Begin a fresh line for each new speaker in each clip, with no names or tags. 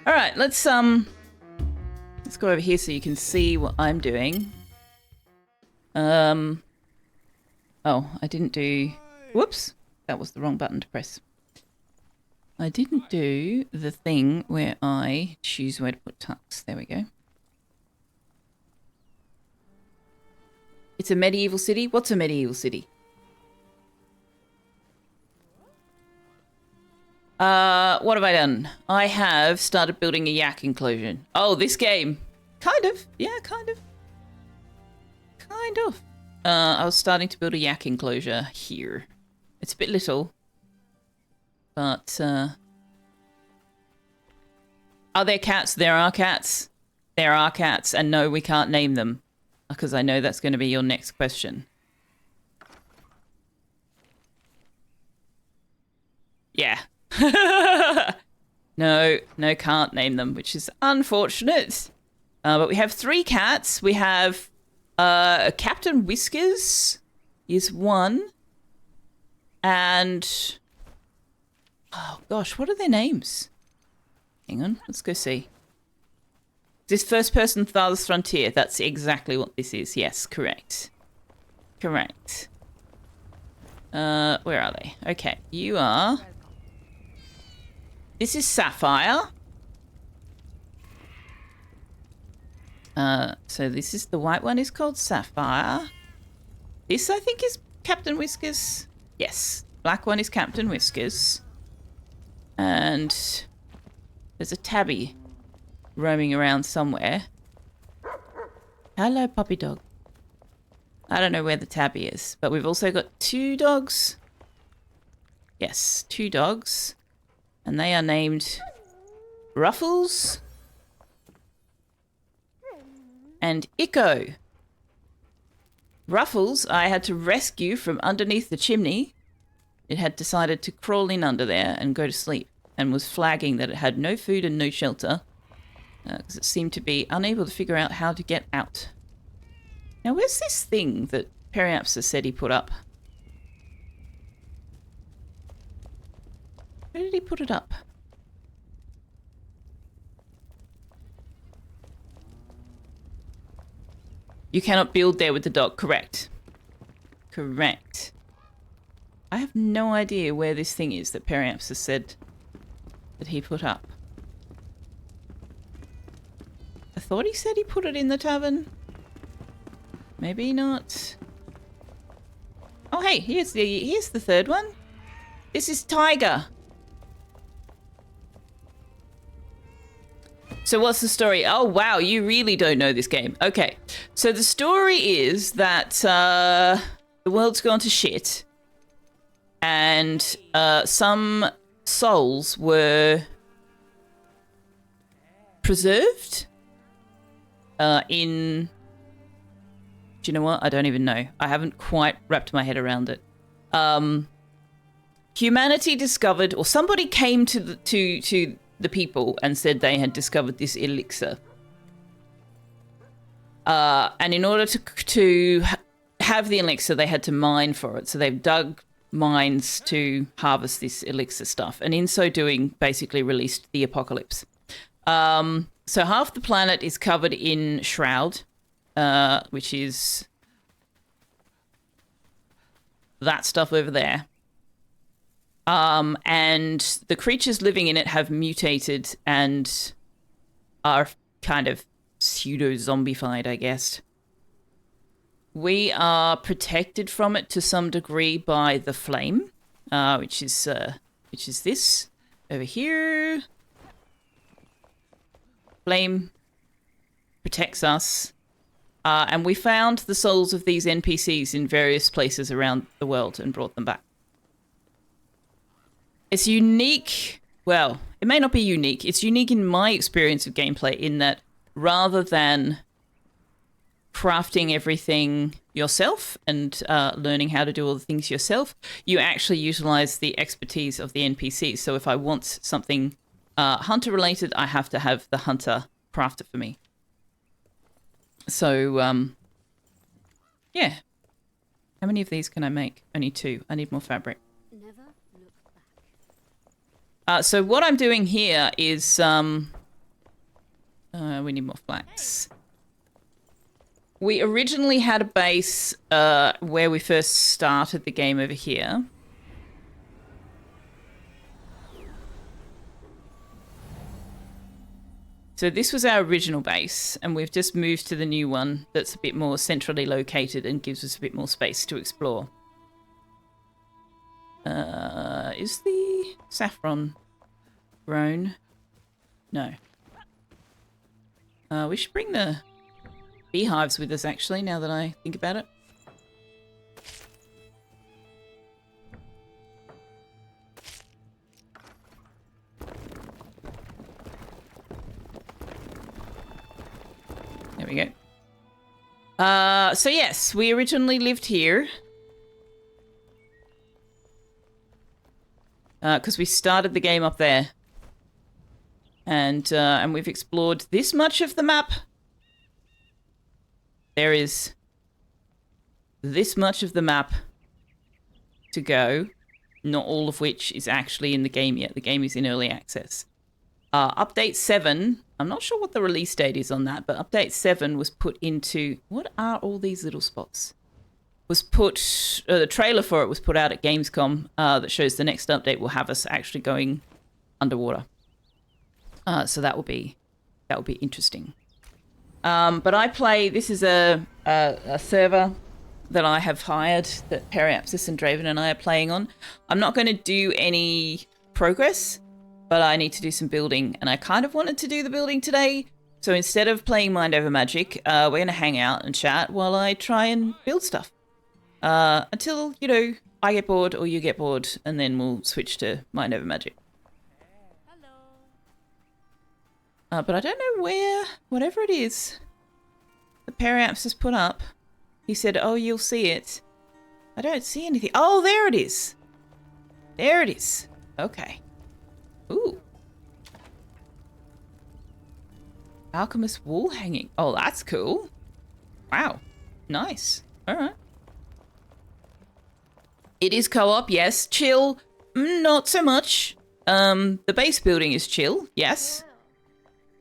All right, let's go over here so you can see what I'm doing. Oh, I didn't do. Whoops, that was the wrong button to press. I didn't do the thing where I choose where to put tucks. There we go. It's a medieval city. What's a medieval city? What have I done? I have started building a yak enclosure. Oh, this game. Kind of. Yeah, kind of. Kind of. I was starting to build a yak enclosure here. It's a bit little. But, are there cats? There are cats. There are cats. And no, we can't name them. Because I know that's going to be your next question. Yeah. No, can't name them, which is unfortunate. But we have 3 cats. We have Captain Whiskers is one. And... oh, gosh, what are their names? Hang on, let's go see. This first person Farthest Frontier. That's exactly what this is. Yes, correct. Correct. Where are they? Okay, you are... this is Selfeya. So this is the white one is called Selfeya. This, I think, is Captain Whiskers. Yes. Black one is Captain Whiskers. And there's a tabby roaming around somewhere. Hello, puppy dog. I don't know where the tabby is, but we've also got 2 dogs. Yes, 2 dogs. And they are named Ruffles and Echo. Ruffles, I had to rescue from underneath the chimney. It had decided to crawl in under there and go to sleep and was flagging that it had no food and no shelter because it seemed to be unable to figure out how to get out. Now, where's this thing that Periapsa said he put up? Where did he put it up? You cannot build there with the dog. Correct. Correct. I have no idea where this thing is that Periapsa said that he put up. I thought he said he put it in the tavern. Maybe not. Oh, hey, here's the third one. This is Tiger. So what's the story? Oh, wow, you really don't know this game. Okay, so the story is that the world's gone to shit and some souls were preserved in... do you know what? I don't even know. I haven't quite wrapped my head around it. Humanity discovered, or somebody came to the people and said they had discovered this elixir. And in order to have the elixir, they had to mine for it. So they've dug mines to harvest this elixir stuff. And in so doing, basically released the apocalypse. So half the planet is covered in shroud, which is that stuff over there. And the creatures living in it have mutated and are kind of pseudo-zombified, I guess. We are protected from it to some degree by the flame, which is this over here. Flame protects us. And we found the souls of these NPCs in various places around the world and brought them back. It's unique. Well, it may not be unique. It's unique in my experience of gameplay in that rather than crafting everything yourself and learning how to do all the things yourself, you actually utilize the expertise of the NPCs. So if I want something hunter related, I have to have the hunter craft it for me. So, yeah. How many of these can I make? Only 2. I need more fabric. So what I'm doing here is We need more flax. We originally had a base where we first started the game over here. So this was our original base, and we've just moved to the new one that's a bit more centrally located and gives us a bit more space to explore. Is the saffron grown? No. We should bring the beehives with us, actually, now that I think about it. There we go. So yes, we originally lived here. Because we started the game up there. And we've explored this much of the map. There is this much of the map to go, not all of which is actually in the game yet. The game is in early access. Update 7, I'm not sure what the release date is on that, but Update 7 was put into... What are all these little spots? Was put... the trailer for it was put out at Gamescom that shows the next update will have us actually going underwater. So that will be interesting. But I play... This is a server that I have hired that Periapsis and Draven and I are playing on. I'm not going to do any progress, but I need to do some building, and I kind of wanted to do the building today. So instead of playing Mind Over Magic, we're going to hang out and chat while I try and build stuff. Until, you know, I get bored or you get bored, and then we'll switch to Mind Over Magic. But I don't know where, whatever it is, the Periapsis has put up. He said, oh, you'll see it. I don't see anything. Oh, there it is. There it is. Okay. Ooh. Alchemist wall hanging. Oh, that's cool. Wow. Nice. All right. It is co-op, yes. Chill, not so much. The base building is chill, yes.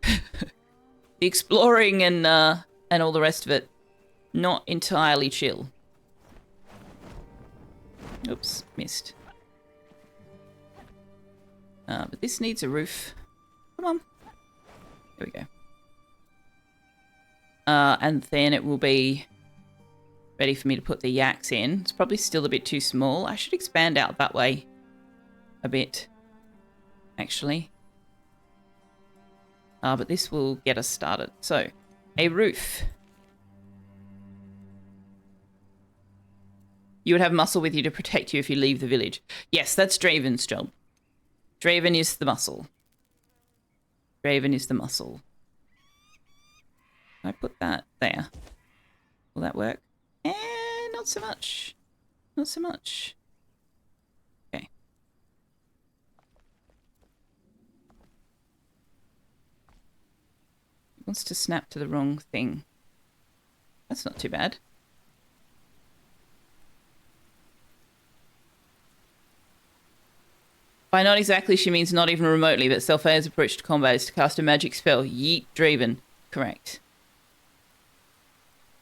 The exploring and all the rest of it, not entirely chill. Oops, missed. But this needs a roof. Come on. There we go. And then it will be ready for me to put the yaks in. It's probably still a bit too small. I should expand out that way a bit, actually. But this will get us started. So, a roof. You would have muscle with you to protect you if you leave the village. Yes, that's Draven's job. Draven is the muscle. Draven is the muscle. I put that there. Will that work? Not so much. Not so much. Okay. It wants to snap to the wrong thing. That's not too bad. By not exactly, she means not even remotely, but Selfeya's approach to combat is to cast a magic spell. Yeet, Draven. Correct.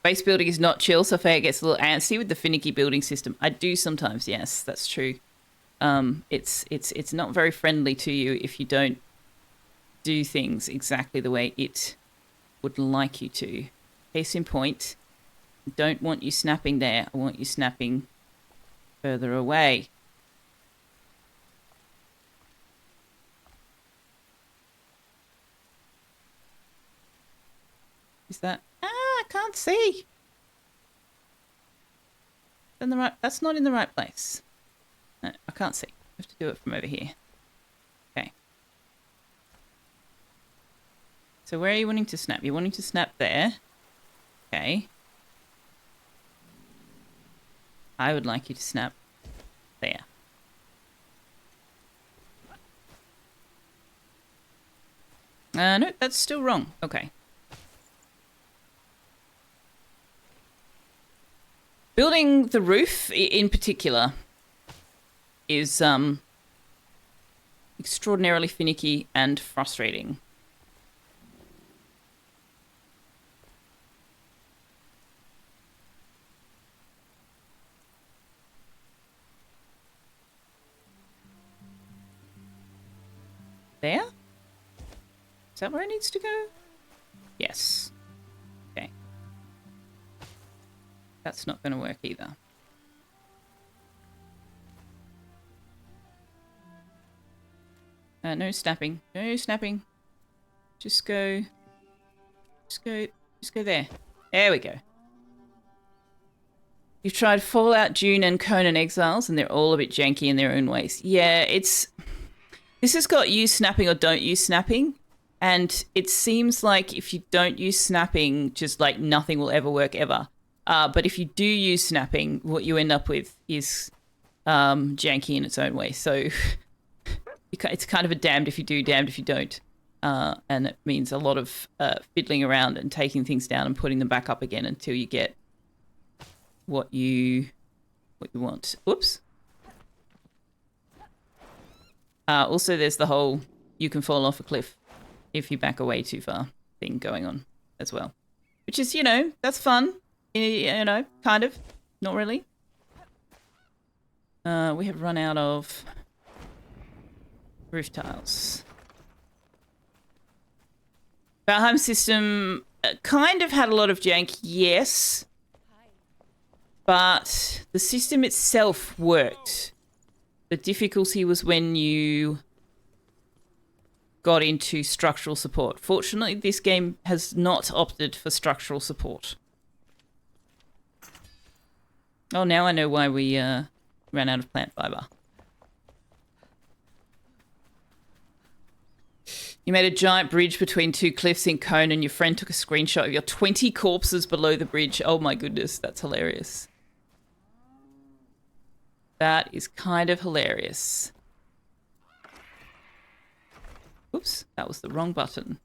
Base building is not chill. Selfeya gets a little antsy with the finicky building system. I do sometimes, yes, that's true. It's not very friendly to you if you don't do things exactly the way it would like you to. Case in point, I don't want you snapping there. I want you snapping further away. Is that... I can't see. In the right... That's not in the right place. No, I can't see. I have to do it from over here. Okay. So where are you wanting to snap? You're wanting to snap there. Okay. I would like you to snap there. No, that's still wrong. Okay. Building the roof, in particular, is extraordinarily finicky and frustrating. There? Is that where it needs to go? Yes. Okay. That's not going to work either. No snapping. No snapping. Just go there. There we go. You've tried Fallout, Dune, and Conan Exiles, and they're all a bit janky in their own ways. Yeah, this has got use snapping or don't use snapping, and it seems like if you don't use snapping, just like nothing will ever work ever. But if you do use snapping, what you end up with is janky in its own way. So it's kind of a damned if you do, damned if you don't. And it means a lot of fiddling around and taking things down and putting them back up again until you get what you want. Oops. Also, there's the whole you can fall off a cliff if you back away too far thing going on as well. Which is, that's fun. Kind of. Not really. We have run out of roof tiles. Valheim system kind of had a lot of jank, yes. But the system itself worked. The difficulty was when you got into structural support. Fortunately, this game has not opted for structural support. Oh, now I know why we ran out of plant fiber. You made a giant bridge between two cliffs in Cone and your friend took a screenshot of your 20 corpses below the bridge. Oh my goodness, that's hilarious. That is kind of hilarious. Oops, that was the wrong button.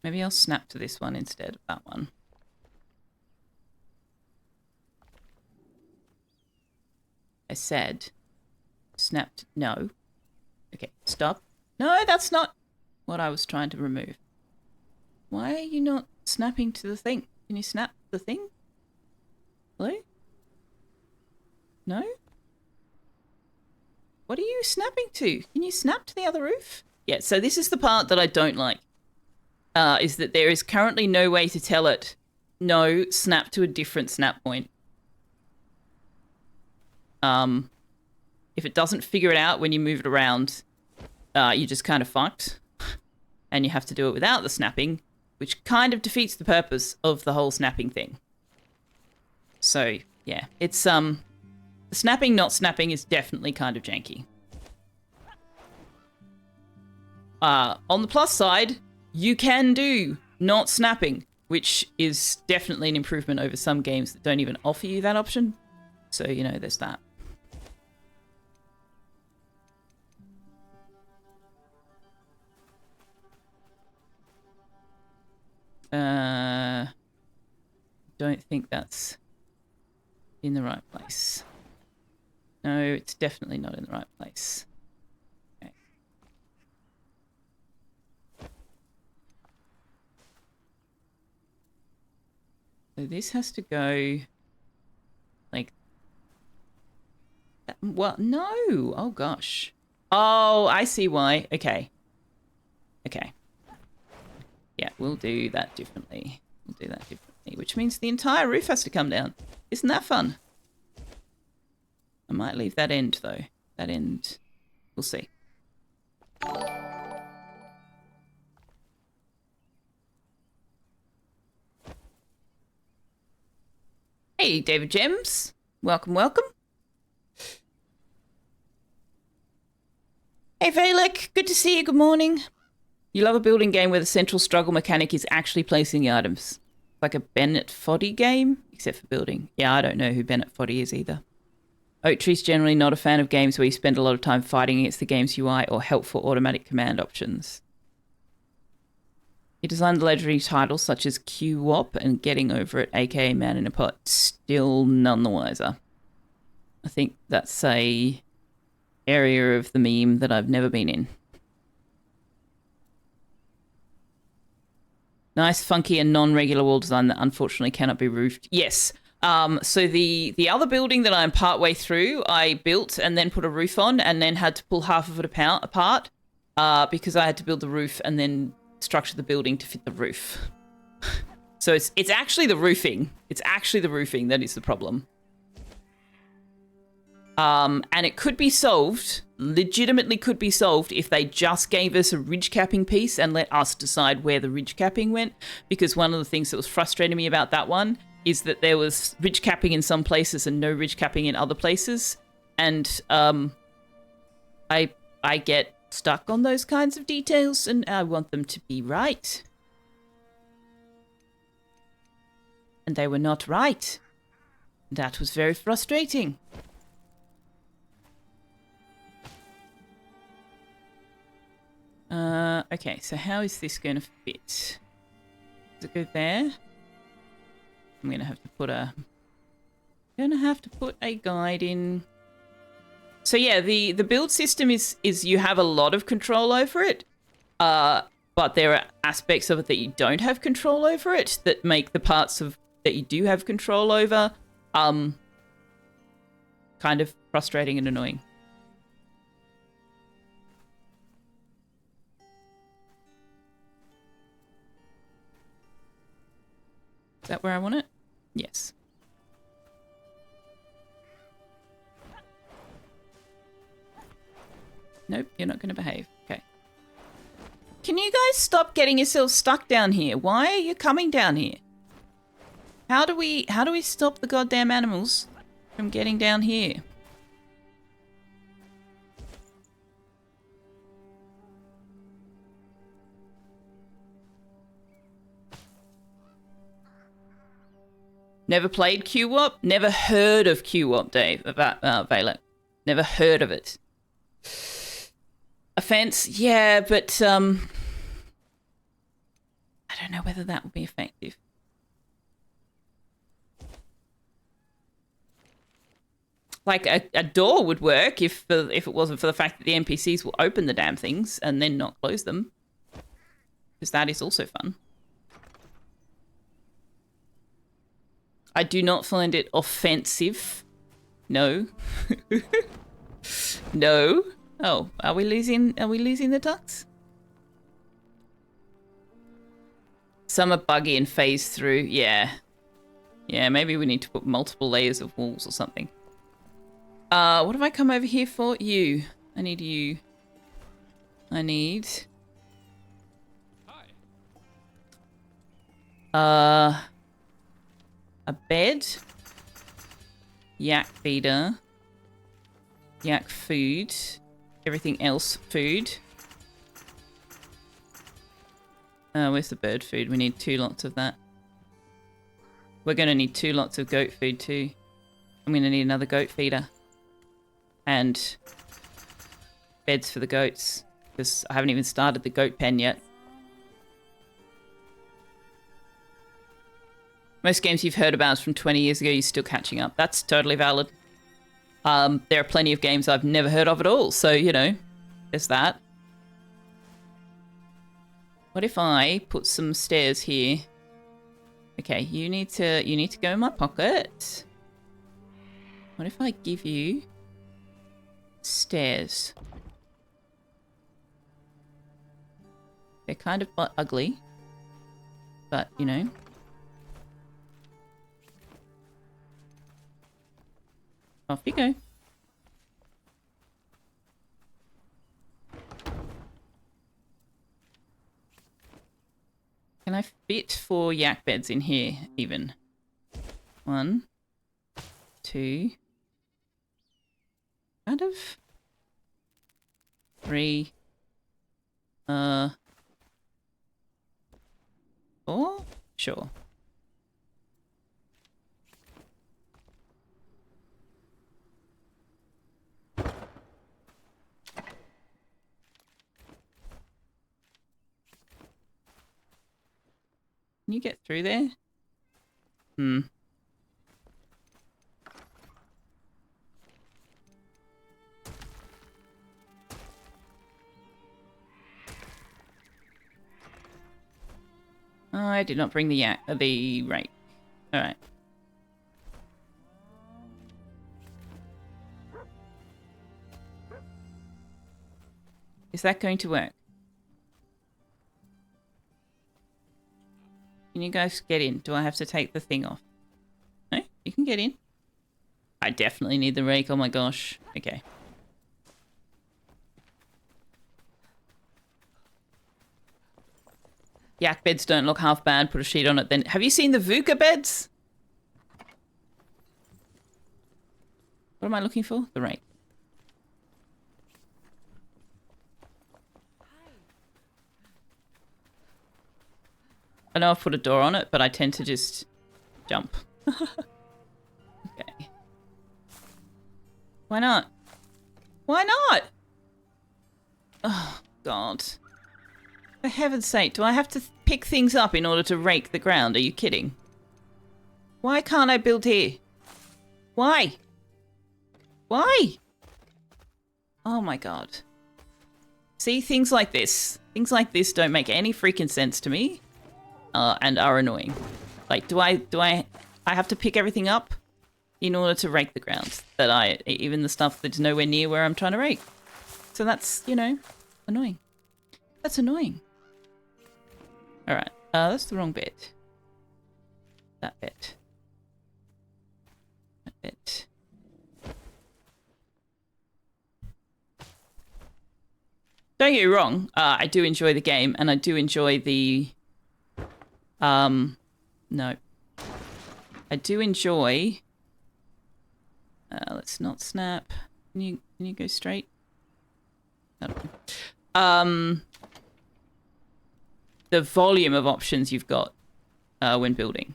Maybe I'll snap to this one instead of that one. I said snapped. No. Okay, stop. No, that's not what I was trying to remove. Why are you not snapping to the thing? Can you snap the thing? Hello? No? What are you snapping to? Can you snap to the other roof? Yeah, so this is the part that I don't like. Is that there is currently no way to tell it, no, snap to a different snap point. If it doesn't figure it out when you move it around, you're just kind of fucked. And you have to do it without the snapping, which kind of defeats the purpose of the whole snapping thing. So, yeah, it's, the snapping, not snapping is definitely kind of janky. On the plus side, you can do not snapping, which is definitely an improvement over some games that don't even offer you that option. So, there's that. Don't think that's in the right place. No, it's definitely not in the right place. Okay. So this has to go like that. Well, no. Oh, gosh. Oh, I see why. Okay. Okay. Yeah, we'll do that differently. We'll do that differently, which means the entire roof has to come down. Isn't that fun? I might leave that end, though. That end, we'll see. Hey, David Gems. Welcome, welcome. Hey, Valek. Good to see you. Good morning. You love a building game where the central struggle mechanic is actually placing the items. Like a Bennett Foddy game, except for building. Yeah, I don't know who Bennett Foddy is either. Oak Tree's generally not a fan of games where you spend a lot of time fighting against the game's UI or helpful automatic command options. He designed the legendary titles such as QWOP and Getting Over It, aka Man in a Pot. Still none the wiser. I think that's a area of the meme that I've never been in. Nice, funky, and non-regular wall design that unfortunately cannot be roofed. Yes. So the other building that I'm partway through, I built and then put a roof on, and then had to pull half of it apart because I had to build the roof and then structure the building to fit the roof. So it's actually the roofing. It's actually the roofing that is the problem. And it could be solved, legitimately could be solved, if they just gave us a ridge capping piece and let us decide where the ridge capping went. Because one of the things that was frustrating me about that one is that there was ridge capping in some places and no ridge capping in other places. And I get stuck on those kinds of details, and I want them to be right. And they were not right. That was very frustrating. Okay, so how is this going to fit? Does it go there? I'm going to have to put a guide in. So yeah, the build system is you have a lot of control over it. But there are aspects of it that you don't have control over it that make the parts of that you do have control over kind of frustrating and annoying. Is that where I want it? Yes. Nope, you're not going to behave. Okay. Can you guys stop getting yourselves stuck down here? Why are you coming down here? How do we stop the goddamn animals from getting down here? Never played QWOP? Never heard of QWOP, Dave. Valak. Never heard of it. Offense? Yeah, but I don't know whether that would be effective. Like, a door would work if it wasn't for the fact that the NPCs will open the damn things and then not close them. Because that is also fun. I do not find it offensive. No. No. Oh, are we losing the ducks? Some are buggy and phase through. Yeah. Yeah, maybe we need to put multiple layers of walls or something. What have I come over here for? You. I need you. I need... a bed, yak feeder, yak food, everything else food. Where's the bird food? We need 2 lots of that. We're going to need 2 lots of goat food too. I'm going to need another goat feeder. And beds for the goats, because I haven't even started the goat pen yet. Most games you've heard about from 20 years ago, you're still catching up. That's totally valid. There are plenty of games I've never heard of at all, so, you know, there's that. What if I put some stairs here? Okay, you need to go in my pocket. What if I give you stairs? They're kind of ugly, but, you know. Off you go. Can I fit 4 yak beds in here, even? 1, 2, kind of. 3, 4? Sure. Can you get through there? Hmm. Oh, I did not bring the rake. Alright. Is that going to work? Can you guys get in? Do I have to take the thing off? No? You can get in. I definitely need the rake. Oh my gosh. Okay. Yak beds don't look half bad. Put a sheet on it then. Have you seen the VUCA beds? What am I looking for? The rake. I know I've put a door on it, but I tend to just jump. Okay. Why not? Why not? Oh, God. For heaven's sake, do I have to pick things up in order to rake the ground? Are you kidding? Why can't I build here? Why? Why? Oh my God. See, things like this. Things like this don't make any freaking sense to me. And are annoying. Like, do I have to pick everything up in order to rake the ground? Even the stuff that's nowhere near where I'm trying to rake. So that's, you know, annoying. That's annoying. All right, that's the wrong bit. That bit. That bit. Don't get me wrong, I do enjoy the game, and I do enjoy the... no. I do enjoy... let's not snap. Can you go straight? No. The volume of options you've got when building.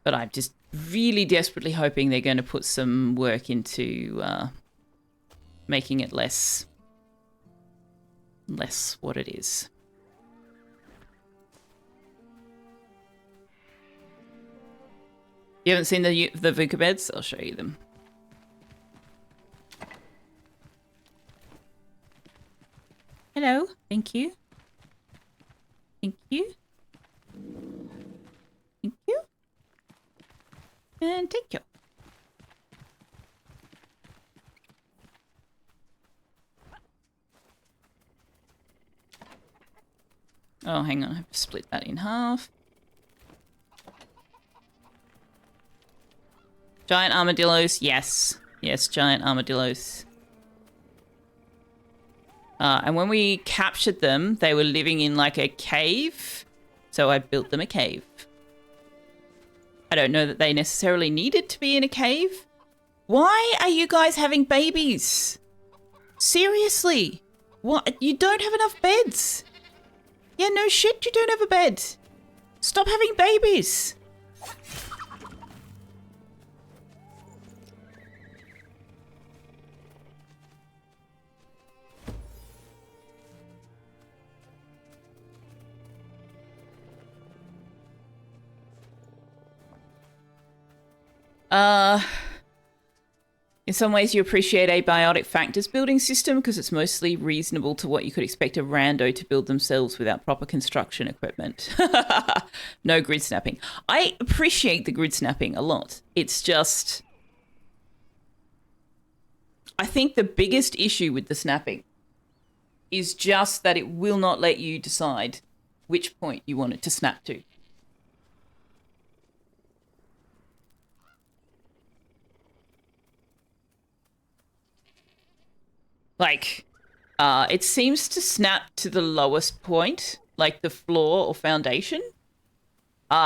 But I'm just really desperately hoping they're going to put some work into making it less what it is. You haven't seen the VUCA beds? I'll show you them. Hello. Thank you. Thank you. Thank you. And thank you. Oh, hang on. I have to split that in half. Giant armadillos, yes. Yes, giant armadillos. And when we captured them, they were living in like a cave. So I built them a cave. I don't know that they necessarily needed to be in a cave. Why are you guys having babies? Seriously? What? You don't have enough beds. Yeah, no shit, you don't have a bed. Stop having babies. In some ways you appreciate abiotic factors building system because it's mostly reasonable to what you could expect a rando to build themselves without proper construction equipment. No grid snapping. I appreciate the grid snapping a lot. It's just... I think the biggest issue with the snapping is just that it will not let you decide which point you want it to snap to. Like, it seems to snap to the lowest point, like the floor or foundation,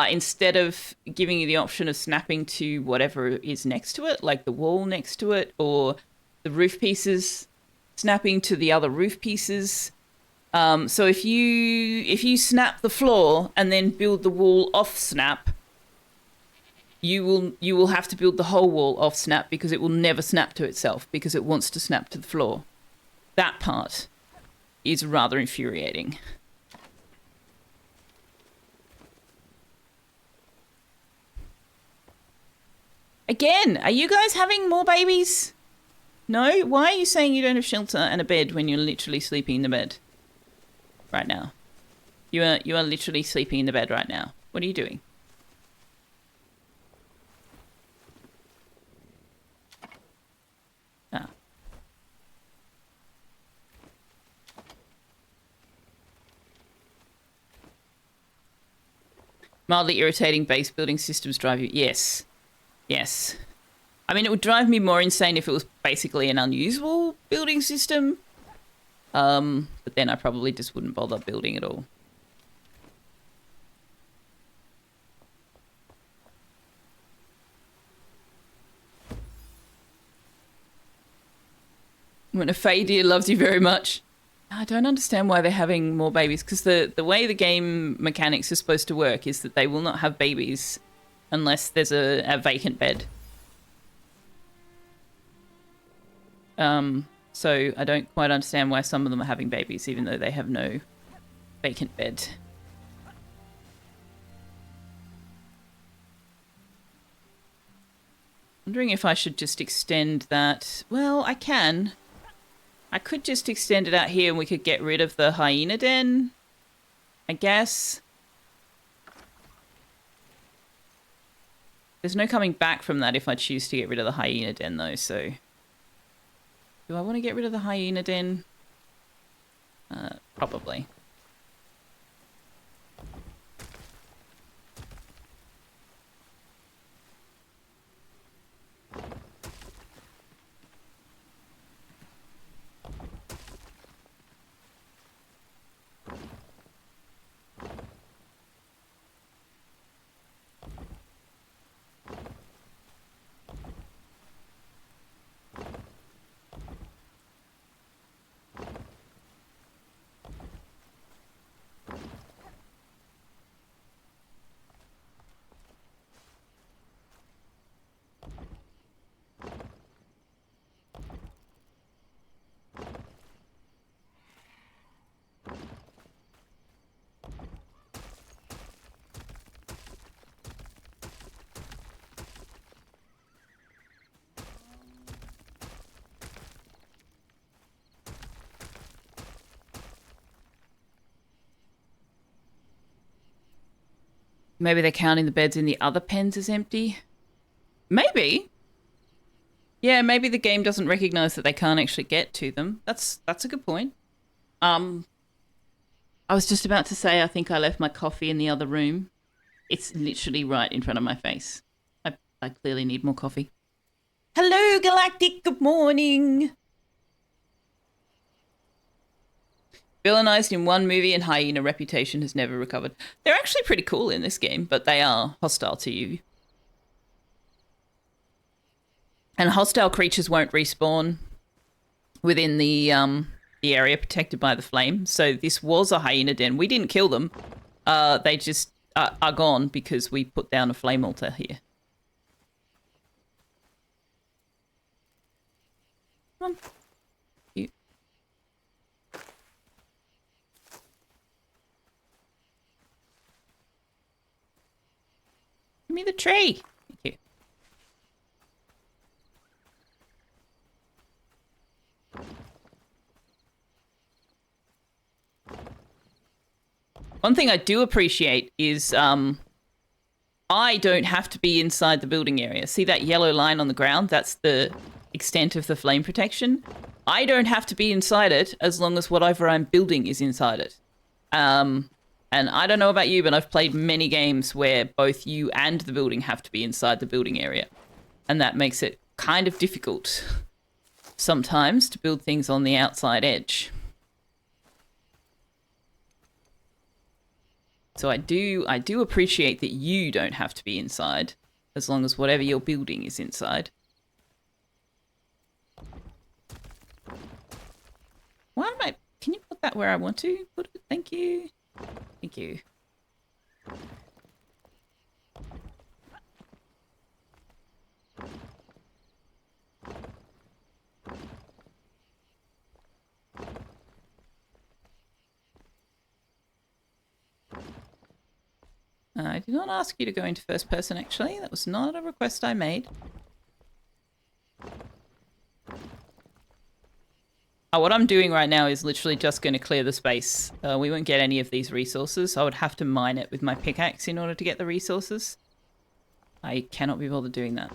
instead of giving you the option of snapping to whatever is next to it, like the wall next to it, or the roof pieces snapping to the other roof pieces. So if you snap the floor and then build the wall off snap, you will have to build the whole wall off snap because it will never snap to itself because it wants to snap to the floor. That part is rather infuriating. Again, are you guys having more babies? No? Why are you saying you don't have shelter and a bed when you're literally sleeping in the bed right now? You are literally sleeping in the bed right now. What are you doing? Ah. Mildly irritating base building systems drive you. Yes. Yes. I mean, it would drive me more insane if it was basically an unusable building system. But then I probably just wouldn't bother building at all. When a Fey deer loves you very much. I don't understand why they're having more babies, because the way the game mechanics are supposed to work is that they will not have babies unless there's a vacant bed. So I don't quite understand why some of them are having babies, even though they have no vacant bed. Wondering if I should just extend that. Well, I can. I could just extend it out here and we could get rid of the hyena den, I guess. There's no coming back from that if I choose to get rid of the hyena den, though, so... Do I want to get rid of the hyena den? Probably. Maybe they're counting the beds in the other pens as empty. Maybe. Yeah, maybe the game doesn't recognize that they can't actually get to them. That's a good point. I was just about to say I think I left my coffee in the other room. It's literally right in front of my face. I clearly need more coffee. Hello, Galactic. Good morning. Villainized in one movie and hyena reputation has never recovered. They're actually pretty cool in this game, but they are hostile to you. And hostile creatures won't respawn within the area protected by the flame. So this was a hyena den. We didn't kill them. They just are gone because we put down a flame altar here. Come on. You. Give me the tree. Thank you. One thing I do appreciate is I don't have to be inside the building area. See that yellow line on the ground? That's the extent of the flame protection. I don't have to be inside it as long as whatever I'm building is inside it. And I don't know about you, but I've played many games where both you and the building have to be inside the building area. And that makes it kind of difficult sometimes to build things on the outside edge. So I do appreciate that you don't have to be inside as long as whatever you're building is inside. Why am I... Can you put that where I want to put it? Thank you. Thank you. I did not ask you to go into first person, actually. That was not a request I made. What I'm doing right now is literally just going to clear the space. We won't get any of these resources. I would have to mine it with my pickaxe in order to get the resources. I cannot be bothered doing that.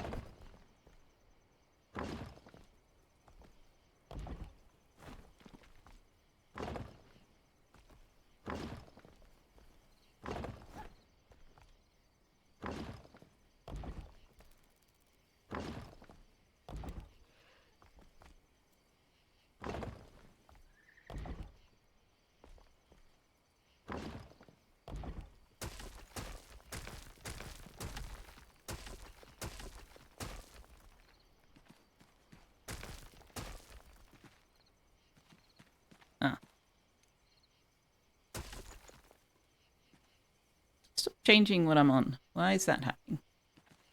changing what I'm on? Why is that happening?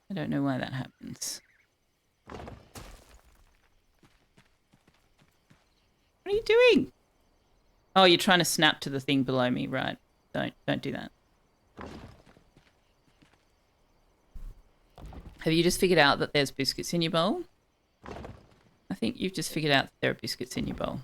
I don't know why that happens. What are you doing? Oh, you're trying to snap to the thing below me, right? Don't do that. Have you just figured out that there's biscuits in your bowl? I think you've just figured out that there are biscuits in your bowl.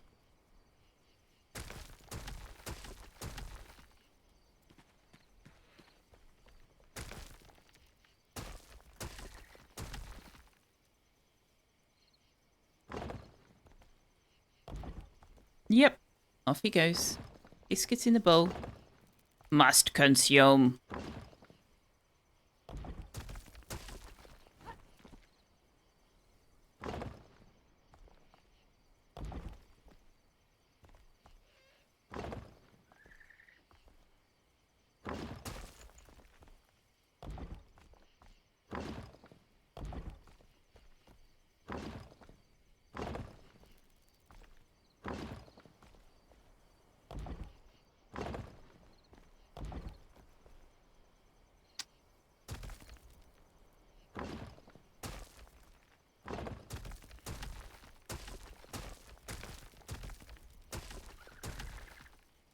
Yep. Off he goes. Biscuits in the bowl. Must consume.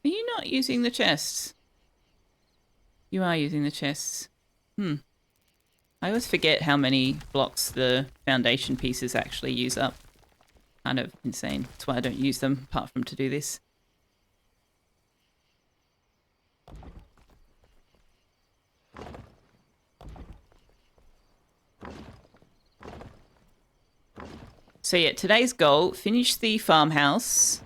Are you not using the chests? You are using the chests. I always forget how many blocks the foundation pieces actually use up. Kind of insane. That's why I don't use them, apart from to do this. So yeah, today's goal, finish the farmhouse.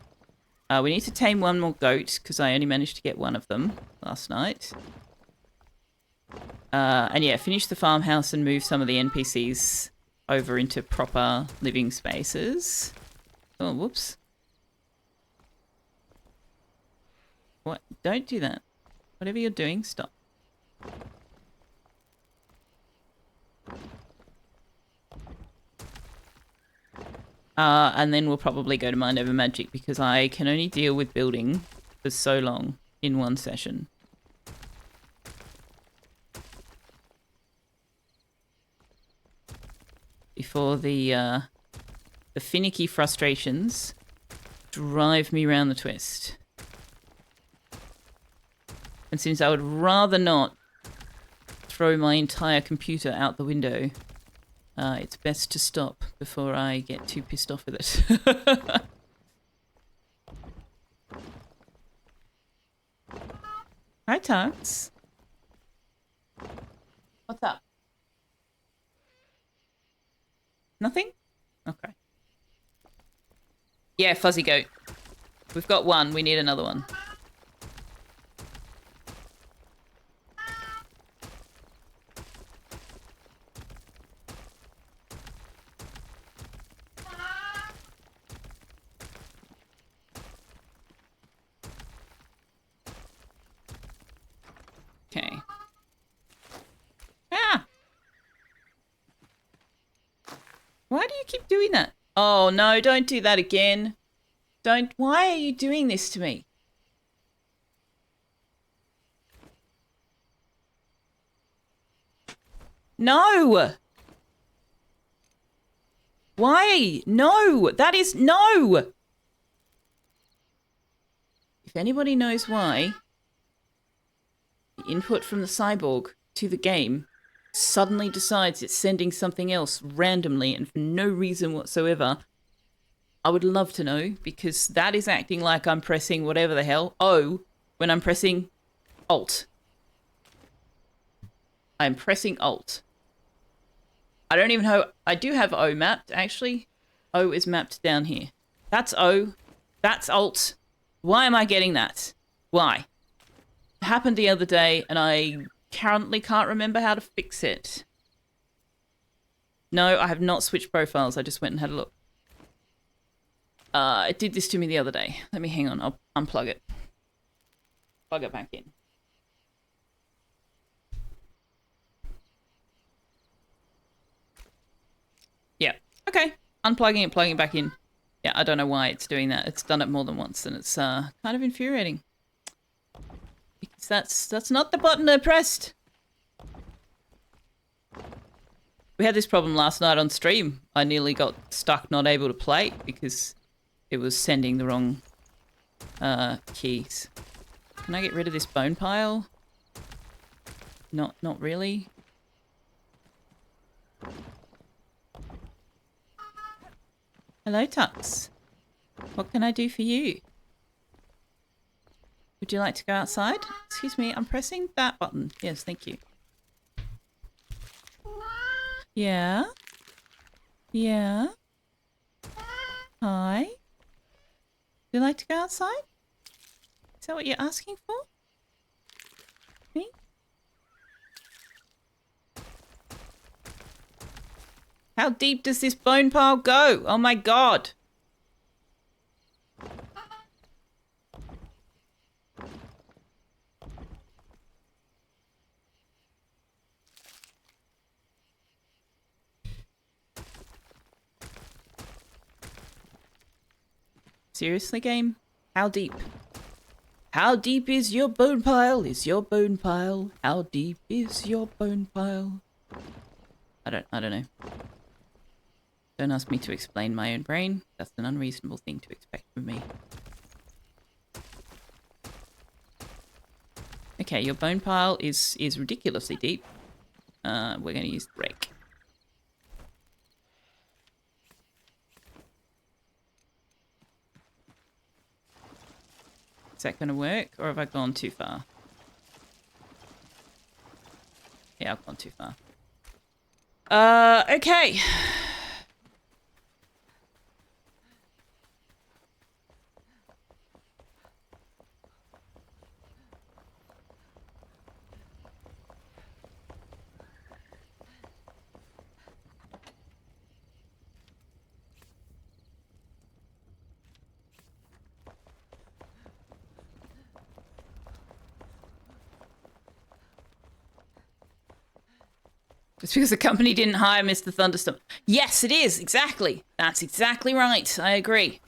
We need to tame one more goat, because I only managed to get one of them last night. And yeah, finish the farmhouse and move some of the NPCs over into proper living spaces. Oh, whoops. What? Don't do that. Whatever you're doing, stop. And then we'll probably go to Mind Over Magic because I can only deal with building for so long in one session. Before the finicky frustrations drive me round the twist. And since I would rather not throw my entire computer out the window, it's best to stop before I get too pissed off with it. Hi, Tarts. What's up? Nothing? Okay. Yeah, fuzzy goat. We've got one. We need another one. Okay. Ah! Why do you keep doing that? Oh, no, don't do that again. Don't. Why are you doing this to me? No! Why? No! That is... No! If anybody knows why, the input from the cyborg to the game suddenly decides it's sending something else randomly and for no reason whatsoever, I would love to know, because that is acting like I'm pressing whatever the hell O when I'm pressing Alt. I'm pressing Alt. I don't even know. I do have O mapped, actually. O is mapped down here. That's O. That's Alt. Why am I getting that? Why? It happened the other day, and I currently can't remember how to fix it. No, I have not switched profiles. I just went and had a look. It did this to me the other day. Let me hang on. I'll unplug it. Plug it back in. Yeah. Okay. Unplugging it, plugging it back in. Yeah, I don't know why it's doing that. It's done it more than once, and it's kind of infuriating. Because that's not the button I pressed. We had this problem last night on stream. I nearly got stuck not able to play because it was sending the wrong keys. Can I get rid of this bone pile? Not really. Hello, Tux. What can I do for you? Would you like to go outside? Excuse me, I'm pressing that button. Yes, thank you. Yeah? Yeah? Hi? Would you like to go outside? Is that what you're asking for? Me? How deep does this bone pile go? Oh my god! Seriously, game? How deep? How deep is your bone pile? Is your bone pile? How deep is your bone pile? I don't know. Don't ask me to explain my own brain. That's an unreasonable thing to expect from me. Okay, your bone pile is ridiculously deep. We're going to use the rake. Is that going to work, or have I gone too far? Yeah, I've gone too far. Okay. It's because the company didn't hire Mr. Thunderstorm. Yes, it is. Exactly. That's exactly right. I agree.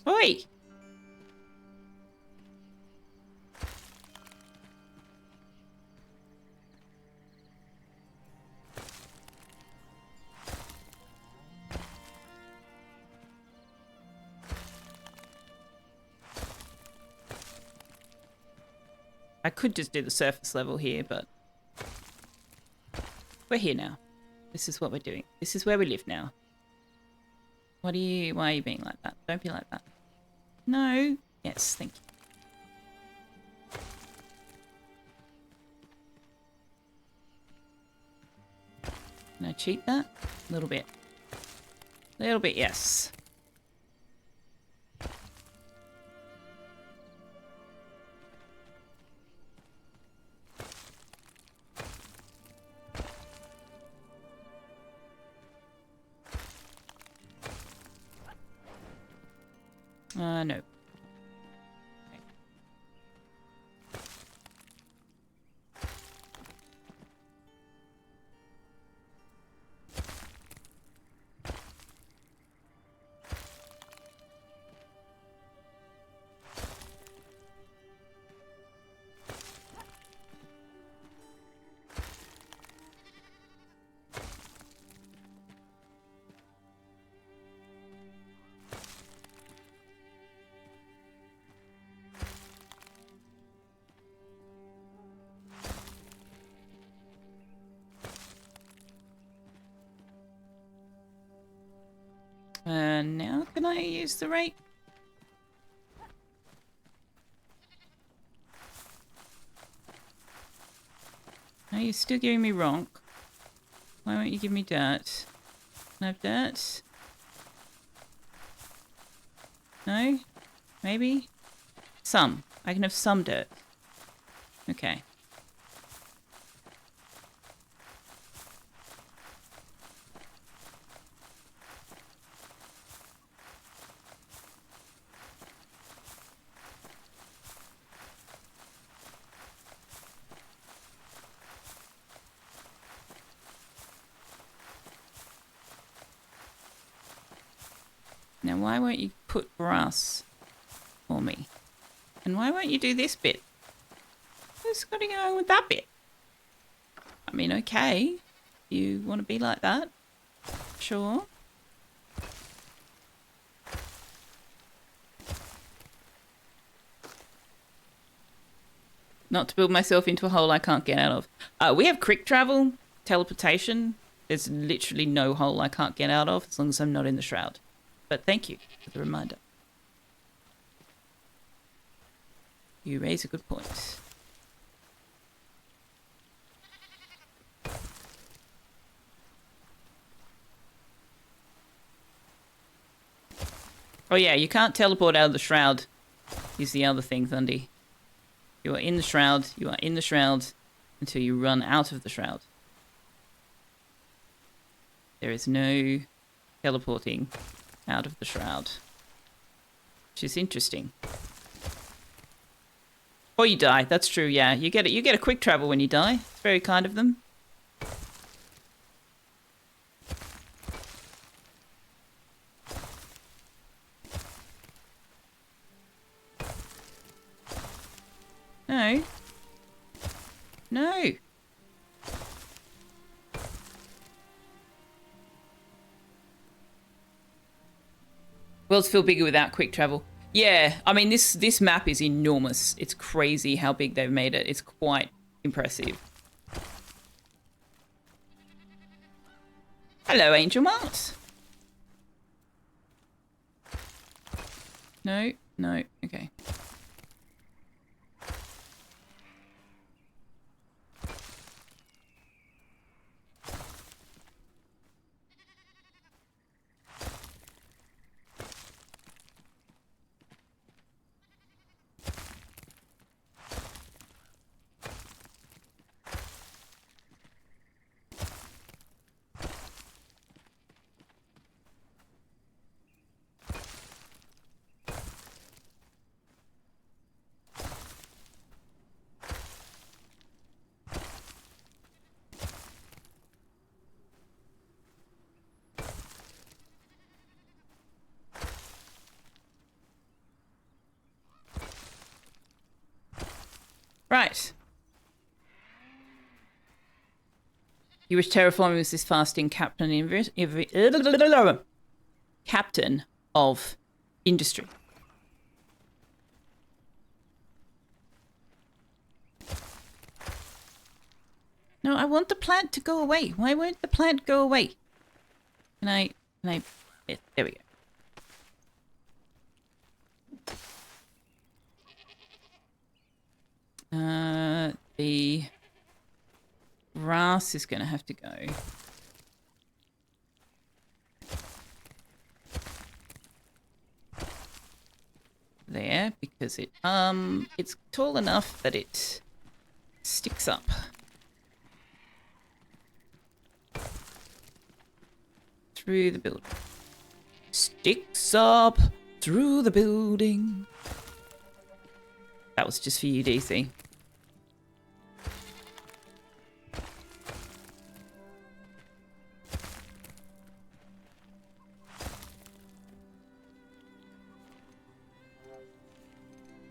Oi! I could just do the surface level here, but we're here now. This is what we're doing. This is where we live now. Why are you being like that? Don't be like that. No. Yes, thank you. Can I cheat that? A little bit. A little bit, yes. No. Now can I use the rake? No, you're still giving me rock. Why won't you give me dirt? Can I have dirt? No? Maybe? Some. I can have some dirt. Okay. Now, why won't you put grass for me? And why won't you do this bit? Who's got to go on with that bit? I mean, okay. You want to be like that? Sure. Not to build myself into a hole I can't get out of. We have quick travel, teleportation. There's literally no hole I can't get out of as long as I'm not in the shroud. But thank you for the reminder. You raise a good point. Oh yeah, you can't teleport out of the shroud is the other thing, Thundy. You are in the shroud. You are in the shroud until you run out of the shroud. There is no teleporting out of the shroud, which is interesting. Or you die. That's true. Yeah, you get it. You get a quick travel when you die. It's very kind of them. No. No. Worlds feel bigger without quick travel. Yeah, I mean, this map is enormous. It's crazy how big they've made it. It's quite impressive. Hello, Angel Mart. No, no, okay. Right. You wish terraforming was this fasting captain captain of industry. No, I want the plant to go away. Why won't the plant go away? Can I, yeah, there we go. The grass is going to have to go. There, because it's tall enough that it sticks up. Through the building. Sticks up through the building. That was just for you, DC.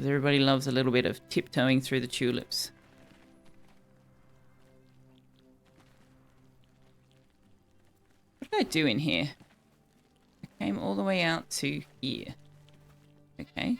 Everybody loves a little bit of tiptoeing through the tulips. What did I do in here? I came all the way out to here. Okay.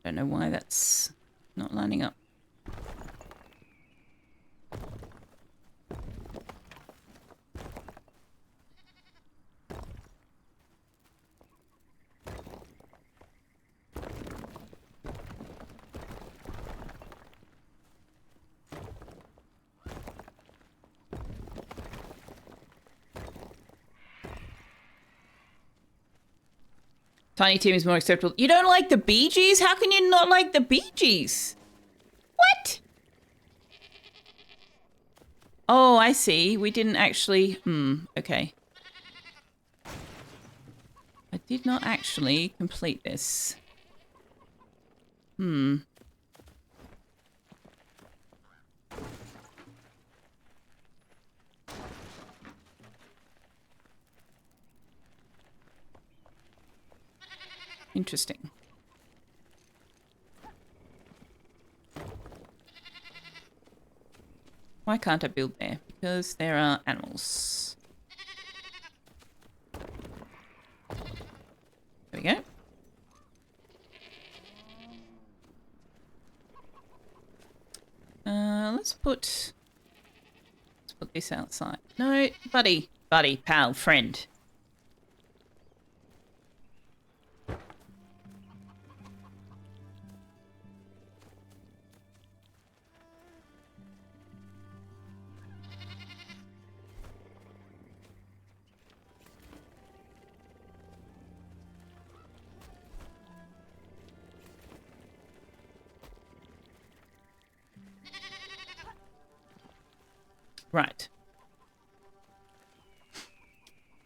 Don't know why that's not lining up. Tiny Tim is more acceptable. You don't like the Bee Gees? How can you not like the Bee Gees? What? Oh, I see. We didn't actually... okay. I did not actually complete this. Interesting. Why can't I build there? Because there are animals. There we go. Let's put this outside. No, buddy, pal, friend. Right.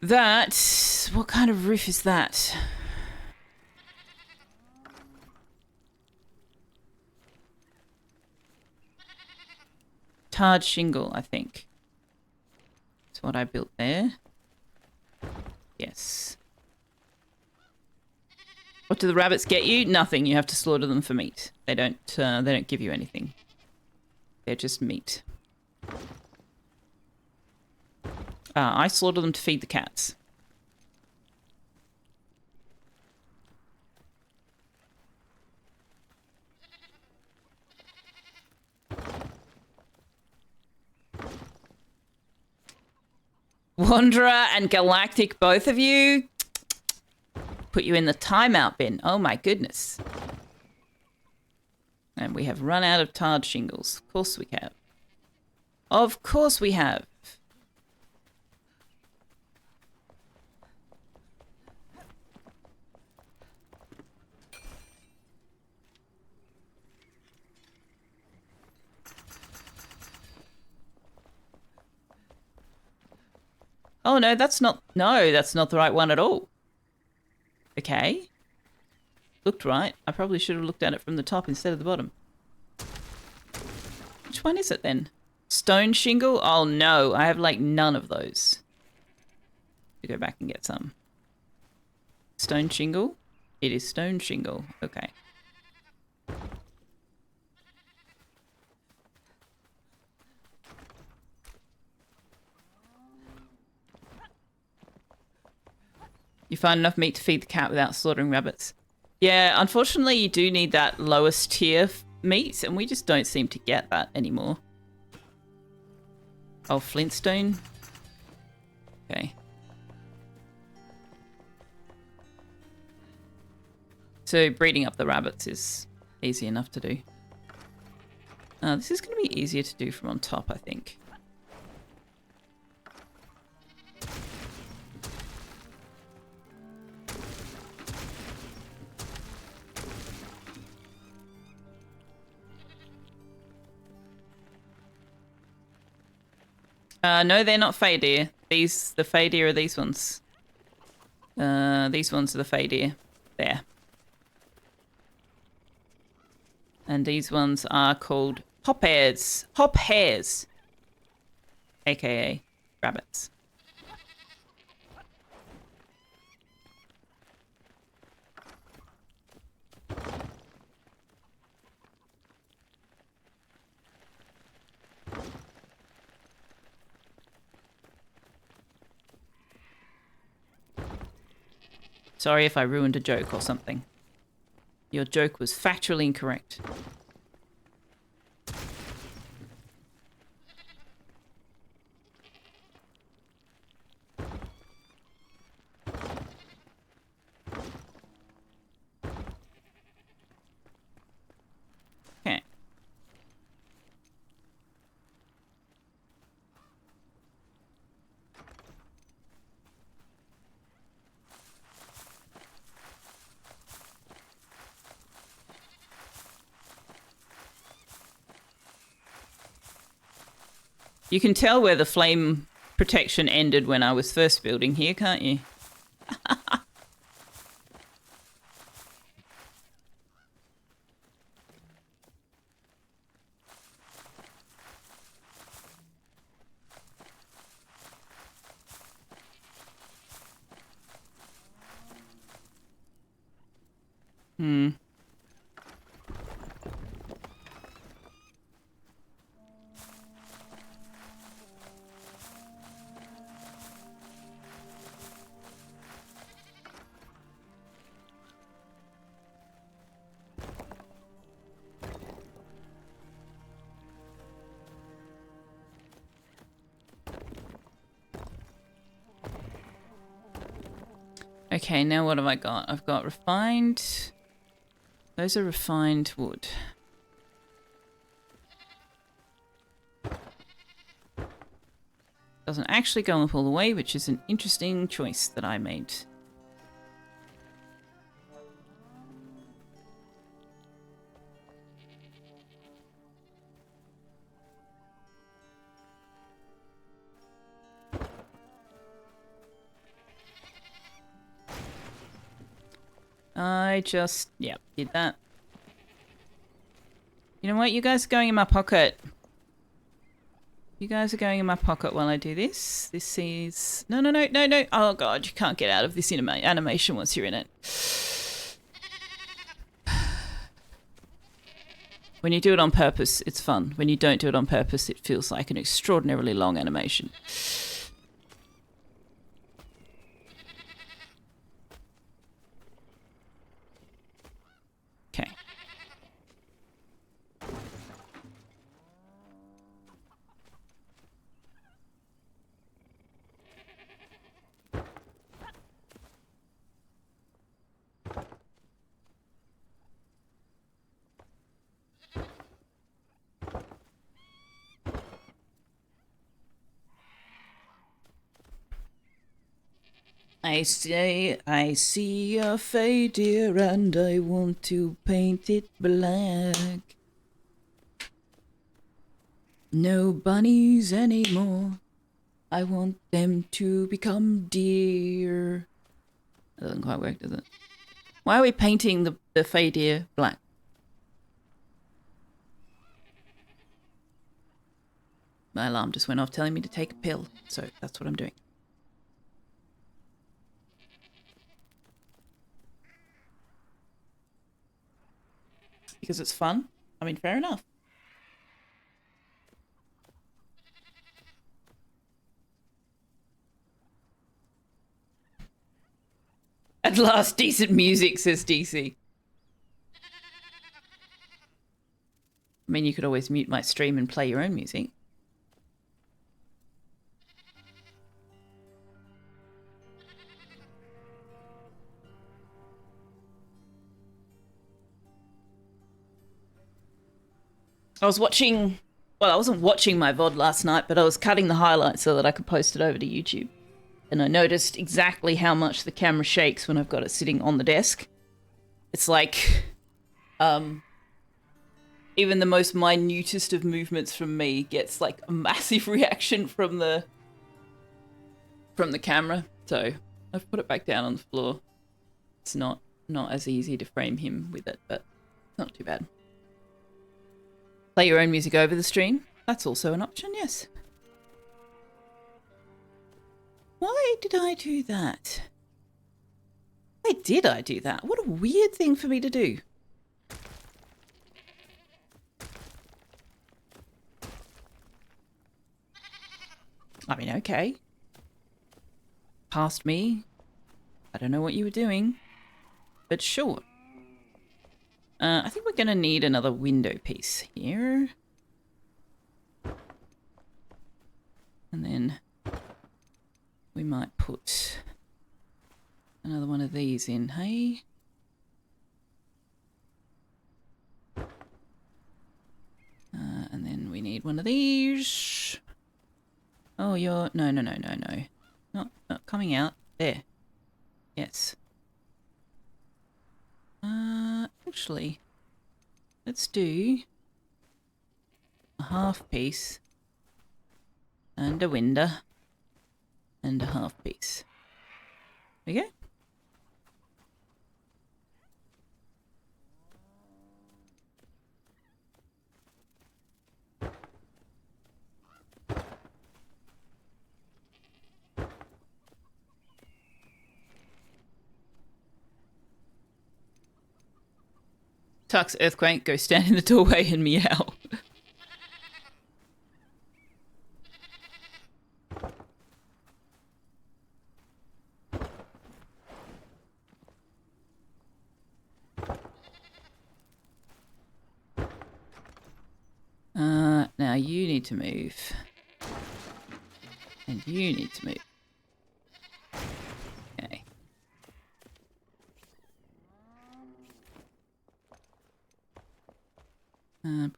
That... What kind of roof is that? Tarred shingle, I think. That's what I built there. Yes. What do the rabbits get you? Nothing. You have to slaughter them for meat. They don't give you anything. They're just meat. I slaughter them to feed the cats. Wanderer and Galactic, both of you. Put you in the timeout bin. Oh my goodness. And we have run out of tarred shingles. Of course we have. Of course we have. Oh, no, that's not the right one at all. Okay. Looked right. I probably should have looked at it from the top instead of the bottom. Which one is it then? Stone shingle? Oh, no. I have, like, none of those. To go back and get some. Stone shingle? It is stone shingle. Okay. You find enough meat to feed the cat without slaughtering rabbits. Yeah, unfortunately, you do need that lowest tier meat, and we just don't seem to get that anymore. Oh, flintstone? Okay. So breeding up the rabbits is easy enough to do. This is going to be easier to do from on top, I think. No, they're not fey deer. The fey deer are these ones. These ones are the fey deer. There. And these ones are called hop hares. Hop hares. AKA rabbits. Sorry if I ruined a joke or something. Your joke was factually incorrect. Okay. You can tell where the flame protection ended when I was first building here, can't you? Hmm. Okay, now what have I got? I've got refined... Those are refined wood. Doesn't actually go up all the way, which is an interesting choice that I made. I just, yep, did that. You know what? You guys are going in my pocket. You guys are going in my pocket while I do this. This is... No, no, no, no, no. Oh, God, you can't get out of this animation once you're in it. When you do it on purpose, it's fun. When you don't do it on purpose, it feels like an extraordinarily long animation. Okay. I see a fader and I want to paint it black. No bunnies anymore. I want them to become deer. That doesn't quite work, does it? Why are we painting the fader black? My alarm just went off telling me to take a pill, so that's what I'm doing. Because it's fun? I mean, fair enough. At last, decent music, says DC. I mean, you could always mute my stream and play your own music. I was watching... Well, I wasn't watching my VOD last night, but I was cutting the highlights so that I could post it over to YouTube. And I noticed exactly how much the camera shakes when I've got it sitting on the desk. It's like... even the most minutest of movements from me gets like a massive reaction from the camera. So I've put it back down on the floor. It's not as easy to frame him with it, but not too bad. Play your own music over the stream. That's also an option, yes. Why did I do that? Why did I do that? What a weird thing for me to do. I mean, okay. Past me. I don't know what you were doing, but sure. I think we're going to need another window piece here. And then we might put another one of these in, hey? And then we need one of these. Oh, you're... No. Not coming out. There. Yes. Actually, let's do a half piece and a window and a half piece. There we go. Tuck's earthquake, go stand in the doorway and meow. Now you need to move. And you need to move. Okay.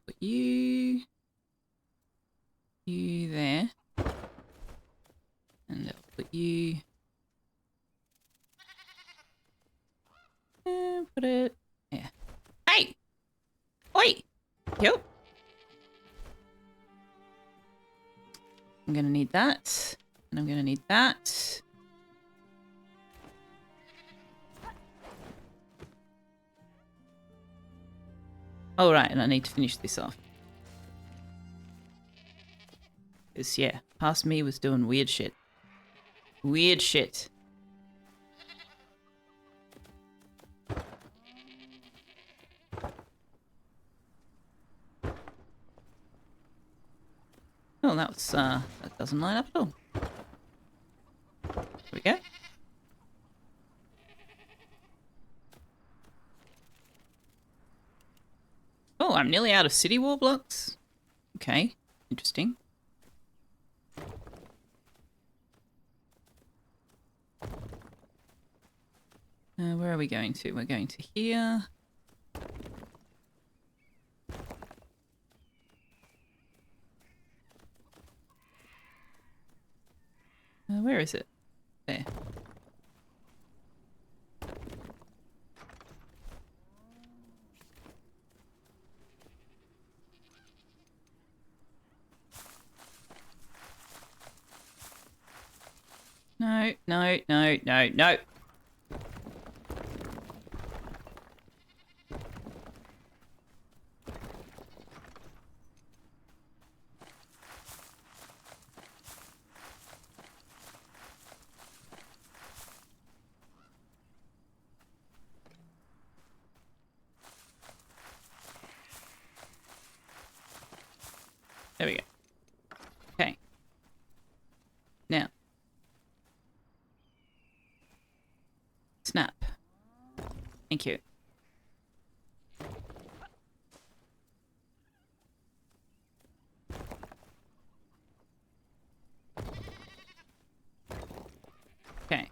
Put you there. And I'll put you... And put it... Yeah. Hey! Oi! Yo! I'm gonna need that. And I'm gonna need that. Oh, right, and I need to finish this off. Because, yeah, past me was doing weird shit. Weird shit. Oh, that was, that doesn't line up at all. There we go. Oh, I'm nearly out of city wall blocks. Okay, interesting. Where are we going to? We're going to here. Where is it? There. No. There we go. Okay. Now. Snap. Thank you. Okay.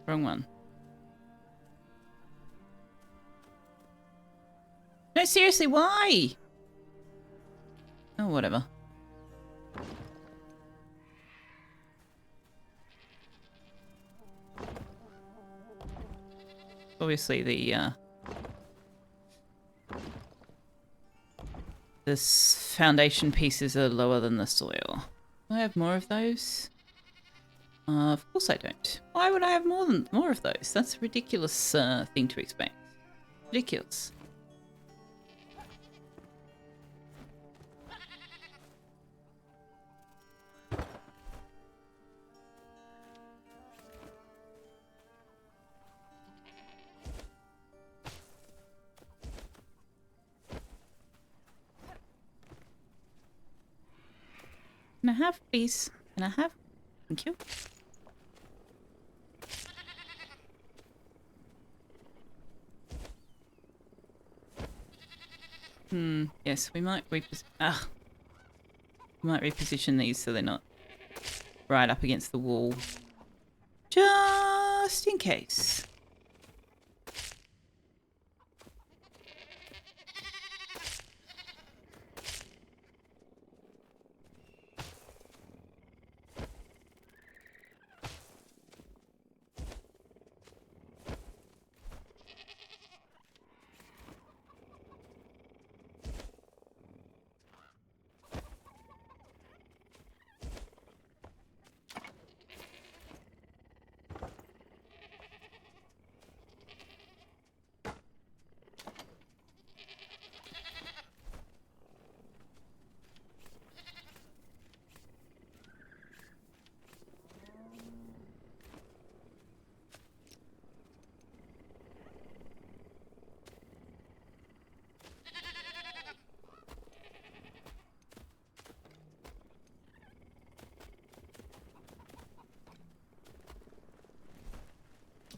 Wrong one. No, seriously, why? Oh, whatever. Obviously, this foundation pieces are lower than the soil. Do I have more of those? Of course I don't. Why would I have more of those? That's a ridiculous thing to expect. Ridiculous. Can I have, please? Can I have? Thank you. Yes, we might reposition these so they're not right up against the wall. Just in case.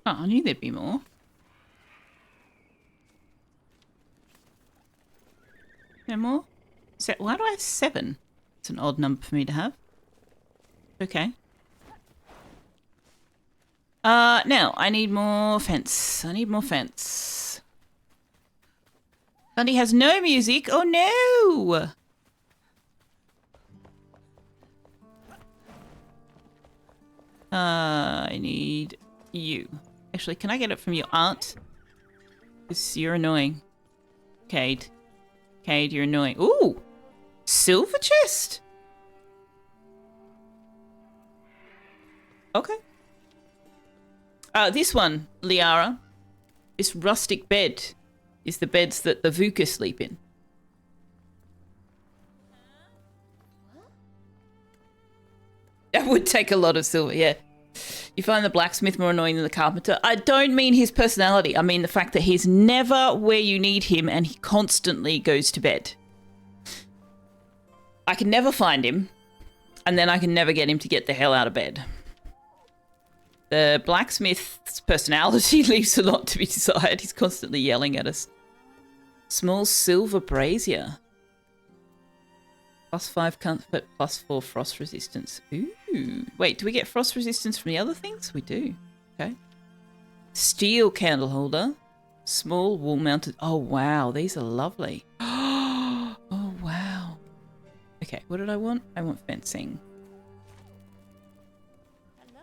Oh, I knew there'd be more. No more? Why do I have 7? It's an odd number for me to have. Okay. Now, I need more fence. I need more fence. Bundy has no music. Oh, no! I need you. Actually, can I get it from your aunt? Because you're annoying. Cade. Cade, you're annoying. Ooh! Silver chest! Okay. This one, Liara. This rustic bed is the beds that the Vuka sleep in. That would take a lot of silver, yeah. You find the blacksmith more annoying than the carpenter. I don't mean his personality. I mean the fact that he's never where you need him and he constantly goes to bed. I can never find him, and then I can never get him to get the hell out of bed. The blacksmith's personality leaves a lot to be desired. He's constantly yelling at us. Small silver brazier. +5 comfort, +4 frost resistance. Ooh. Wait, do we get frost resistance from the other things? We do. Okay. Steel candle holder. Small wall mounted. Oh, wow. These are lovely. Oh, wow. Okay, what did I want? I want fencing.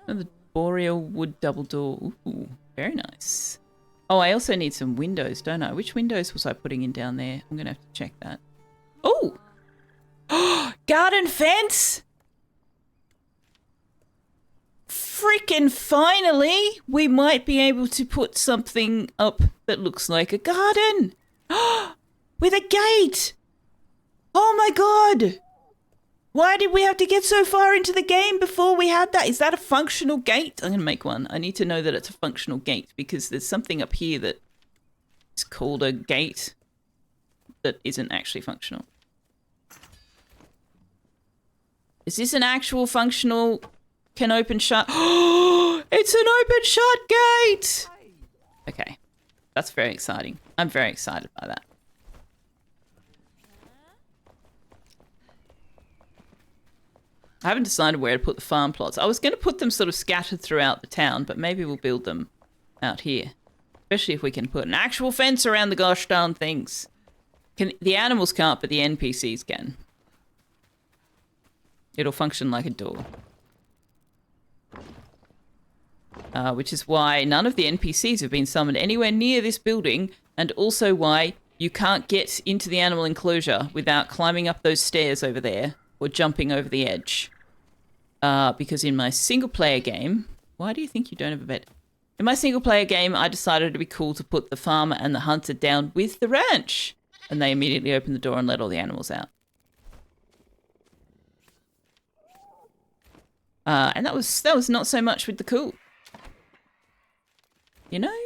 Oh, the boreal wood double door. Ooh, very nice. Oh, I also need some windows, don't I? Which windows was I putting in down there? I'm going to have to check that. Oh! Garden fence! Freaking finally! We might be able to put something up that looks like a garden! With a gate! Oh my god! Why did we have to get so far into the game before we had that? Is that a functional gate? I'm going to make one. I need to know that it's a functional gate because there's something up here that is called a gate that isn't actually functional. Is this an actual functional can open shut? Oh, it's an open shut gate! Okay, that's very exciting. I'm very excited by that. I haven't decided where to put the farm plots. I was going to put them sort of scattered throughout the town, but maybe we'll build them out here. Especially if we can put an actual fence around the gosh darn things. The animals can't, but the NPCs can. It'll function like a door. Which is why none of the NPCs have been summoned anywhere near this building, and also why you can't get into the animal enclosure without climbing up those stairs over there or jumping over the edge. Because in my single-player game... Why do you think you don't have a bed? In my single-player game, I decided it'd be cool to put the farmer and the hunter down with the ranch. And they immediately opened the door and let all the animals out. And that was not so much with the cool. You know?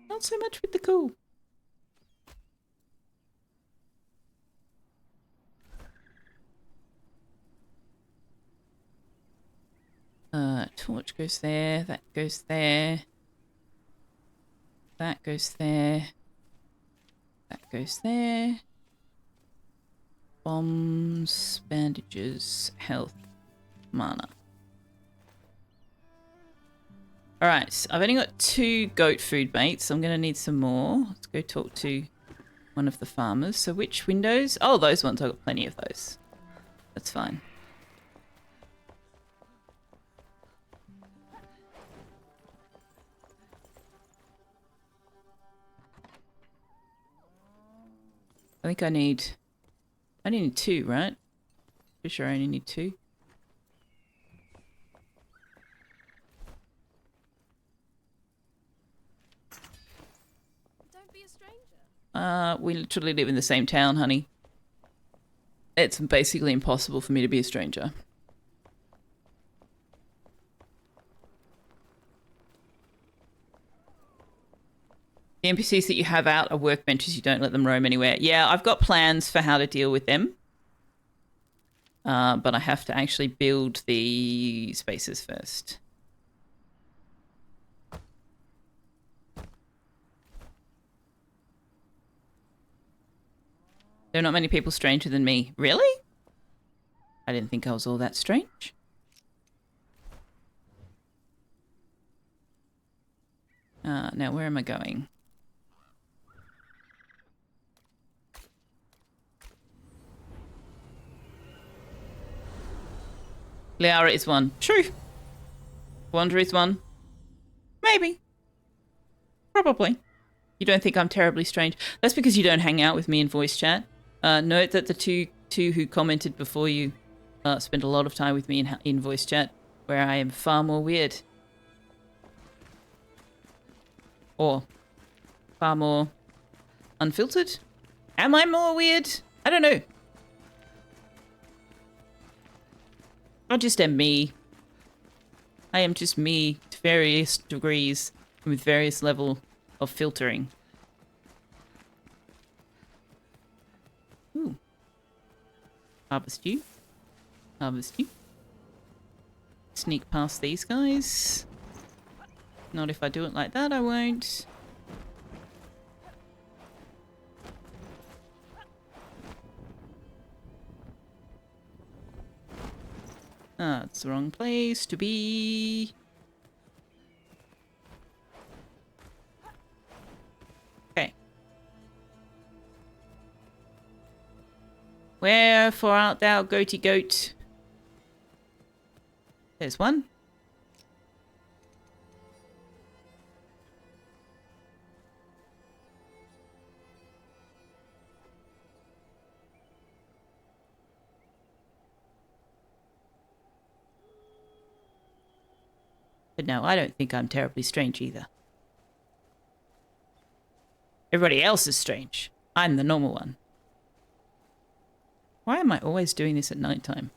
Not so much with the cool. Torch goes there. That goes there. That goes there. That goes there. Bombs, bandages, health, mana. Alright, so I've only got 2 goat food mates. I'm going to need some more. Let's go talk to one of the farmers. So which windows? Oh, those ones. I've got plenty of those. That's fine. I think I only need 2, right? Pretty sure I only need 2.
Don't be a stranger.
We literally live in the same town, honey. It's basically impossible for me to be a stranger. The NPCs that you have out are workbenches. You don't let them roam anywhere. Yeah, I've got plans for how to deal with them. But I have to actually build the spaces first. There are not many people stranger than me. Really? I didn't think I was all that strange. Now where am I going? Liara is one. True. Wander is one. Maybe. Probably. You don't think I'm terribly strange. That's because you don't hang out with me in voice chat. Note that the two who commented before you spent a lot of time with me in voice chat, where I am far more weird. Or far more unfiltered. Am I more weird? I don't know. I just am me. I am just me to various degrees with various level of filtering. Ooh. Harvest you. Harvest you. Sneak past these guys. Not if I do it like that, I won't. Ah, it's the wrong place to be. Okay. Wherefore art thou, goaty goat? There's one. But no, I don't think I'm terribly strange either. Everybody else is strange. I'm the normal one. Why am I always doing this at nighttime?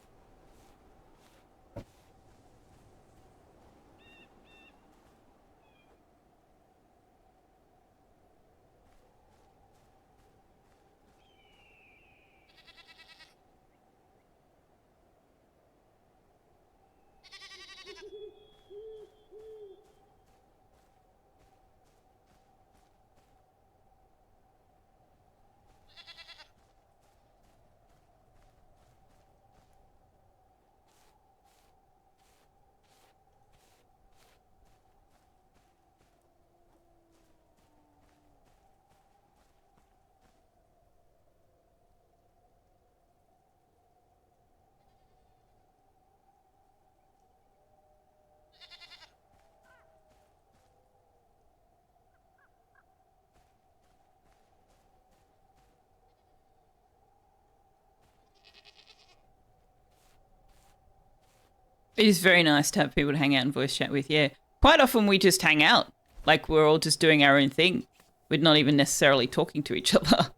It is very nice to have people to hang out and voice chat with, yeah. Quite often we just hang out. Like we're all just doing our own thing. We're not even necessarily talking to each other.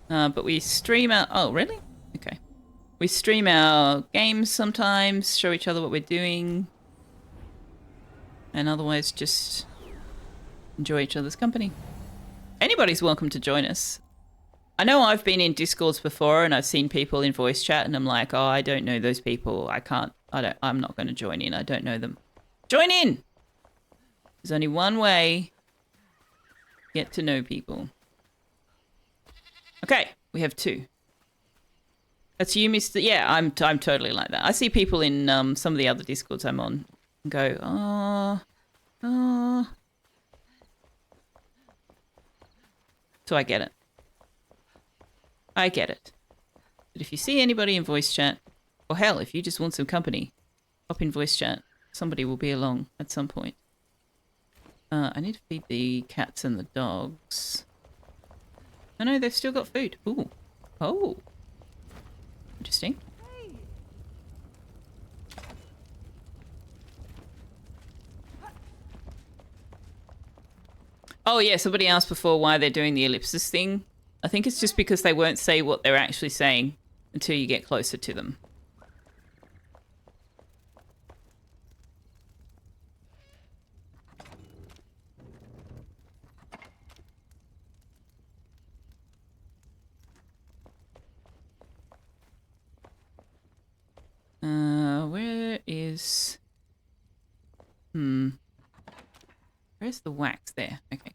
But we stream our... Oh, really? Okay. We stream our games sometimes, show each other what we're doing. And otherwise just enjoy each other's company. Anybody's welcome to join us. I know I've been in Discords before and I've seen people in voice chat and I'm like, oh, I don't know those people. I'm not going to join in. I don't know them. Join in! There's only one way to get to know people. Okay, we have 2. That's you, Mr. Yeah, I'm totally like that. I see people in some of the other Discords I'm on and go, oh. So I get it. I get it. But if you see anybody in voice chat, or hell, if you just want some company, hop in voice chat. Somebody will be along at some point. I need to feed the cats and the dogs. Oh no, they've still got food. Ooh. Oh. Interesting. Oh yeah, somebody asked before why they're doing the ellipsis thing. I think it's just because they won't say what they're actually saying until you get closer to them. Where is... Where's the wax there? Okay.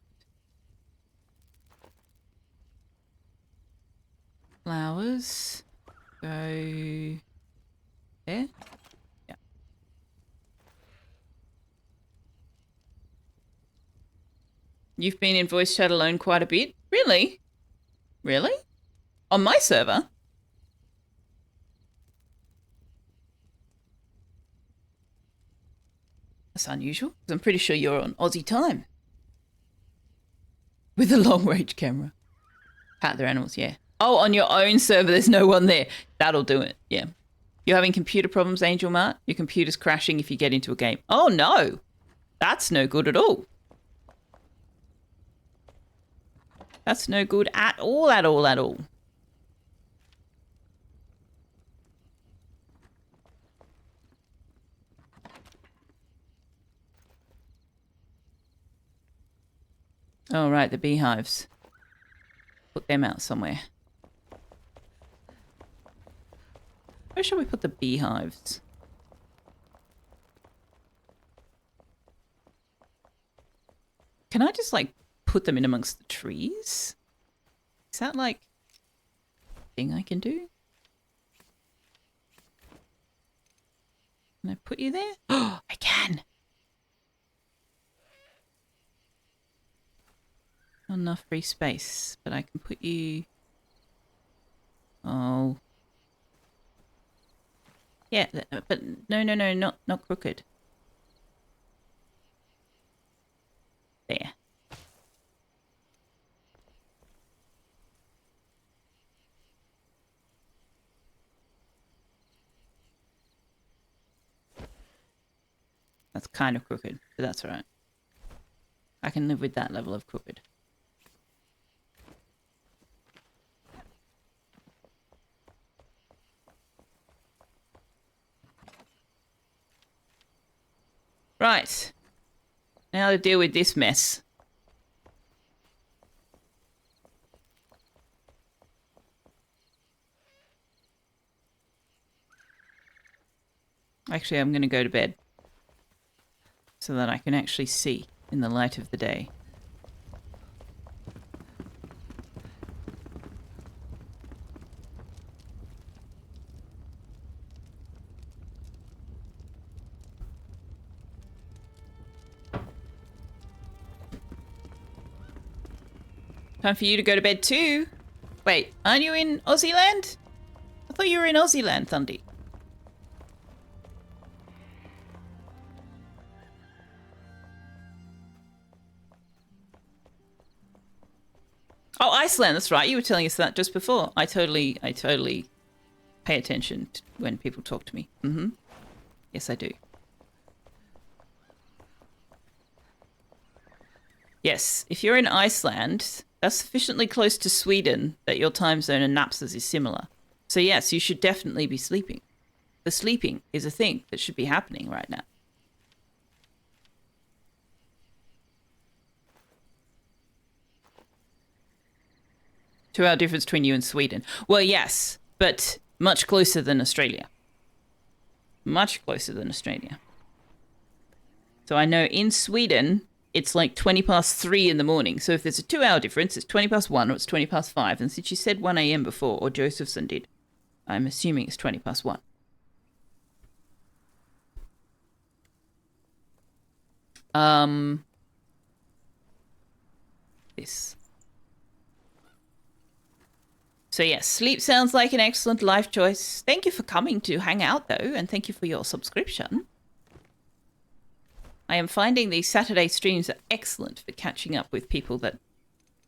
Flowers. Go... there? Yeah. You've been in voice chat alone quite a bit? Really? Really? On my server? That's unusual, because I'm pretty sure you're on Aussie time. With a long-range camera. Pat their animals, yeah. Oh, on your own server, there's no one there. That'll do it, yeah. You're having computer problems, Angel Mart? Your computer's crashing if you get into a game. Oh, no. That's no good at all. That's no good at all, at all, at all. Oh, right, the beehives. Put them out somewhere. Where shall we put the beehives? Can I just, like, put them in amongst the trees? Is that, like, a thing I can do? Can I put you there? Oh, I can! Not enough free space, but I can put you... Oh. Yeah, but no, not crooked. There. That's kind of crooked, but that's all right. I can live with that level of crooked. Right. Now to deal with this mess. Actually, I'm going to go to bed so that I can actually see in the light of the day. Time for you to go to bed too. Wait, aren't you in Aussie land? I thought you were in Aussie land, Thundy. Oh, Iceland, that's right. You were telling us that just before. I totally pay attention to when people talk to me. Mm-hmm. Yes, I do. Yes, if you're in Iceland, that's sufficiently close to Sweden that your time zone and Naps's is similar. So yes, you should definitely be sleeping. The sleeping is a thing that should be happening right now. 2 hour difference between you and Sweden. Well, yes, but much closer than Australia. Much closer than Australia. So I know in Sweden, it's like 20 past 3 in the morning. So if there's a 2 hour difference, it's 20 past 1 or it's 20 past 5. And since you said 1 a.m. before, or Josephson did, I'm assuming it's 20 past 1. This. So yes, sleep sounds like an excellent life choice. Thank you for coming to hang out though, and thank you for your subscription. I am finding these Saturday streams are excellent for catching up with people that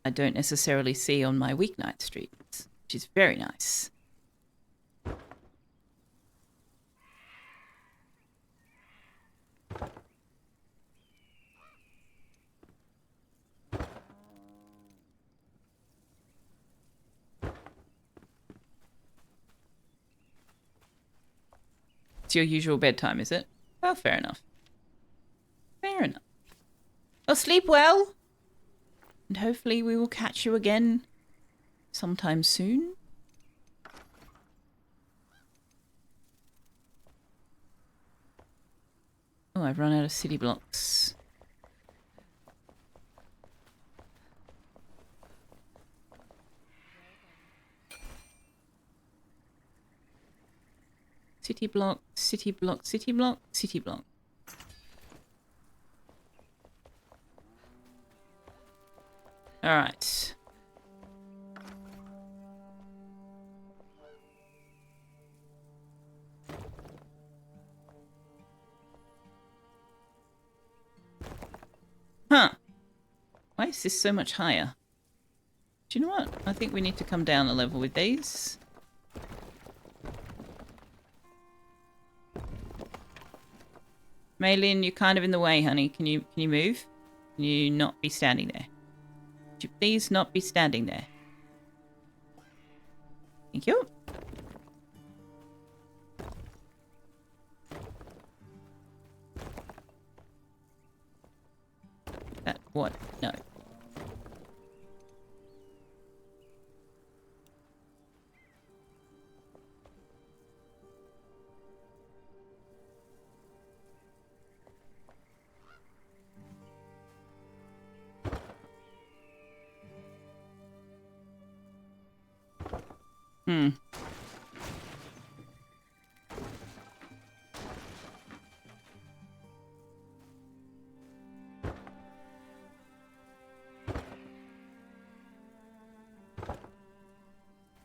I don't necessarily see on my weeknight streams, which is very nice. It's your usual bedtime, is it? Well, fair enough. Fair enough. Well, sleep well. And hopefully we will catch you again sometime soon. Oh, I've run out of city blocks. City block, city block, city block, city block. All right. Huh. Why is this so much higher? Do you know what? I think we need to come down a level with these. Maylin, you're kind of in the way, honey. Can you move? Can you not be standing there? Could you please not be standing there? Thank you. That what? No. Hmm.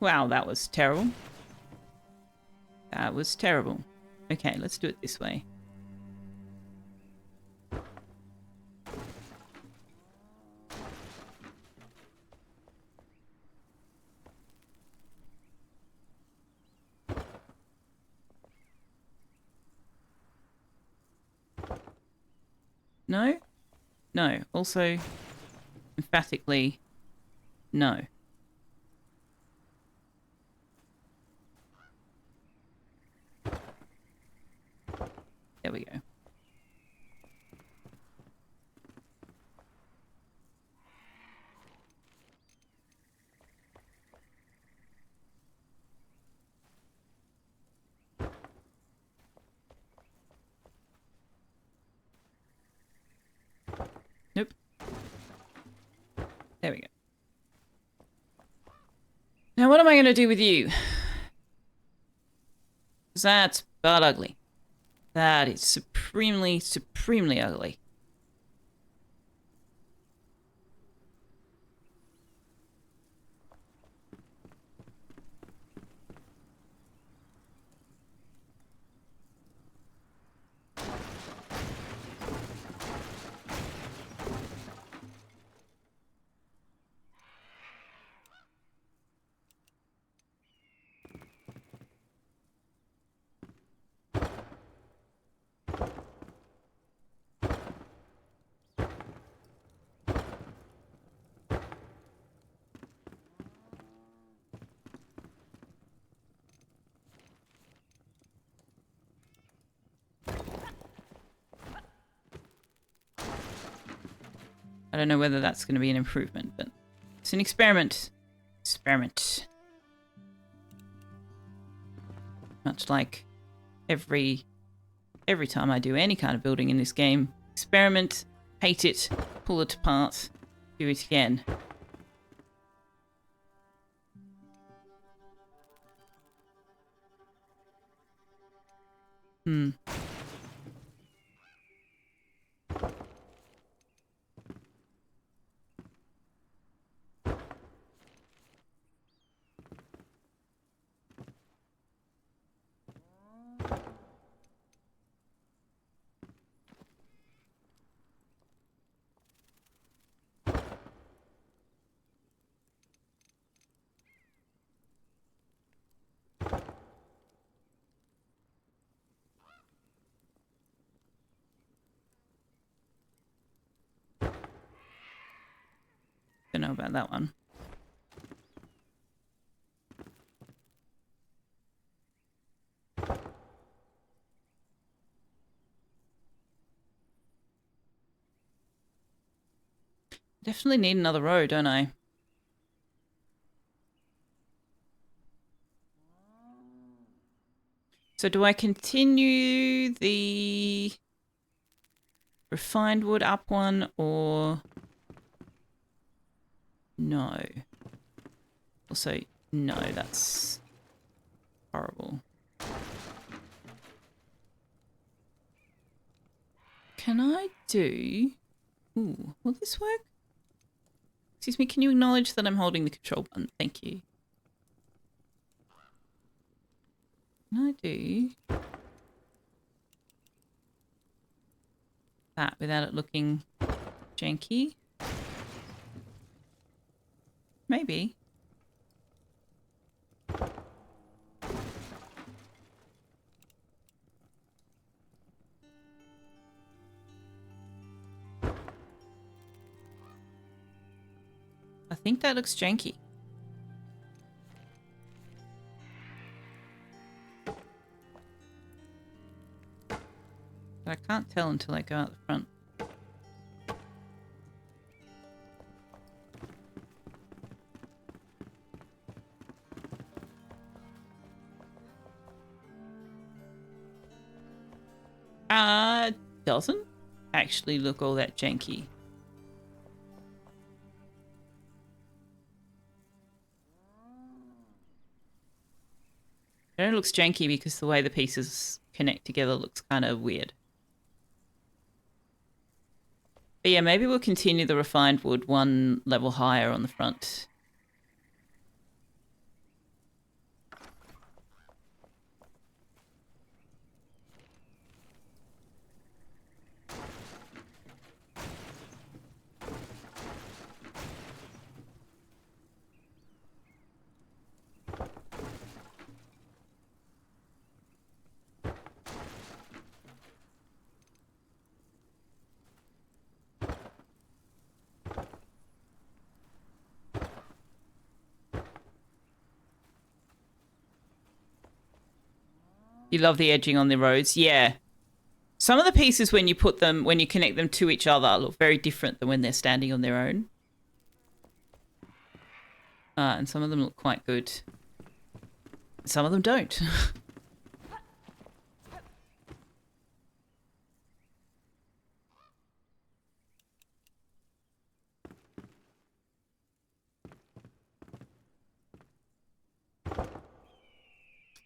Wow, that was terrible. That was terrible. Okay, let's do it this way. No? No. Also, emphatically, no. There we go. Nope. There we go. Now what am I going to do with you? 'Cause that's butt ugly. That is supremely, supremely ugly. I don't know whether that's going to be an improvement, but it's an experiment. Experiment. Much like every time I do any kind of building in this game. Experiment, hate it, pull it apart, do it again. Don't know about that one. Definitely need another row, don't I? So do I continue the refined wood up one or no? Also, no, that's horrible. Can I do... Ooh, will this work? Excuse me, can you acknowledge that I'm holding the control button? Thank you. Can I do that without it looking janky? Maybe. I think that looks janky. But I can't tell until I go out the front. Doesn't actually look all that janky. It only looks janky because the way the pieces connect together looks kind of weird. But yeah, maybe we'll continue the refined wood one level higher on the front. You love the edging on the roads? Yeah. Some of the pieces when you put them, when you connect them to each other, look very different than when they're standing on their own. And some of them look quite good. Some of them don't.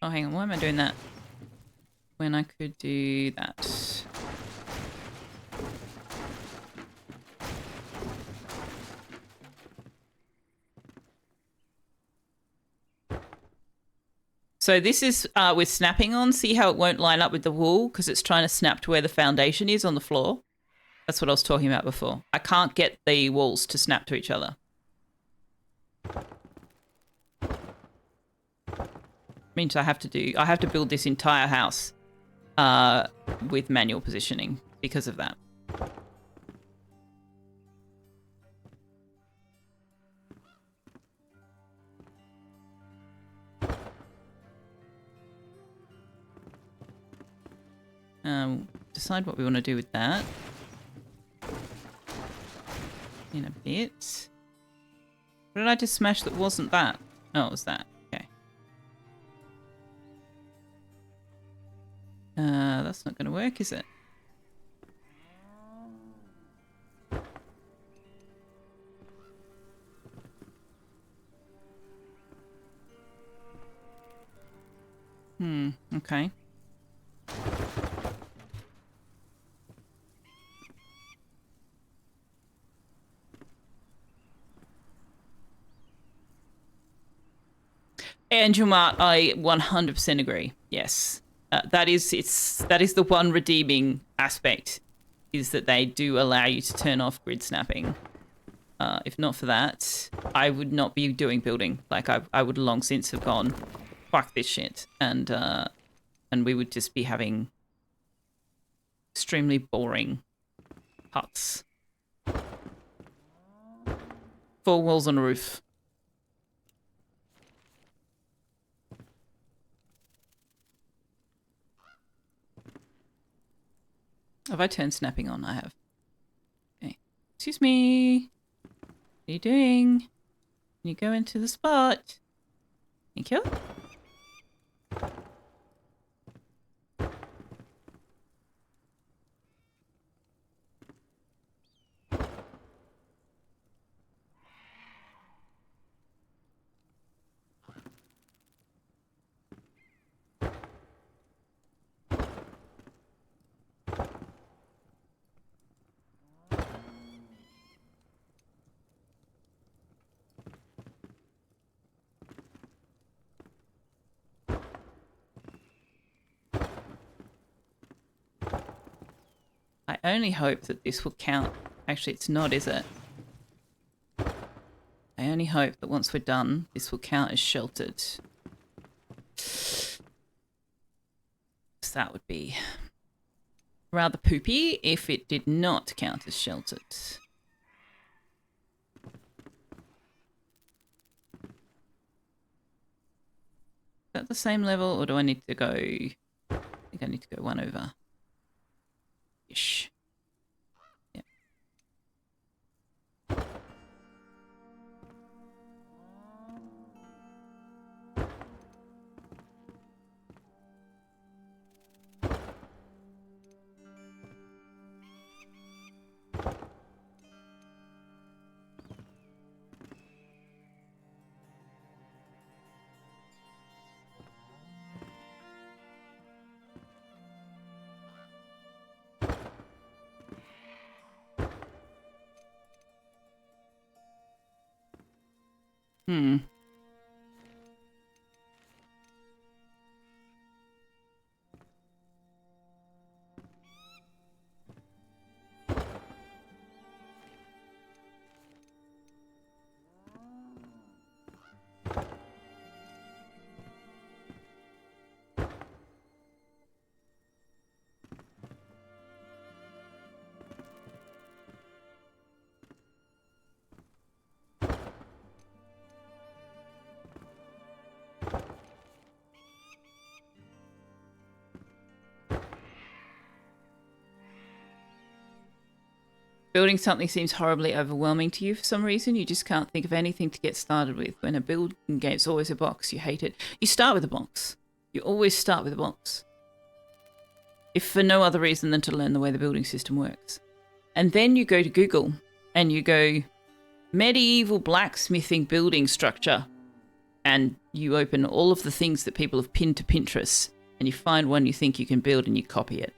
Oh, hang on. Why am I doing that? When I could do that. So this is with snapping on. See how it won't line up with the wall because it's trying to snap to where the foundation is on the floor? That's what I was talking about before. I can't get the walls to snap to each other. Means I have to build this entire house with manual positioning because of that. Decide what we want to do with that in a bit. What did I just smash that wasn't that? Oh, it was that. Okay. That's not going to work, is it? Okay. And Jumart, I 100% agree. Yes. That is the one redeeming aspect, is that they do allow you to turn off grid snapping. If not for that, I would not be doing building. Like I would long since have gone, fuck this shit, and we would just be having extremely boring huts. 4 walls on a roof. Have I turned snapping on? I have. Okay. Excuse me. What are you doing? Can you go into the spot? Thank you. I only hope that this will count. Actually, it's not, is it? I only hope that once we're done, this will count as sheltered. So that would be rather poopy if it did not count as sheltered. Is that the same level, or do I need to go... I think I need to go one over. Ish. Yeah. Hmm. Building something seems horribly overwhelming to you for some reason. You just can't think of anything to get started with. When a building game's always a box, you hate it. You start with a box. You always start with a box. If for no other reason than to learn the way the building system works. And then you go to Google and you go, medieval blacksmithing building structure. And you open all of the things that people have pinned to Pinterest. And you find one you think you can build and you copy it.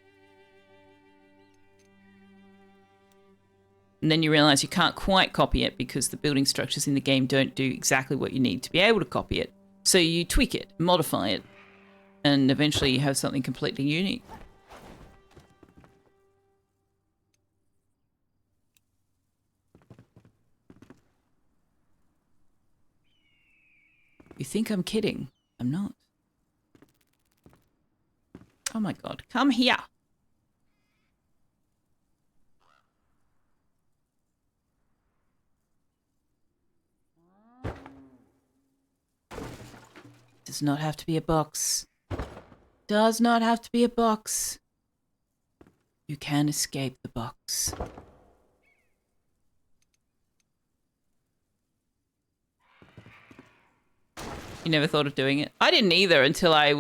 And then you realize you can't quite copy it because the building structures in the game don't do exactly what you need to be able to copy it. So you tweak it, modify it, and eventually you have something completely unique. You think I'm kidding? I'm not. Oh my god, come here! Does not have to be a box. Does not have to be a box. You can escape the box. You never thought of doing it? I didn't either until I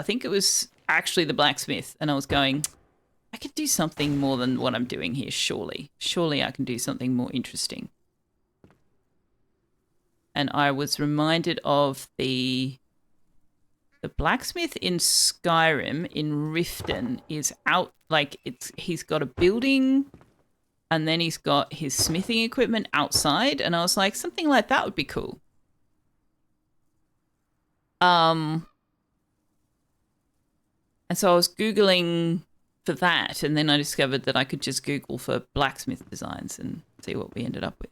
think it was actually the blacksmith, and I was going, I could do something more than what I'm doing here, surely. Surely I can do something more interesting. And I was reminded of the blacksmith in Skyrim in Riften is out, like he's got a building and then he's got his smithing equipment outside, and I was like, something like that would be cool. And so I was Googling for that, and then I discovered that I could just Google for blacksmith designs and see what we ended up with.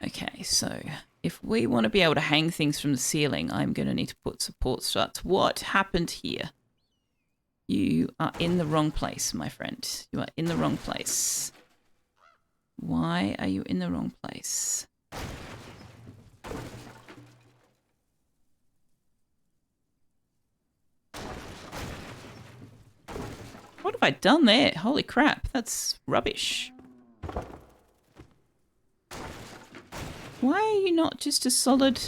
Okay, so if we want to be able to hang things from the ceiling, I'm going to need to put support struts. What happened here? You are in the wrong place, my friend. You are in the wrong place. Why are you in the wrong place? What have I done there? Holy crap, that's rubbish. Why are you not just a solid...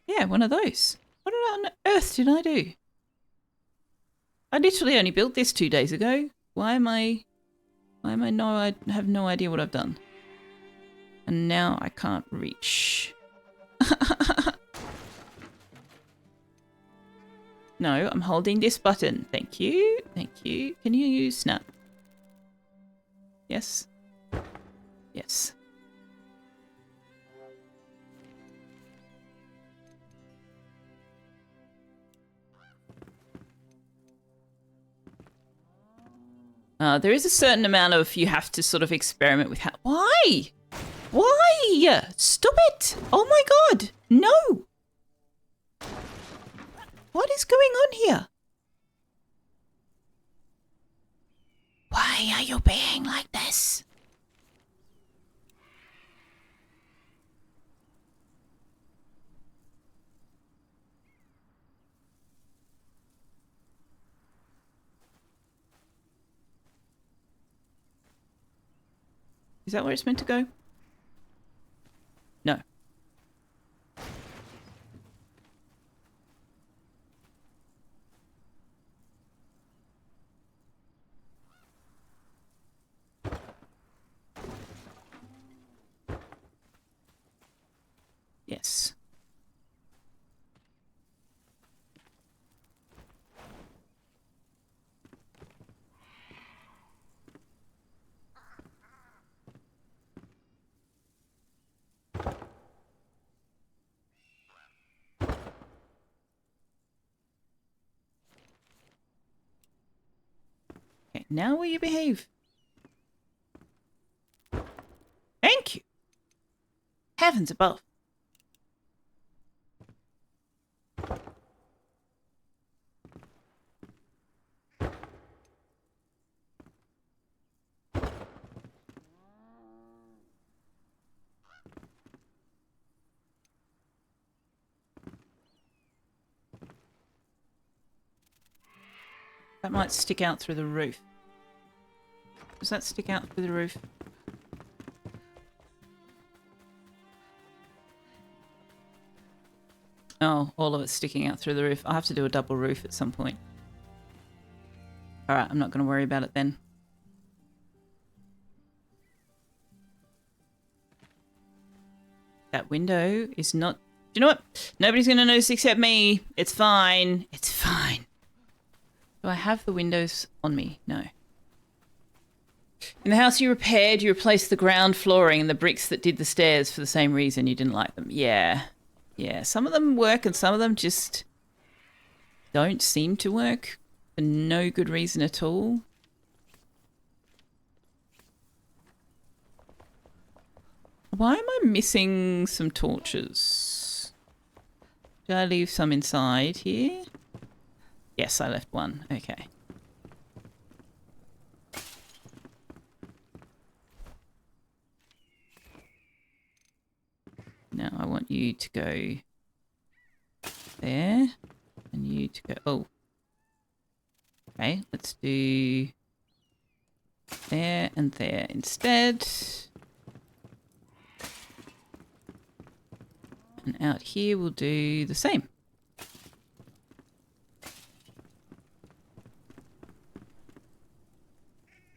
Yeah, one of those. What on earth did I do? I literally only built this 2 days ago. I have no idea what I've done. And now I can't reach. No, I'm holding this button. Thank you. Thank you. Can you use snap? Yes. Yes. There is a certain amount of you have to sort of experiment with how... Why? Why? Stop it! Oh my god! No! What is going on here? Why are you being like this? Is that where it's meant to go? No. Yes. Okay, now will you behave? Thank you. Heavens above. That might stick out through the roof. Does that stick out through the roof? Oh, all of it's sticking out through the roof. I'll have to do a double roof at some point. Alright, I'm not going to worry about it then. That window is not... Do you know what? Nobody's going to notice except me. It's fine. It's fine. Do I have the windows on me? No. In the house you repaired, you replaced the ground flooring and the bricks that did the stairs for the same reason you didn't like them. Yeah. Yeah, some of them work and some of them just don't seem to work for no good reason at all. Why am I missing some torches? Did I leave some inside here? Yes, I left one. Okay. Now I want you to go there and you to go... Oh. Okay, let's do there and there instead. And out here we'll do the same.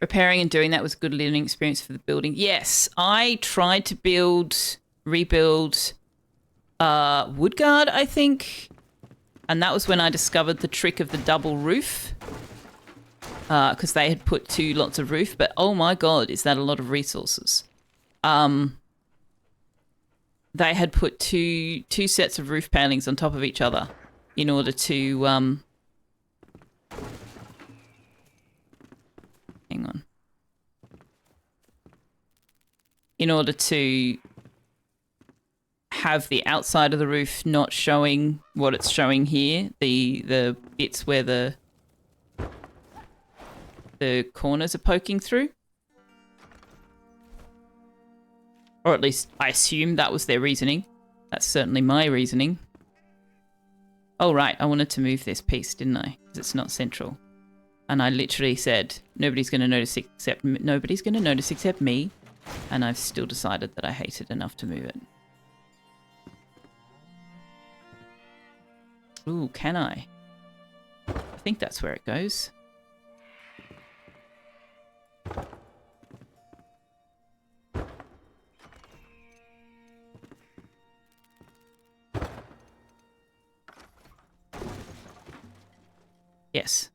Repairing and doing that was a good learning experience for the building. Yes, I tried to rebuild Woodguard, I think. And that was when I discovered the trick of the double roof. Because they had put 2 lots of roof. But oh my god, is that a lot of resources. They had put two sets of roof palings on top of each other in order to... hang on. In order to have the outside of the roof not showing what it's showing here, the bits where the corners are poking through. Or at least I assume that was their reasoning. That's certainly my reasoning. Oh right, I wanted to move this piece, didn't I? Because it's not central. And I literally said, nobody's going to notice except me. And I've still decided that I hate it enough to move it. Ooh, can I? I think that's where it goes. Yes.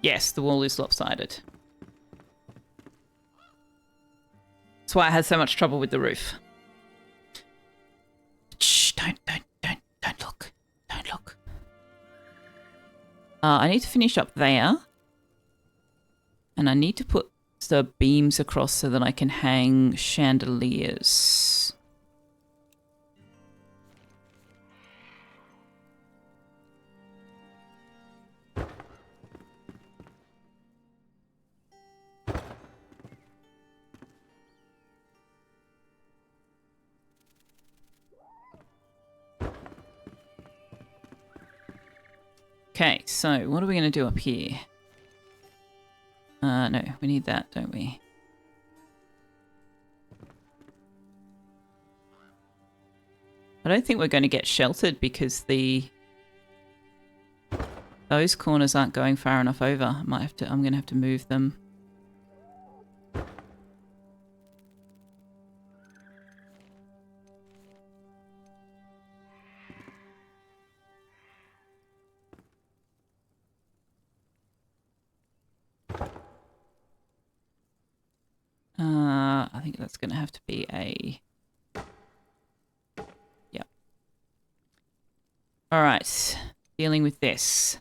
Yes, the wall is lopsided. That's why I had so much trouble with the roof. Shh, don't look. Don't look. I need to finish up there. And I need to put the beams across so that I can hang chandeliers. Okay, so what are we going to do up here? No, we need that, don't we? I don't think we're going to get sheltered because those corners aren't going far enough over. I'm going to have to move them. I think that's going to have to be a... Yep. All right. Dealing with this.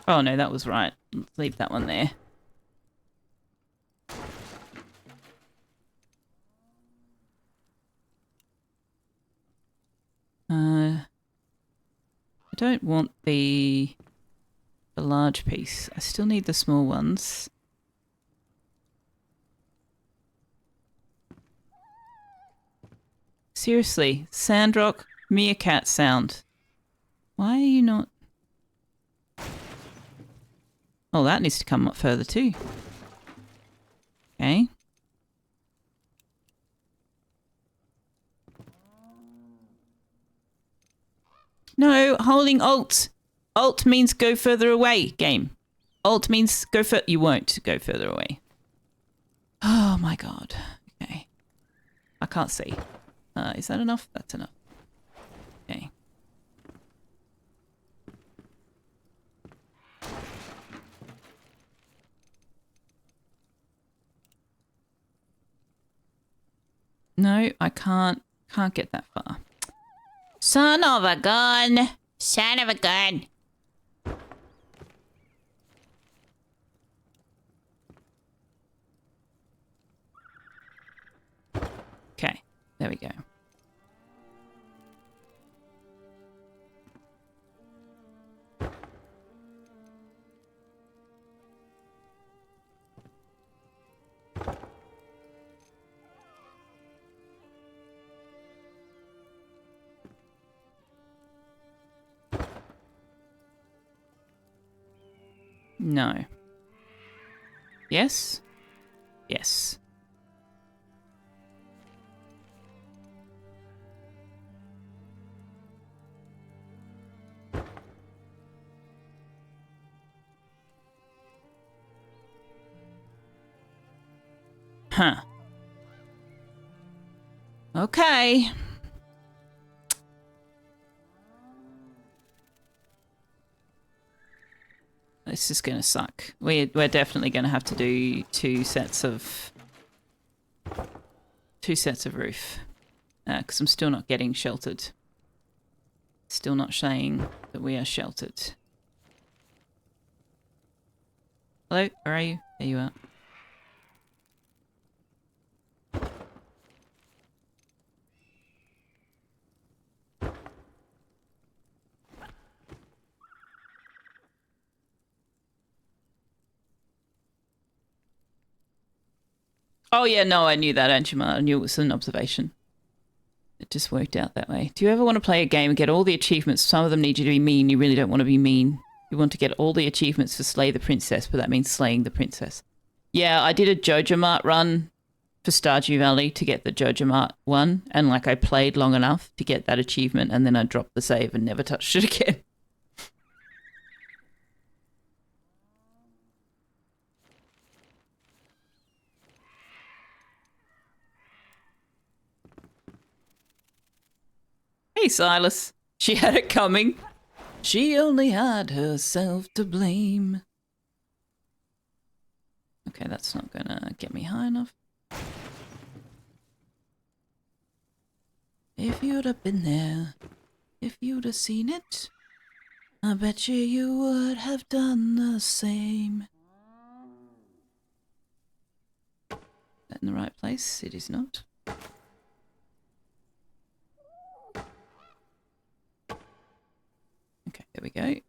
Oh, no, that was right. Let's leave that one there. I don't want the large piece. I still need the small ones. Seriously, Sandrock, meerkat sound. Why are you not... Oh, that needs to come up further too. Okay. No, holding Alt. Alt means go further away, game. Alt means go further... You won't go further away. Oh my god. Okay. I can't see. Is that enough? That's enough. Okay. No, I can't get that far. Son of a gun! Son of a gun! Okay, there we go. No. Yes? Yes. Huh. Okay. This is going to suck. We're definitely going to have to do two sets of roof. Because I'm still not getting sheltered. Still not saying that we are sheltered. Hello? Where are you? There you are. Oh, yeah, no, I knew that, Anjima. I knew it was an observation. It just worked out that way. Do you ever want to play a game and get all the achievements? Some of them need you to be mean. You really don't want to be mean. You want to get all the achievements for Slay the Princess, but that means slaying the princess. Yeah, I did a JojaMart run for Stardew Valley to get the JojaMart one, and like I played long enough to get that achievement, and then I dropped the save and never touched it again. Hey, Silas. She had it coming. She only had herself to blame. Okay, that's not gonna get me high enough. If you'd have been there, if you'd have seen it, I bet you would have done the same. Is that in the right place? It is not. Okay, there we go.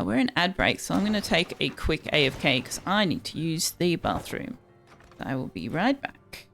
We're in ad break, so I'm going to take a quick AFK because I need to use the bathroom. I will be right back.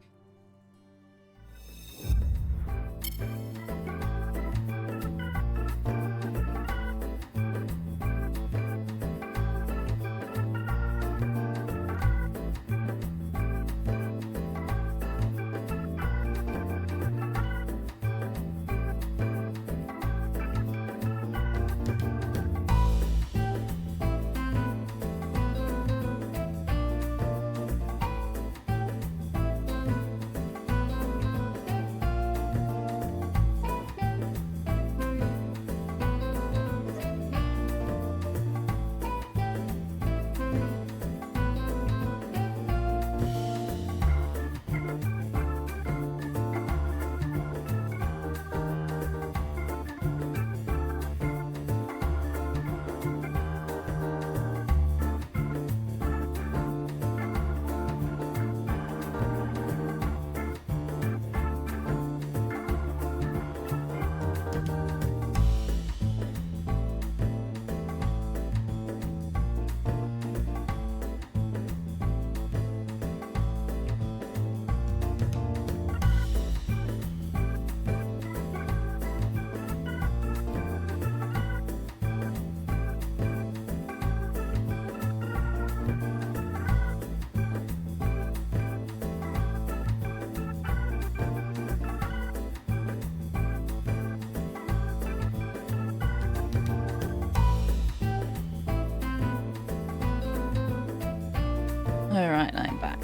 Alright, I'm back.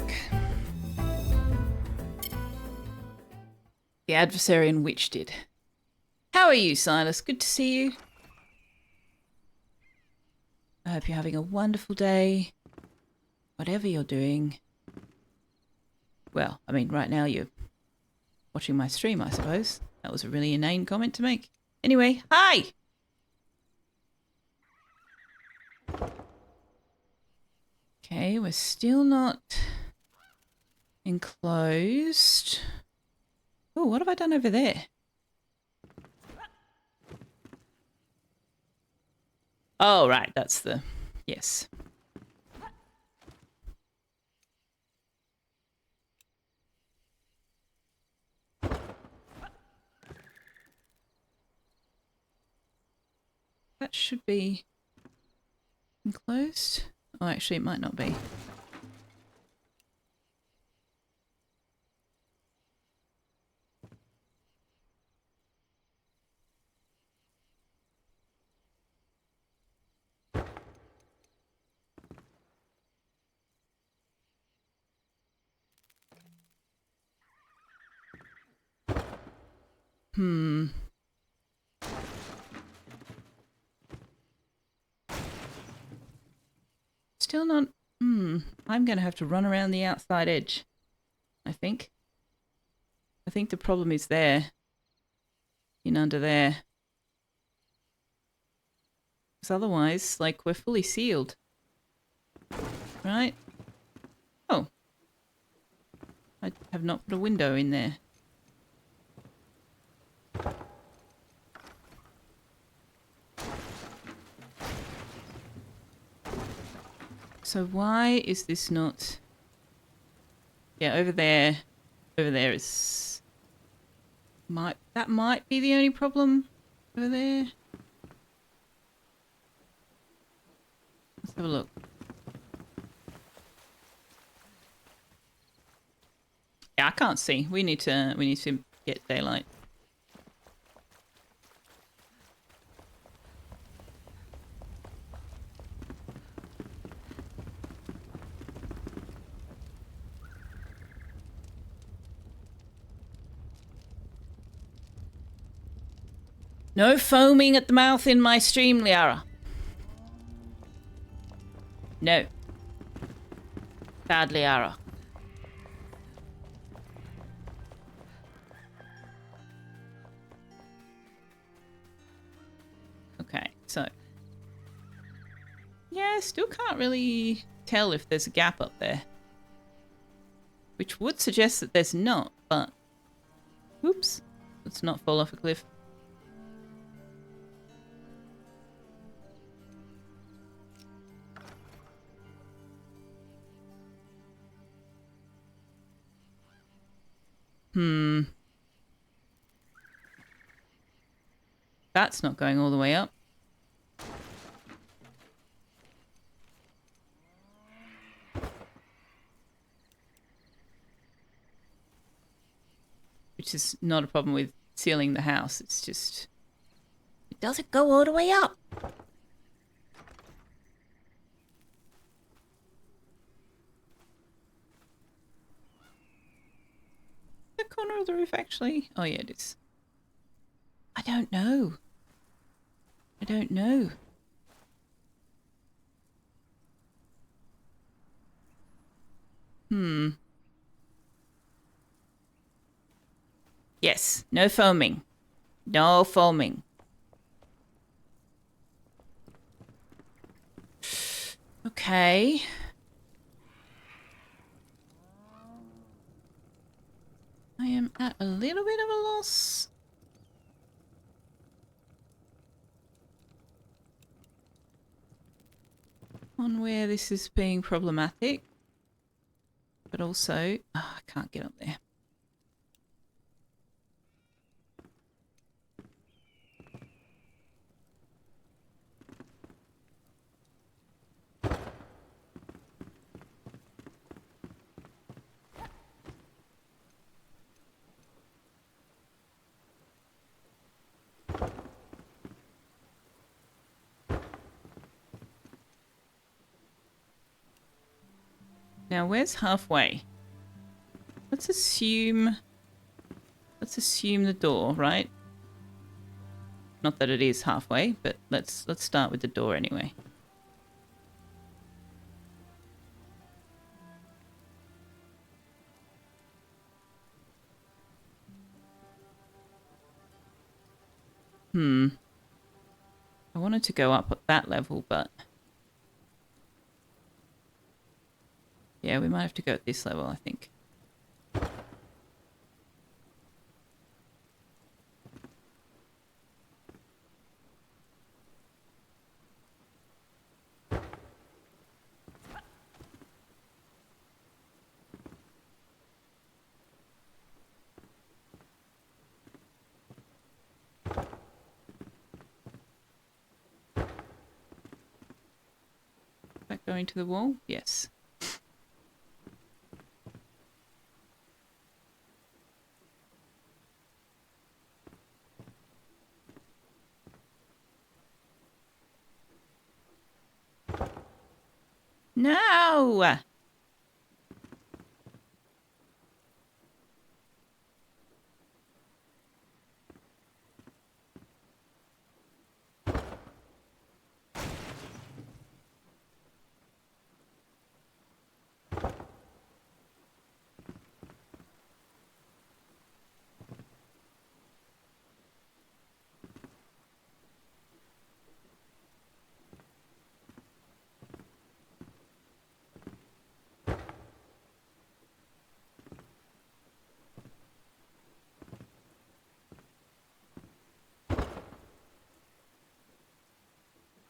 The adversary and witch did. How are you, Silas? Good to see you. I hope you're having a wonderful day. Whatever you're doing. Well, I mean, right now you're watching my stream, I suppose. That was a really inane comment to make. Anyway, hi! Okay, we're still not enclosed. Oh, what have I done over there? Oh, right, that's the... Yes. That should be enclosed. Oh, actually, it might not be. Still not... I'm going to have to run around the outside edge, I think. I think the problem is there. In under there. Because otherwise, like, we're fully sealed. Right? Oh. I have not put a window in there. So why is this not... Yeah, over there. Over there is... That might be the only problem. Over there. Let's have a look. Yeah, I can't see. We need to get daylight. No foaming at the mouth in my stream, Liara. No. Bad Liara. Okay, so. Yeah, still can't really tell if there's a gap up there. Which would suggest that there's not, but... Oops. Let's not fall off a cliff. That's not going all the way up. Which is not a problem with sealing the house. It's just... It doesn't go all the way up. The corner of the roof, actually? Oh, yeah, it is. I don't know. I don't know. Yes, no foaming. No foaming. Okay. I am at a little bit of a loss. On where this is being problematic. But also... Oh, I can't get up there. Now, where's halfway? Let's assume the door, right? Not that it is halfway, but let's start with the door anyway. I wanted to go up at that level, but... Yeah, we might have to go at this level, I think. Going to the wall? Yes. No!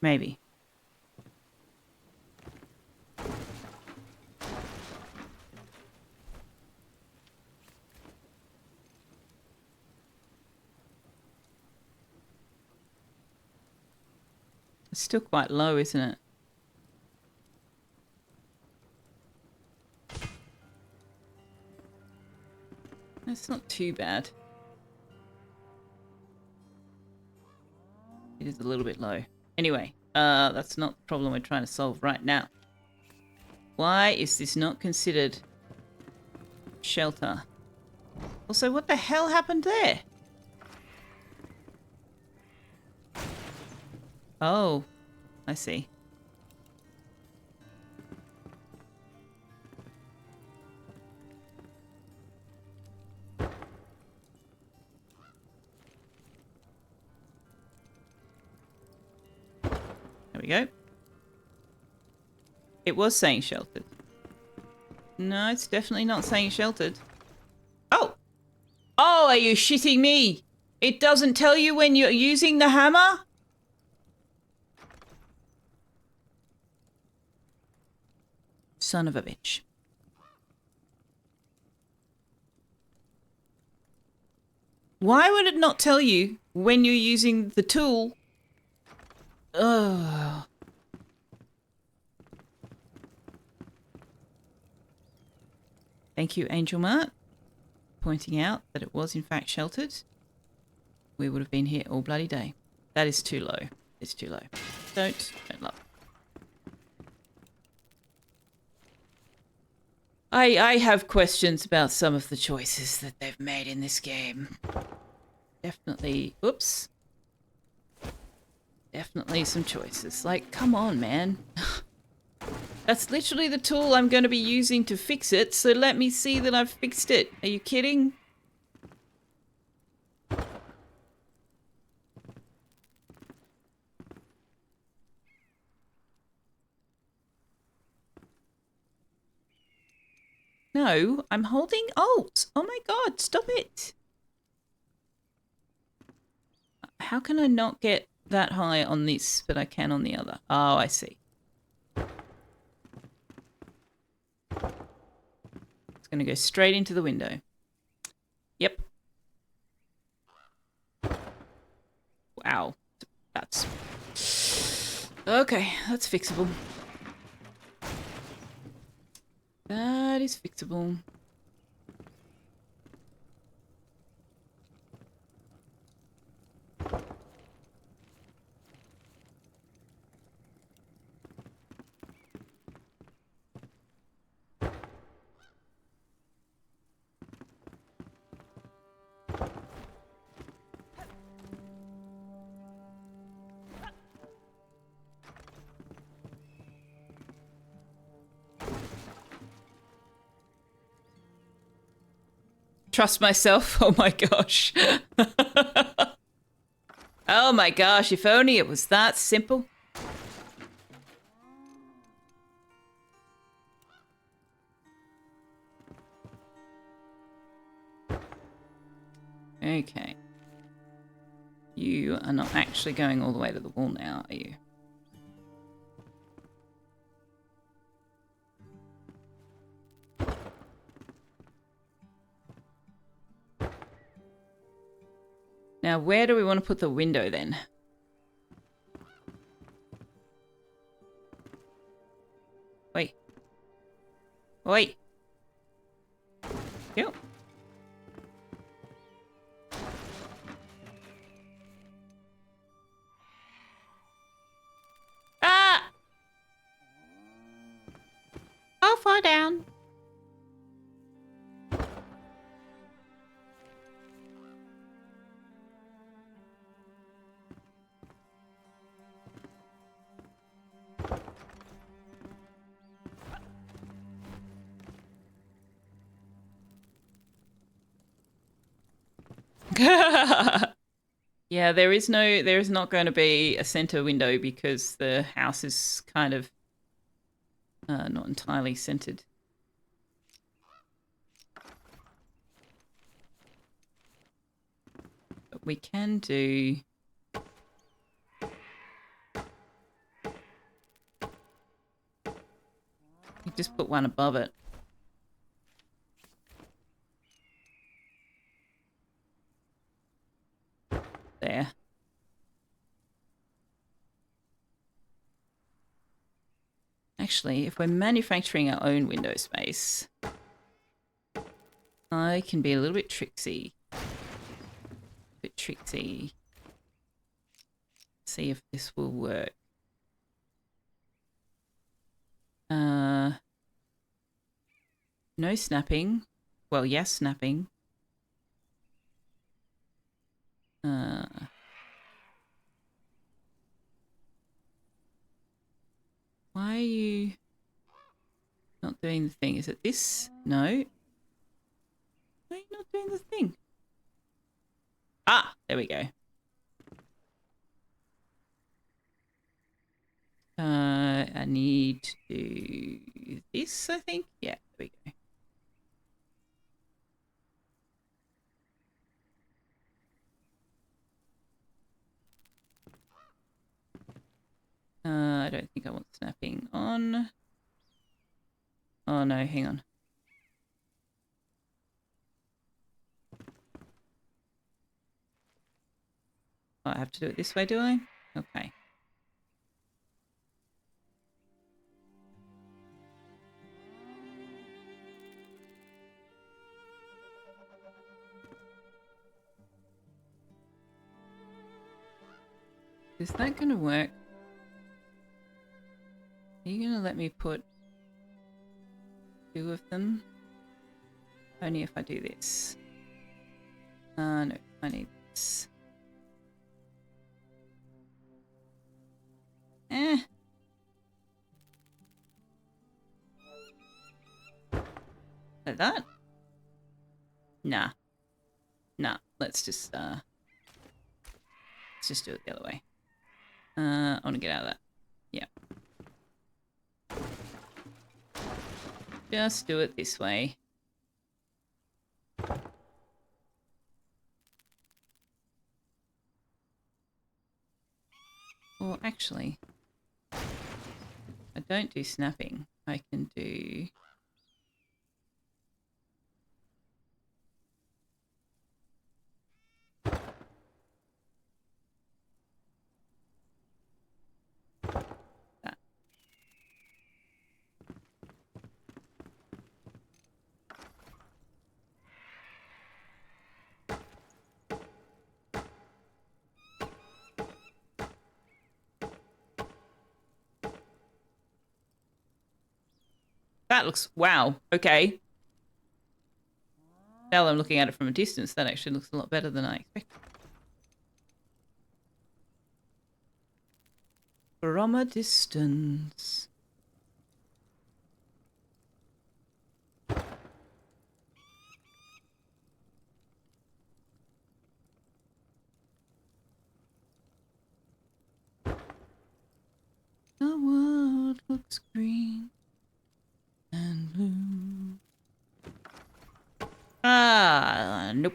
Maybe. It's still quite low, isn't it? It's not too bad. It is a little bit low. Anyway, that's not the problem we're trying to solve right now. Why is this not considered shelter? Also, what the hell happened there? Oh, I see. There we go. It was saying sheltered. No, it's definitely not saying sheltered. Oh! Oh, are you shitting me? It doesn't tell you when you're using the hammer? Son of a bitch. Why would it not tell you when you're using the tool? Ugh. Thank you, Angel Mart, pointing out that it was in fact sheltered. We would have been here all bloody day. That is too low. It's too low. Don't love. I have questions about some of the choices that they've made in this game. Definitely, oops. Definitely some choices. Like, come on, man. That's literally the tool I'm going to be using to fix it, so let me see that I've fixed it. Are you kidding? No, I'm holding Alt. Oh my god, stop it. How can I not get that high on this, but I can on the other? Oh, I see. It's going to go straight into the window. Yep. Wow. That's... Okay, that's fixable. That is fixable. Trust myself. Oh my gosh. Oh my gosh, if only it was that simple. Okay. You are not actually going all the way to the wall now, are you? Now, where do we want to put the window then? Oi. Yep. Ah! I'll fall down. Yeah, there is not going to be a center window because the house is kind of not entirely centered. But we can do. You just put one above it. There. Actually, if we're manufacturing our own window space, I can be a little bit tricksy. See if this will work. No snapping. Well, yes, snapping. Why are you not doing the thing? Is it this? No. Why are you not doing the thing? Ah, there we go. I need to do this, I think. Yeah, there we go. I don't think I want snapping on. Oh no, hang on. Oh, I have to do it this way, do I? Okay. Is that going to work? Are you going to let me put 2 of them? Only if I do this. No, I need this. Like that? Nah. Let's just do it the other way. I want to get out of that. Yeah. Just do it this way. Or actually, I don't do snapping. I can do... that. That looks... Wow. Okay. Now that I'm looking at it from a distance, that actually looks a lot better than I expected. From a distance. The world looks green and blue. Ah, nope.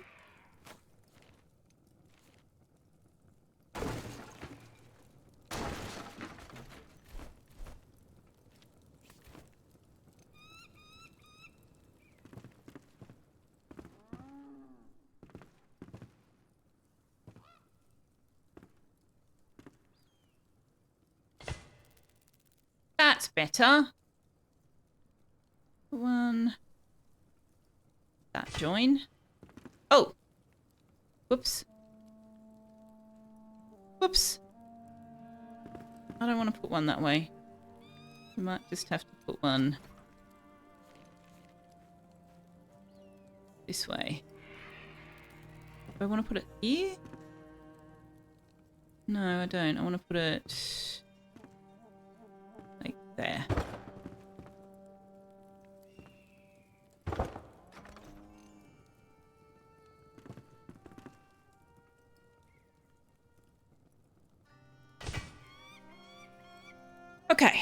That's better. one. That join. Oh! Whoops. Whoops. I don't want to put one that way. We might just have to put one this way. Do I want to put it here? No, I don't. I want to put it like there. Okay.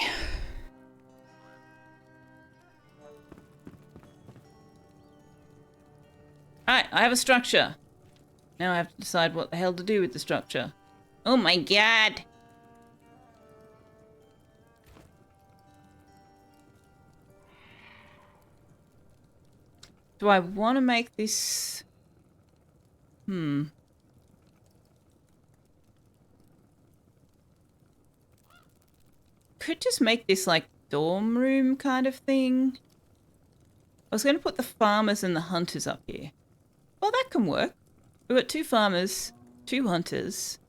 Alright, I have a structure. Now I have to decide what the hell to do with the structure. Oh my god! Do I want to make this... Could just make this like dorm room kind of thing. I was going to put the farmers and the hunters up here. Well, that can work. We've got 2 farmers, 2 hunters.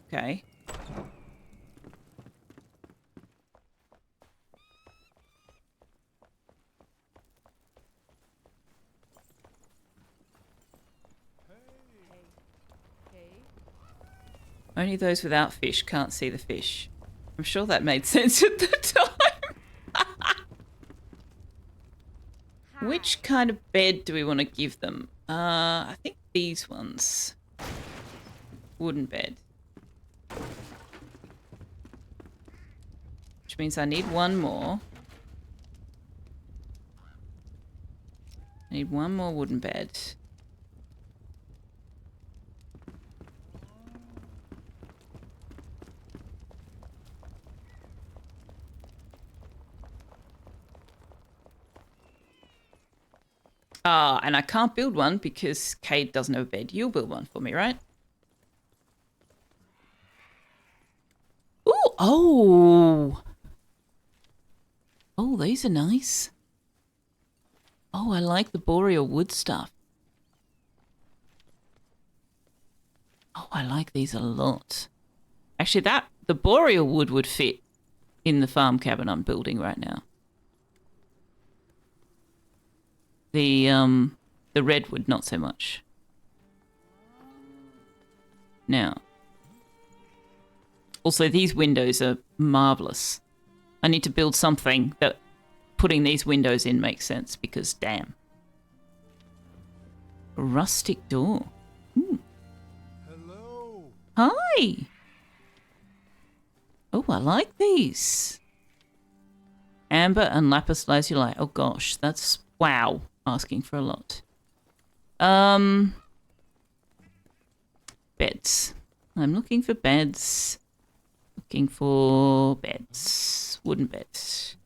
Okay. Only those without fish can't see the fish. I'm sure that made sense at the time. Which kind of bed do we want to give them? I think these ones. Wooden bed. Which means I need one more. I need one more wooden bed. Ah, and I can't build one because Cade doesn't have a bed. You'll build one for me, right? Ooh, oh. Oh, these are nice. Oh, I like the boreal wood stuff. Oh, I like these a lot. Actually, the boreal wood would fit in the farm cabin I'm building right now. The redwood, not so much. Now, also these windows are marvelous. I need to build something that putting these windows in makes sense because damn. A rustic door. Ooh.
Hello.
Hi. Oh, I like these. Amber and lapis lazuli. Oh gosh, that's wow. Asking for a lot. Beds. I'm looking for beds. Looking for beds. Wooden beds.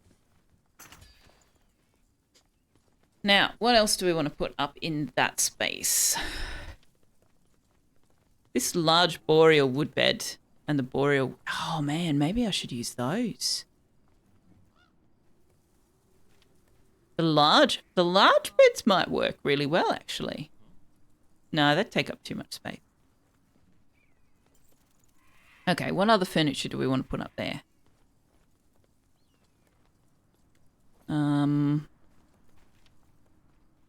Now, what else do we want to put up in that space? This large boreal wood bed and the boreal... Oh man, maybe I should use those. The large beds might work really well, actually. No, that'd take up too much space. Okay, what other furniture do we want to put up there?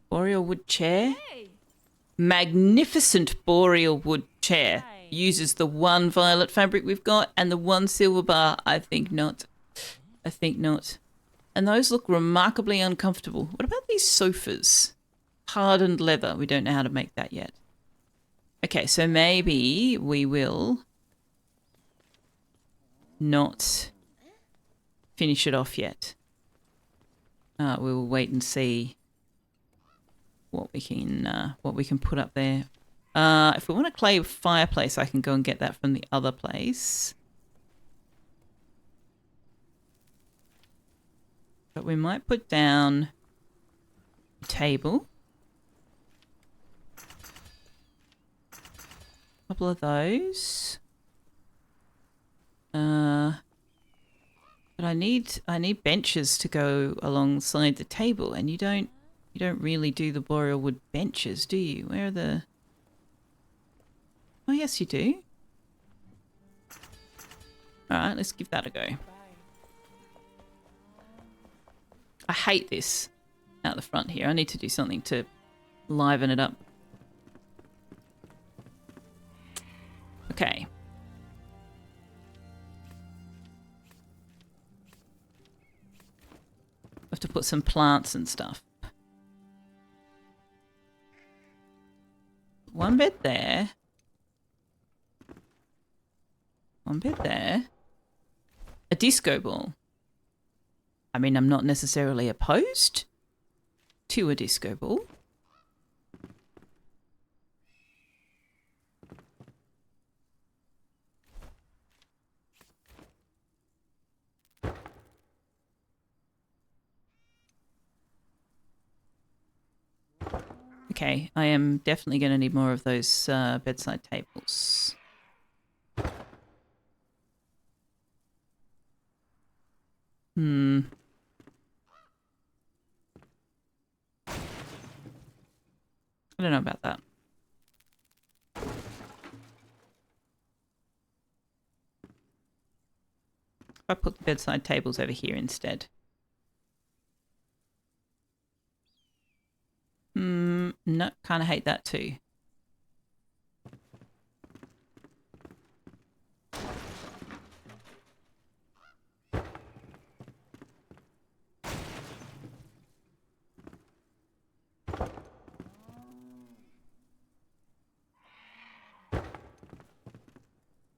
Boreal wood chair. Magnificent boreal wood chair. Uses the one violet fabric we've got and the one silver bar. I think not. I think not. And those look remarkably uncomfortable. What about these sofas? Hardened leather. We don't know how to make that yet. Okay, so maybe we will not finish it off yet. We will wait and see what we can put up there. If we want a clay fireplace, I can go and get that from the other place. But we might put down a table. A couple of those. But I need benches to go alongside the table, and you don't really do the boreal wood benches, do you? Where are the... Oh, yes, you do. All right, let's give that a go. I hate this out the front here. I need to do something to liven it up. Okay. Have to put some plants and stuff. One bed there. One bed there. A disco ball. I mean, I'm not necessarily opposed to a disco ball. Okay, I am definitely going to need more of those bedside tables. I don't know about that. I put the bedside tables over here instead. No, kind of hate that too.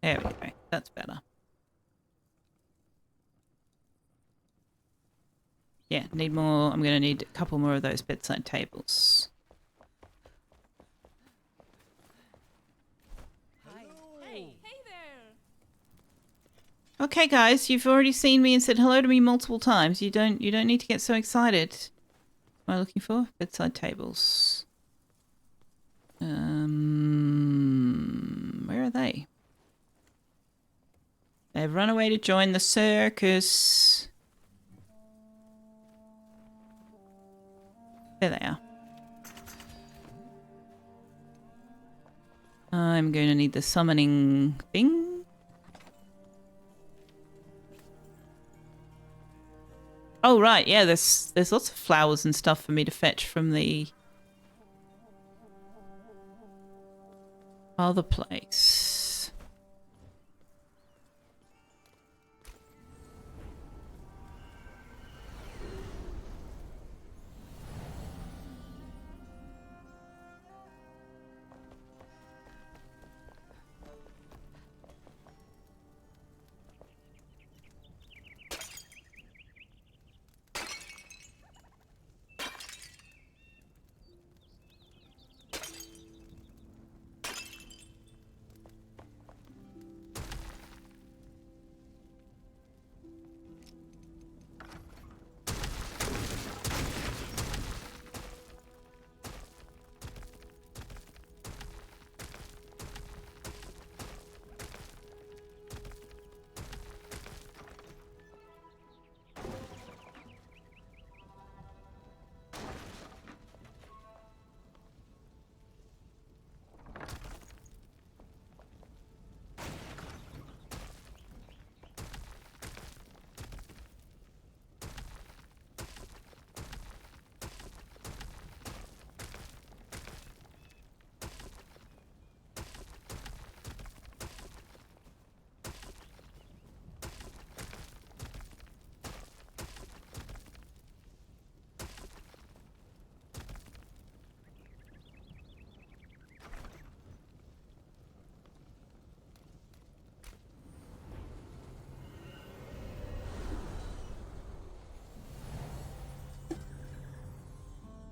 There we go. That's better. Yeah, need more. I'm going to need a couple more of those bedside tables.
Hey there.
Okay, guys, you've already seen me and said hello to me multiple times. You don't need to get so excited. What am I looking for? Bedside tables. Where are they? They've run away to join the circus. There they are. I'm going to need the summoning thing. Oh, right. Yeah, there's lots of flowers and stuff for me to fetch from the other place.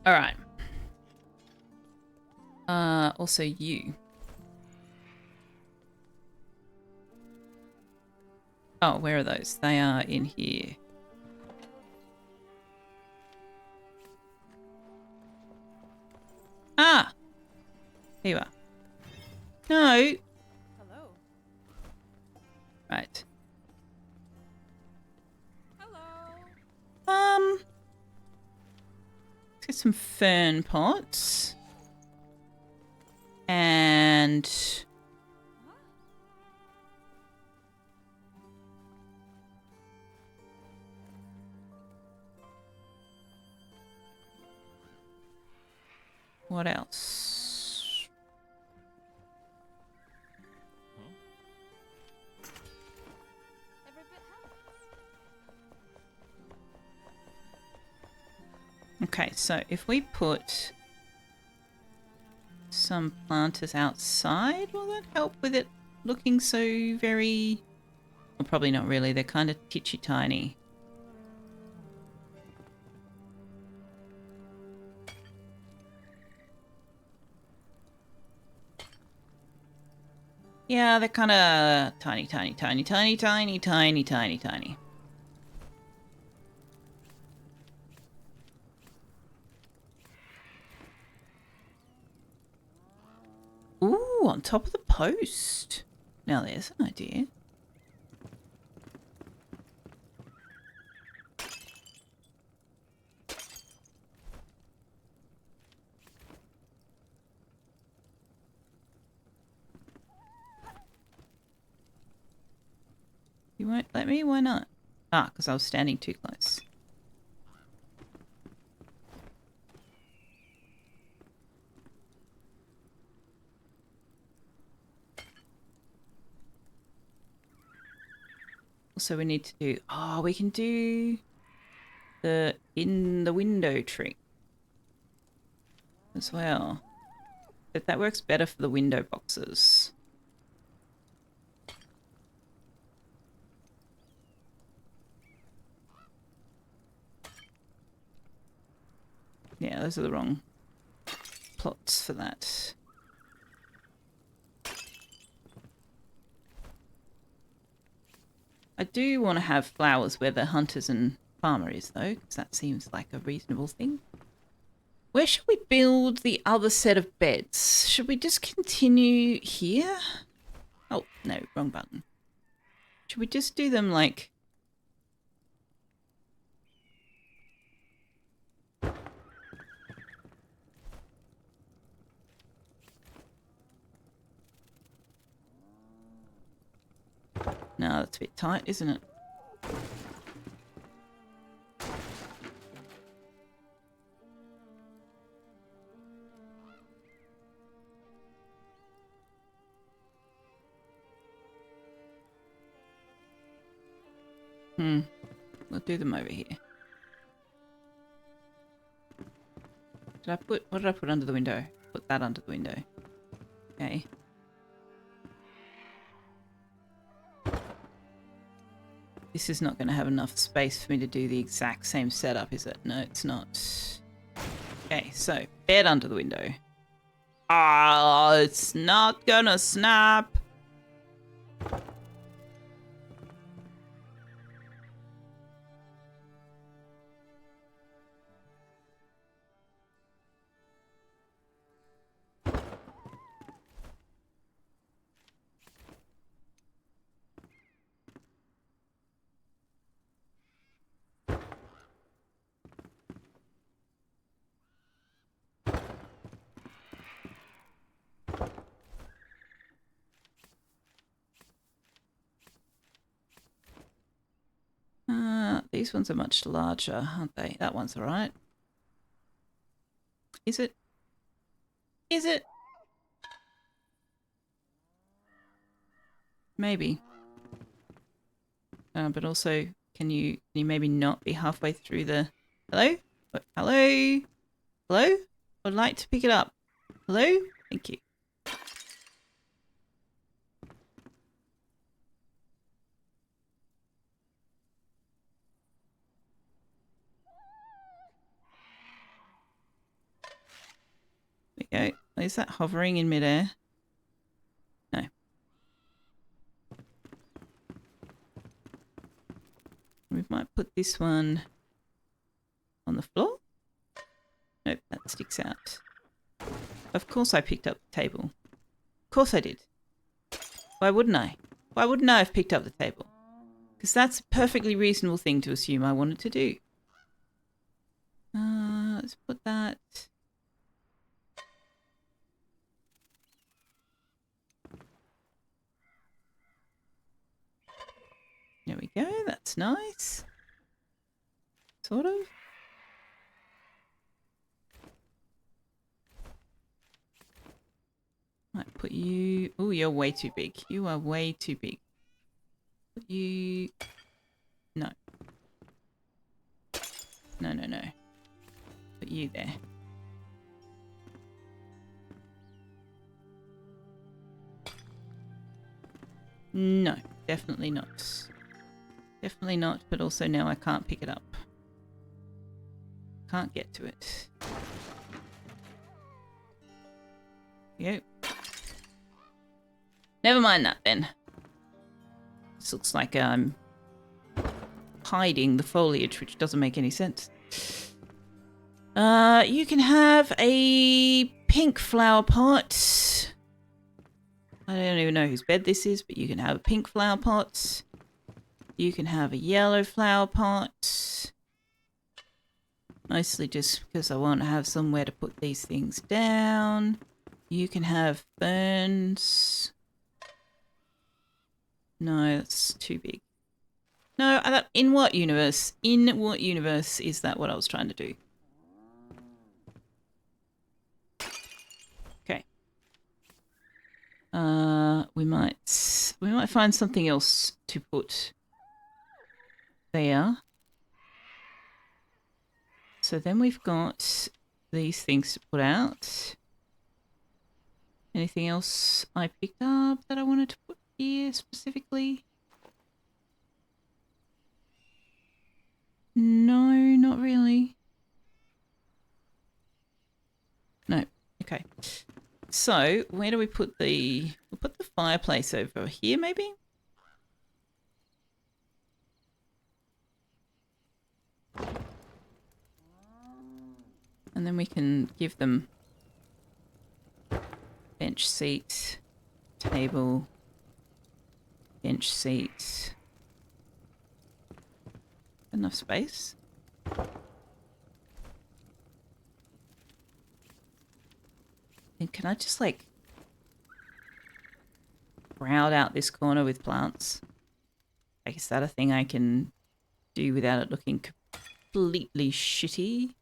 All right. Also you. Oh, where are those? They are in here. Ah! Here you are. No!
Hello.
Right. some fern pots. And what else?
Every bit helps.
Okay, so if we put some planters outside, will that help with it looking so very... Well, probably not really. They're kind of titchy tiny. Yeah, they're kind of tiny, tiny, tiny, tiny, tiny, tiny, tiny, tiny. Ooh, on top of the post. Now there's an idea. You won't let me? Why not? Ah, because I was standing too close. Also, we need to do... Oh, we can do the in the window trick as well. But that works better for the window boxes. Yeah, those are the wrong plots for that. I do want to have flowers where the hunters and farmer is, though, because that seems like a reasonable thing. Where should we build the other set of beds? Should we just continue here? Oh, no, wrong button. Should we just do them like... No, that's a bit tight, isn't it? We'll do them over here. What did I put under the window? Put that under the window. Okay. This is not going to have enough space for me to do the exact same setup, is it? No, it's not. Okay, so bed under the window. Oh, it's not gonna snap. These ones are much larger, aren't they? That one's all right. Is it? Is it? Maybe. But also, can you maybe not be halfway through the... Hello? Hello? Hello? I'd like to pick it up. Hello? Thank you. There we go. Is that hovering in midair? No. We might put this one on the floor. Nope, that sticks out. Of course I picked up the table. Of course I did. Why wouldn't I? Why wouldn't I have picked up the table? Because that's a perfectly reasonable thing to assume I wanted to do. let's put that. There we go. That's nice. Sort of. Might put you... Oh, you're way too big. You are way too big. Put you... No. No, no, no. Put you there. No, definitely not. Definitely not, but also now I can't pick it up. Can't get to it. Yep. Never mind that then. This looks like I'm hiding the foliage, which doesn't make any sense. You can have a pink flower pot. I don't even know whose bed this is, but you can have a pink flower pot. You can have a yellow flower pot. Mostly just because I want to have somewhere to put these things down. You can have ferns. No, that's too big. No, in what universe? In what universe is that what I was trying to do? Okay. We might find something else to put there. So then we've got these things to put out. Anything else I picked up that I wanted to put here specifically? No, not really. No. Okay. So, where do we put the... We'll put the fireplace over here, maybe? And then we can give them bench seat, table, bench seat. Enough space. And can I just like crowd out this corner with plants? Like, is that a thing I can do without it looking completely shitty?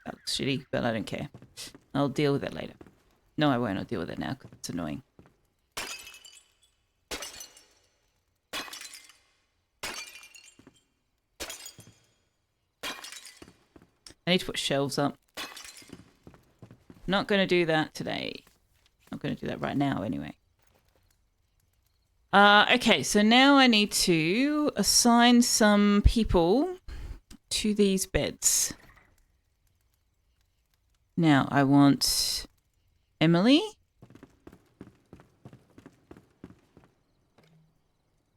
That looks shitty, but I don't care. I'll deal with it later. No, I won't. I'll deal with it now because it's annoying. I need to put shelves up. Not going to do that today. Not going to do that right now anyway. Okay, so now I need to assign some people to these beds. Now I want Emily.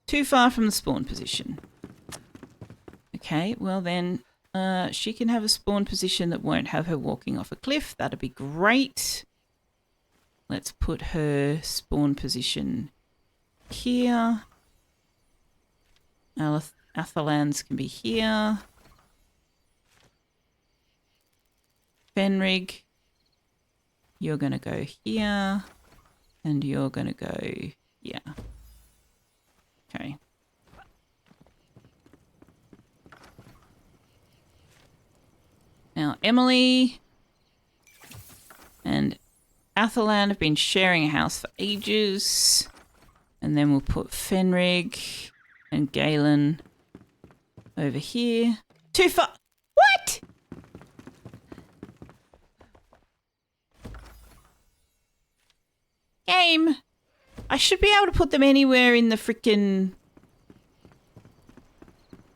Too far from the spawn position. Okay, well then she can have a spawn position that won't have her walking off a cliff. That'd be great. Let's put her spawn position here. Athalan's can be here. Fenrig, you're going to go here, and you're going to go here. Okay. Now, Emily and Athalan have been sharing a house for ages. And then we'll put Fenrig and Galen over here. Too far. What? Game. I should be able to put them anywhere in the freaking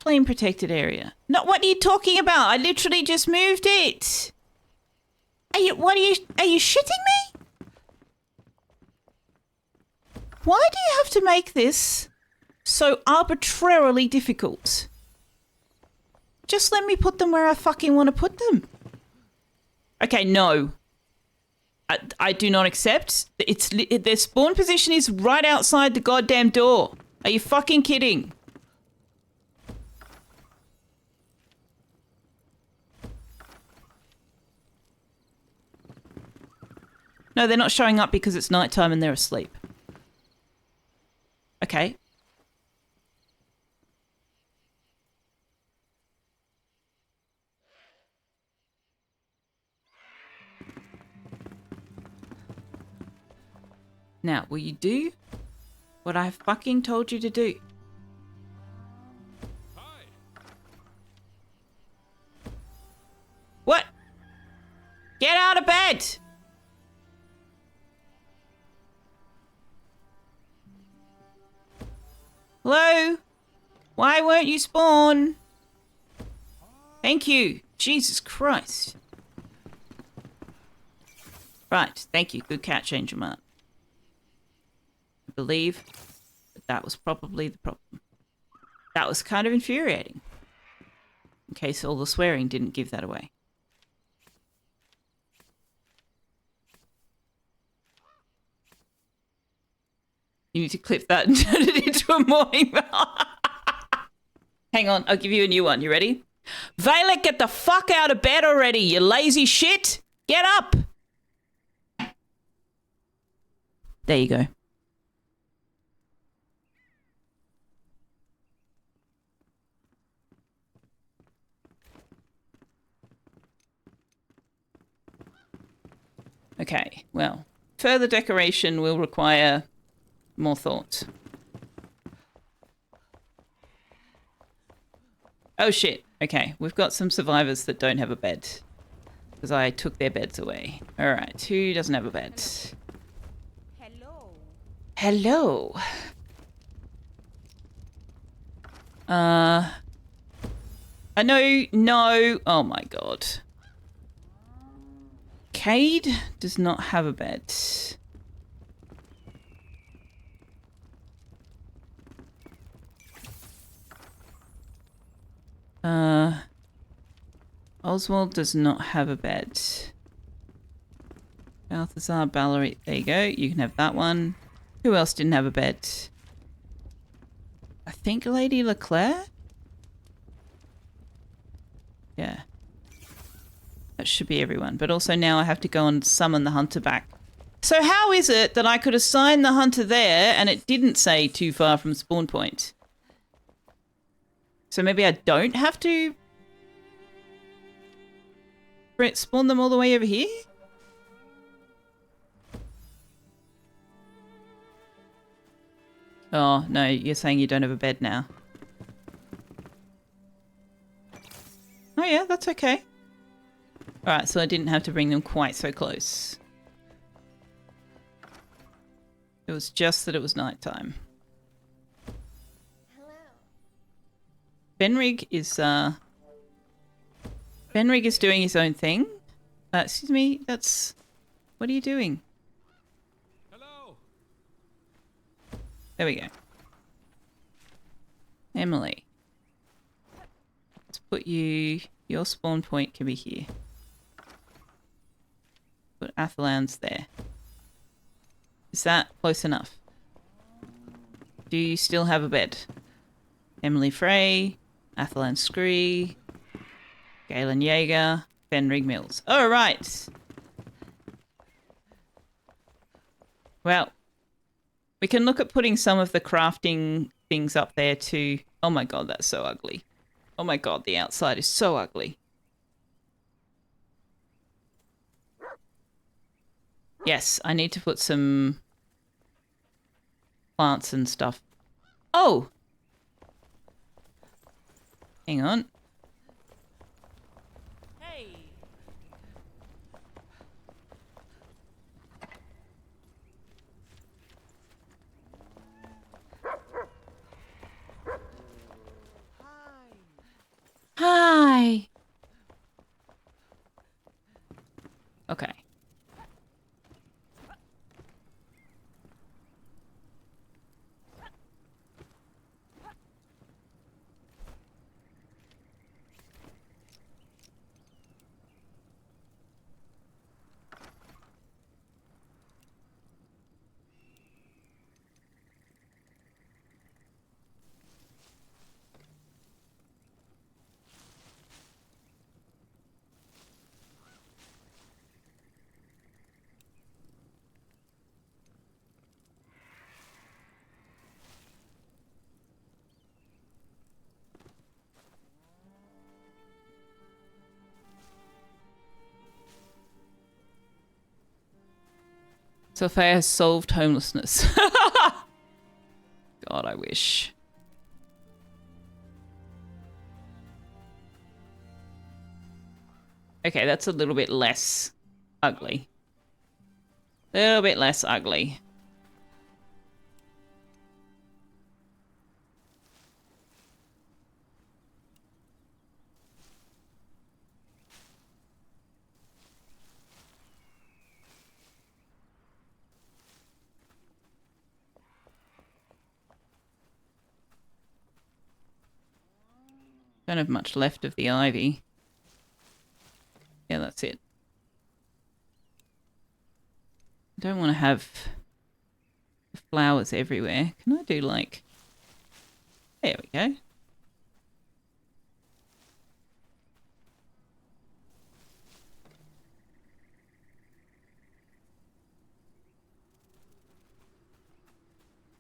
flame protected area. No, what are you talking about? I literally just moved it. Are you shitting me? Why do you have to make this so arbitrarily difficult? Just let me put them where I fucking want to put them. Okay, no. I do not accept. Their spawn position is right outside the goddamn door. Are you fucking kidding? No, they're not showing up because it's nighttime and they're asleep. Okay. Now, will you do what I fucking told you to do?
Hi.
What? Get out of bed! Hello? Why won't you spawn? Thank you. Jesus Christ. Right, thank you. Good catch, Angel Man. I believe that was probably the problem. That was kind of infuriating. In case all the swearing didn't give that away. You need to clip that and turn it into a morning. Hang on, I'll give you a new one. You ready? Valek, get the fuck out of bed already, you lazy shit! Get up! There you go. Okay, well, further decoration will require more thought. Oh shit. Okay, we've got some survivors that don't have a bed. Because I took their beds away. Alright, who doesn't have a bed?
Hello.
Hello. No. Oh my god. Cade does not have a bed. Oswald does not have a bed. Balthazar, Ballery, there you go. You can have that one. Who else didn't have a bed? I think Lady Leclerc? Yeah. That should be everyone. But also now I have to go and summon the hunter back. So how is it that I could assign the hunter there and it didn't say too far from spawn point? So maybe I don't have to spawn them all the way over here? Oh, no, you're saying you don't have a bed now. Oh yeah, that's okay. Alright, so I didn't have to bring them quite so close. It was just that it was nighttime.
Hello.
Benrig is doing his own thing. Excuse me, that's... What are you doing?
Hello.
There we go. Emily. Let's put you... Your spawn point can be here. Put Athalan's there. Is that close enough? Do you still have a bed? Emily Frey, Athalan Scree, Galen Yeager, Benrig Mills. All right. Well, we can look at putting some of the crafting things up there too. Oh my god, that's so ugly. Oh my god, the outside is so ugly. Yes, I need to put some plants and stuff. Oh! Hang on.
Hey.
Hi! Okay. Selfeya has solved homelessness. God, I wish. Okay, that's a little bit less ugly. A little bit less ugly. Don't have much left of the ivy. Yeah, that's it. I don't want to have flowers everywhere. Can I do like... There we go.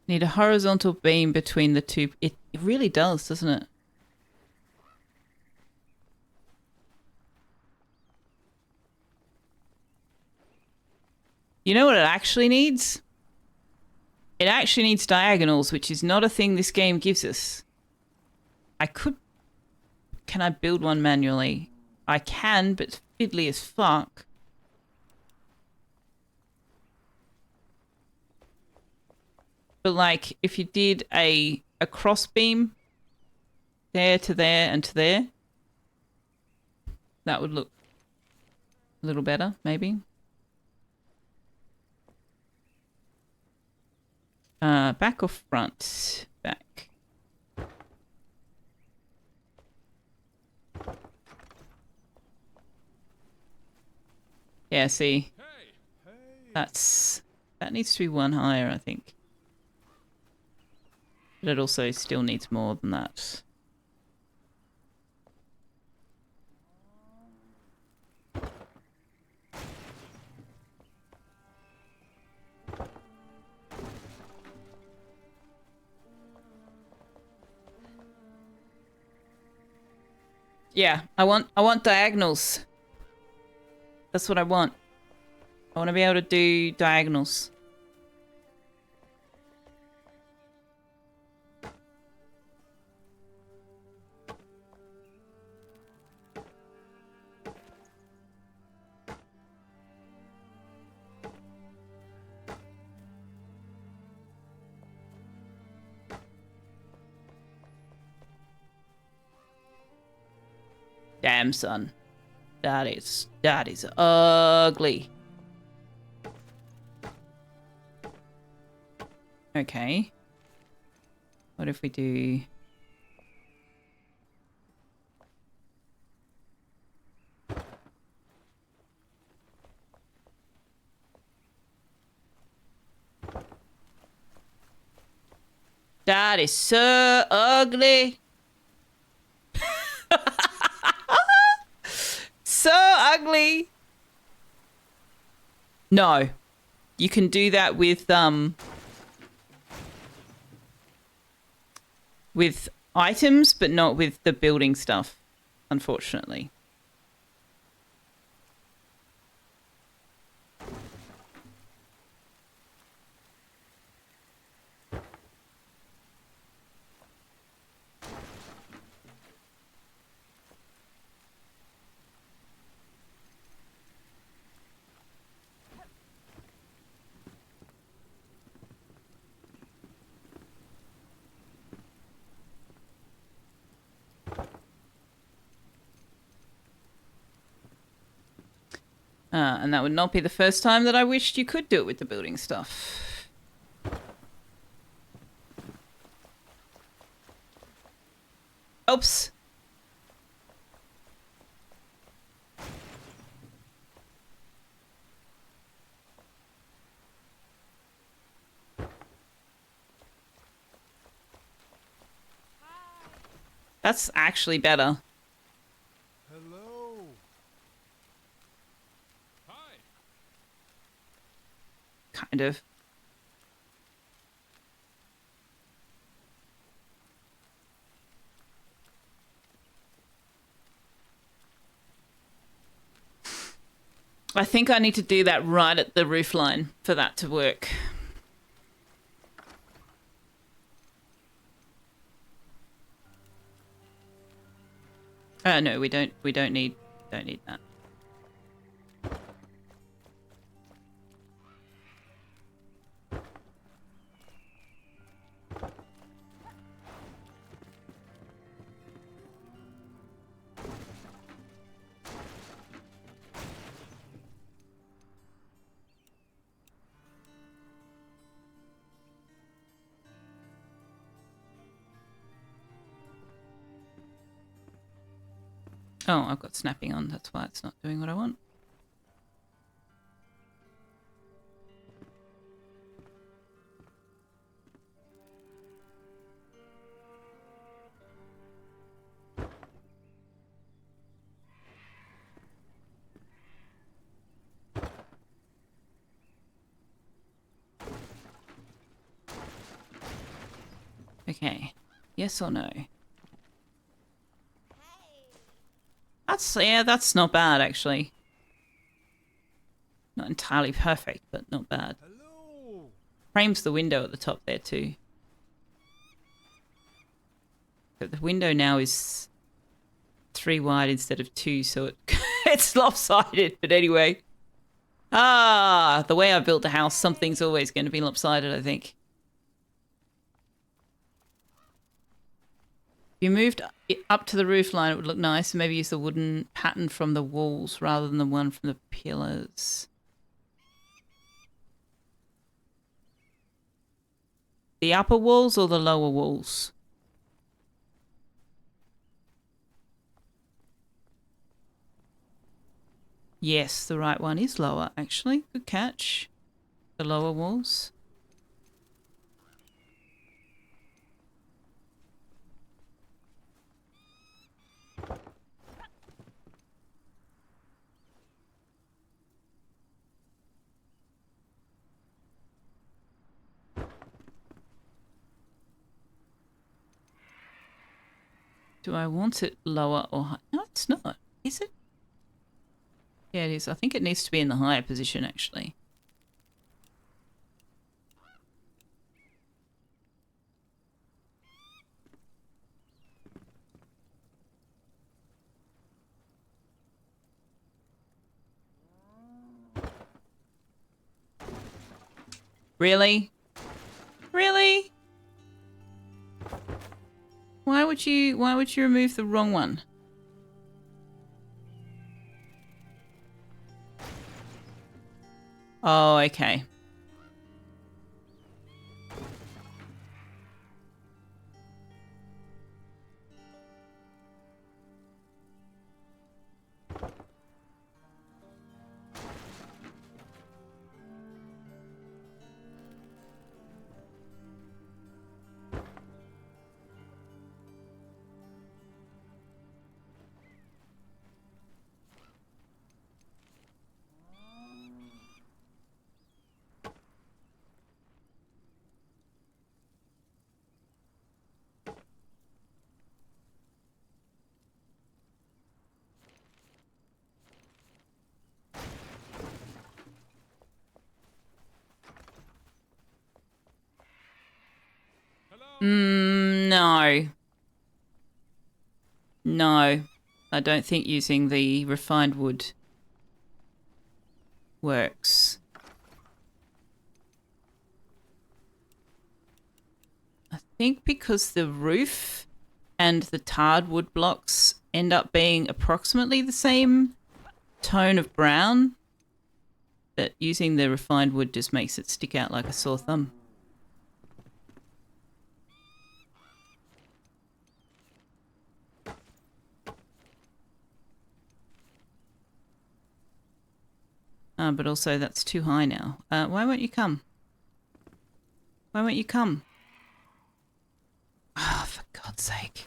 Need a horizontal beam between the two. It really does, doesn't it? You know what it actually needs? It actually needs diagonals, which is not a thing this game gives us. I could... Can I build one manually? I can, but it's fiddly as fuck. But like, if you did a cross beam there to there and to there, that would look a little better, maybe. Back or front? Back. Yeah, see. That needs to be one higher, I think. But it also still needs more than that. Yeah, I want diagonals. That's what I want. I want to be able to do diagonals. Damn, son. That is ugly. Okay. What if we do... That is so ugly. So ugly. No. You can do that with items, but not with the building stuff, unfortunately. And that would not be the first time that I wished you could do it with the building stuff. Oops. That's actually better.
Hello. Hi.
Kind of. I think I need to do that right at the roof line for that to work. No, we don't need that. Oh, I've got snapping on. That's why it's not doing what I want. Okay. Yes or no? That's not bad actually. Not entirely perfect, but not bad.
Hello.
Frames the window at the top there too. But the window now is 3 wide instead of 2, so it's lopsided. But anyway. The way I built the house, something's always going to be lopsided, I think. If you moved it up to the roof line, it would look nice. Maybe use the wooden pattern from the walls rather than the one from the pillars. The upper walls or the lower walls? Yes, the right one is lower, actually. Good catch. The lower walls. Do I want it lower or high? No, it's not. Is it? Yeah, it is. I think it needs to be in the higher position, actually. Really? Really? Why would you remove the wrong one? Oh, okay. No. No. I don't think using the refined wood works. I think because the roof and the tarred wood blocks end up being approximately the same tone of brown, that using the refined wood just makes it stick out like a sore thumb. But also that's too high now. Why won't you come? Why won't you come? Oh, for God's sake.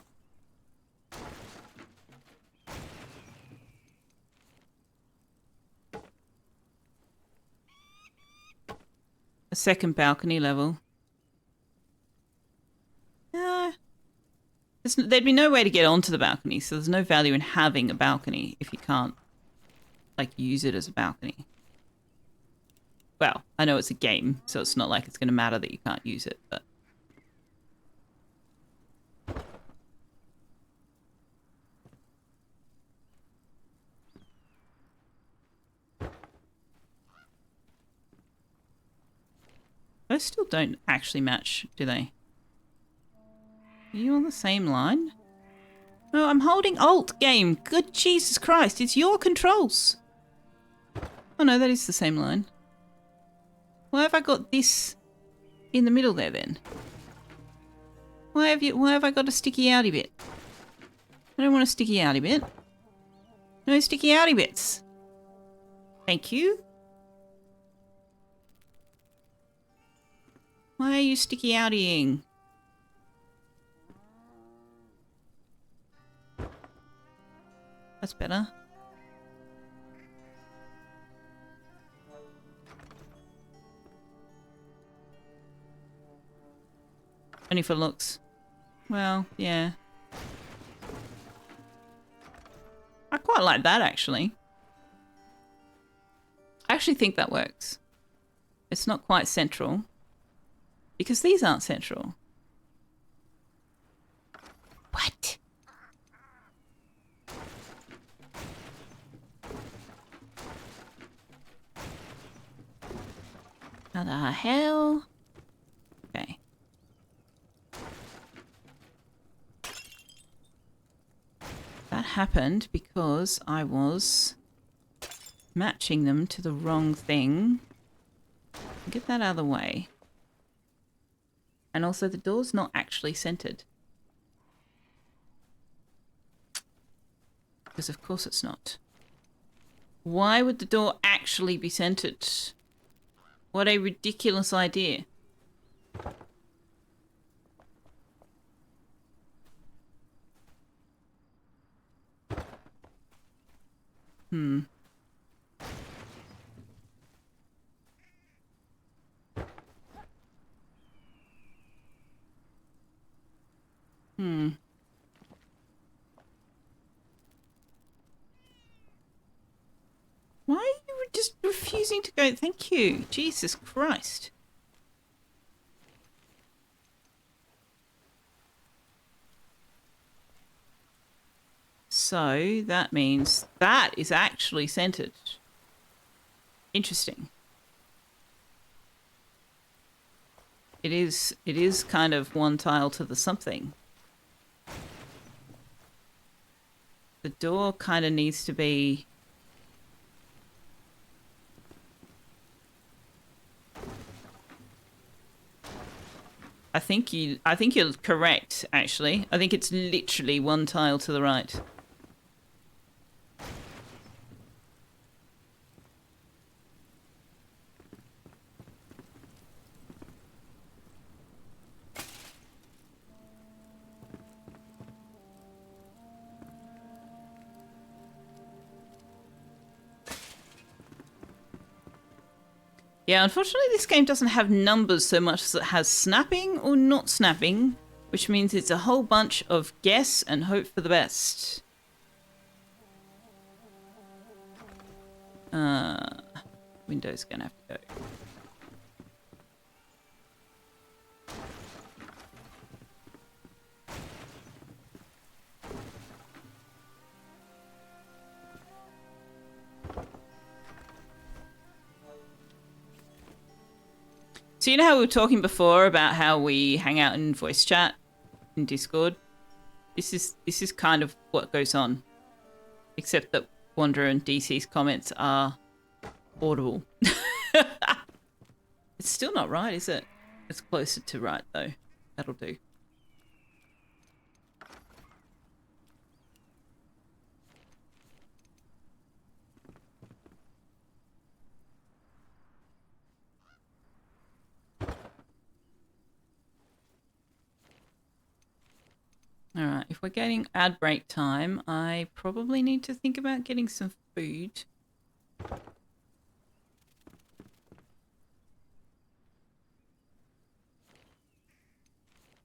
A second balcony level. There'd be no way to get onto the balcony, so there's no value in having a balcony if you can't like use it as a balcony. Well, I know it's a game, so it's not like it's going to matter that you can't use it, but... Those still don't actually match, do they? Are you on the same line? No, I'm holding Alt, game. Good Jesus Christ, it's your controls. Oh no, that is the same line. Why have I got this in the middle there then? Why have I got a sticky outy bit? I don't want a sticky outy bit. No sticky outy bits. Thank you. Why are you sticky outying? That's better. Only for looks. Well, yeah. I quite like that, actually. I actually think that works. It's not quite central. Because these aren't central. What? How the hell? Okay. That happened because I was matching them to the wrong thing. Get that out of the way. And also the door's not actually centered. Because of course it's not. Why would the door actually be centered? What a ridiculous idea. Hmm. Hmm. Why are you just refusing to go? Thank you. Jesus Christ. So that means that is actually centered. Interesting. It is kind of one tile to the something. The door kind of needs to be... I think you're correct, actually. I think it's literally one tile to the right. Yeah, unfortunately this game doesn't have numbers so much as it has snapping or not snapping, which means it's a whole bunch of guess and hope for the best. Window's gonna have to go. So you know how we were talking before about how we hang out in voice chat in Discord? This is kind of what goes on. Except that Wanderer and DC's comments are audible. It's still not right, is it? It's closer to right though. That'll do. Alright, if we're getting ad break time, I probably need to think about getting some food.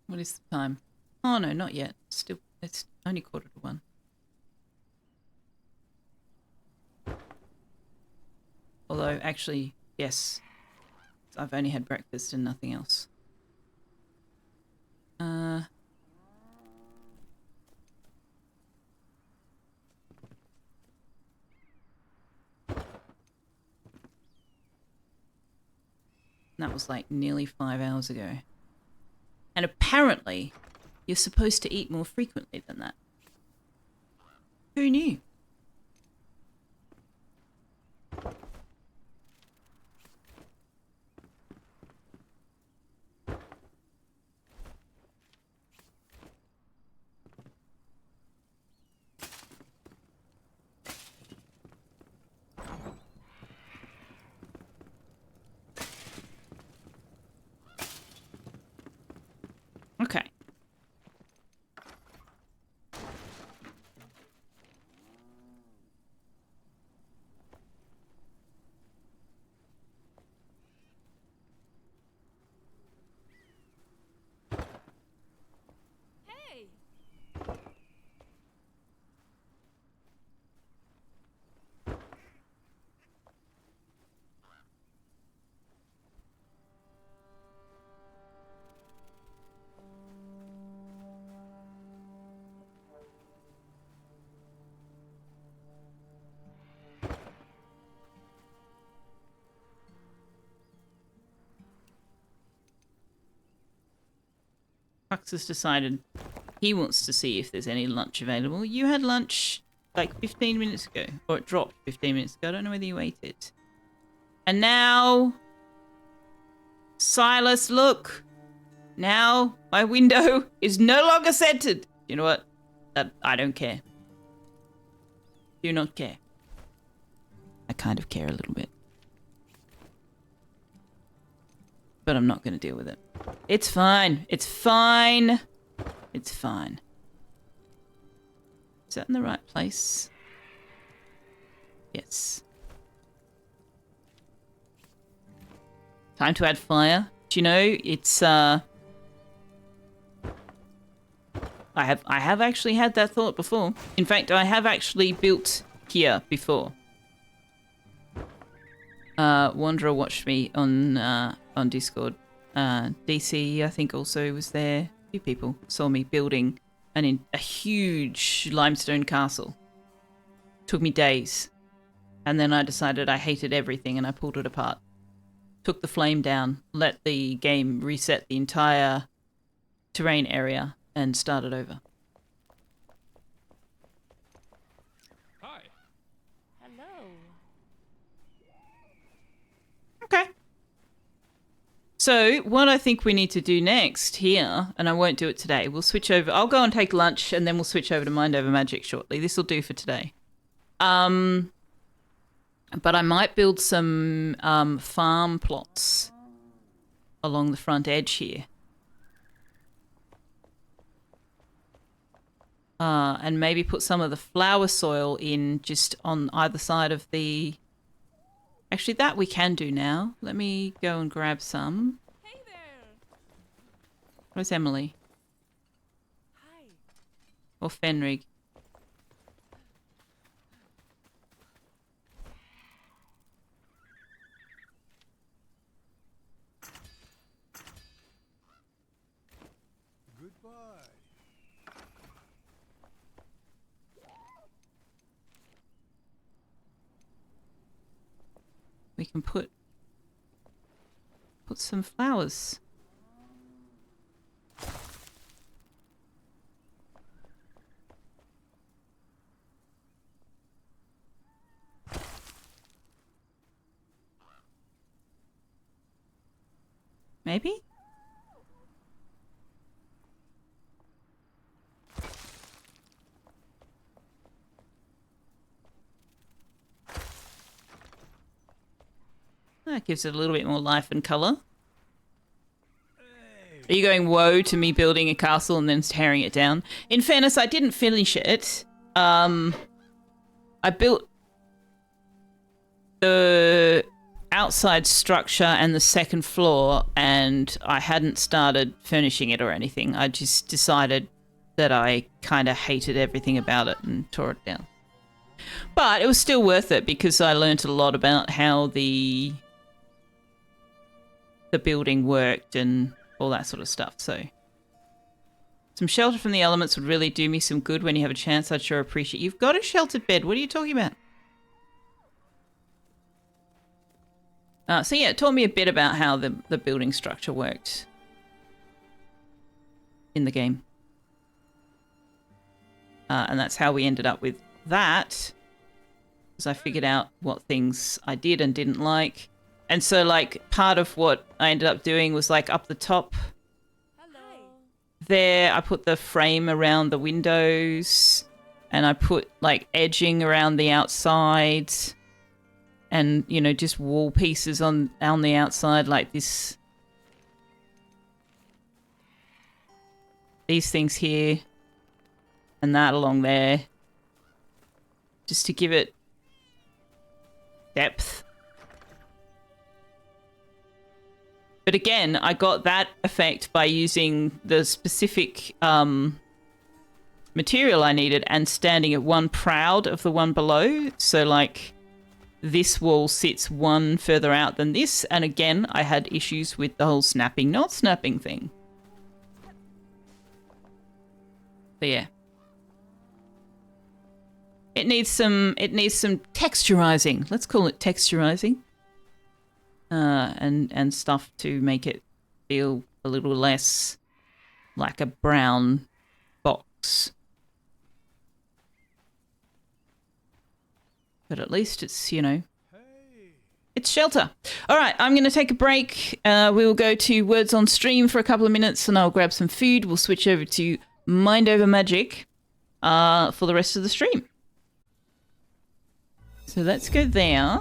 What is the time? Oh no, not yet. Still, it's only 1:45. Although, actually, yes. I've only had breakfast and nothing else. That was like nearly 5 hours ago. And apparently, you're supposed to eat more frequently than that. Who knew? Okay.
Hey!
Hux has decided he wants to see if there's any lunch available. You had lunch like 15 minutes ago, or it dropped 15 minutes ago. I don't know whether you ate it. And now, Silas, look. Now my window is no longer centered. You know what? I don't care. Do not care. I kind of care a little bit. But I'm not going to deal with it. It's fine. It's fine. It's fine. Is that in the right place? Yes. Time to add fire. Do you know, it's I have actually had that thought before. In fact, I have actually built here before. Wanderer watched me on Discord. DC, I think, also was there. A few people saw me building a huge limestone castle. Took me days. And then I decided I hated everything and I pulled it apart. Took the flame down, let the game reset the entire terrain area, and started over.
Hi.
Hello.
Okay. So, what I think we need to do next here, and I won't do it today, we'll switch over. I'll go and take lunch, and then we'll switch over to Mind Over Magic shortly. This will do for today. But I might build some farm plots along the front edge here. And maybe put some of the flower soil in just on either side of the... Actually, that we can do now. Let me go and grab some.
Hey there.
Where's Emily?
Hi.
Or Fenrig?
Goodbye.
We can put some flowers. Maybe? That gives it a little bit more life and colour. Are you going woe to me building a castle and then tearing it down? In fairness, I didn't finish it. I built the outside structure and the second floor, and I hadn't started furnishing it or anything. I just decided that I kind of hated everything about it and tore it down. But it was still worth it because I learnt a lot about how the building worked and all that sort of stuff. So some shelter from the elements would really do me some good when you have a chance. I'd sure appreciate. You've got a sheltered bed. What are you talking about? So yeah, it taught me a bit about how the building structure worked in the game. And that's how we ended up with that. Because I figured out what things I did and didn't like. And so, like, part of what I ended up doing was, like, up the top there, I put the frame around the windows. And I put, like, edging around the outside. And, you know, just wall pieces on the outside, like this. These things here. And that along there. Just to give it depth. But again, I got that effect by using the specific material I needed and standing at one proud of the one below. So, like, this wall sits one further out than this. And again, I had issues with the whole snapping, not snapping thing. But yeah. It needs some texturizing. Let's call it texturizing. And stuff to make it feel a little less like a brown box. But at least it's, you know, it's shelter. All right, I'm going to take a break. We will go to Words on Stream for a couple of minutes and I'll grab some food. We'll switch over to Mind Over Magic for the rest of the stream. So let's go there.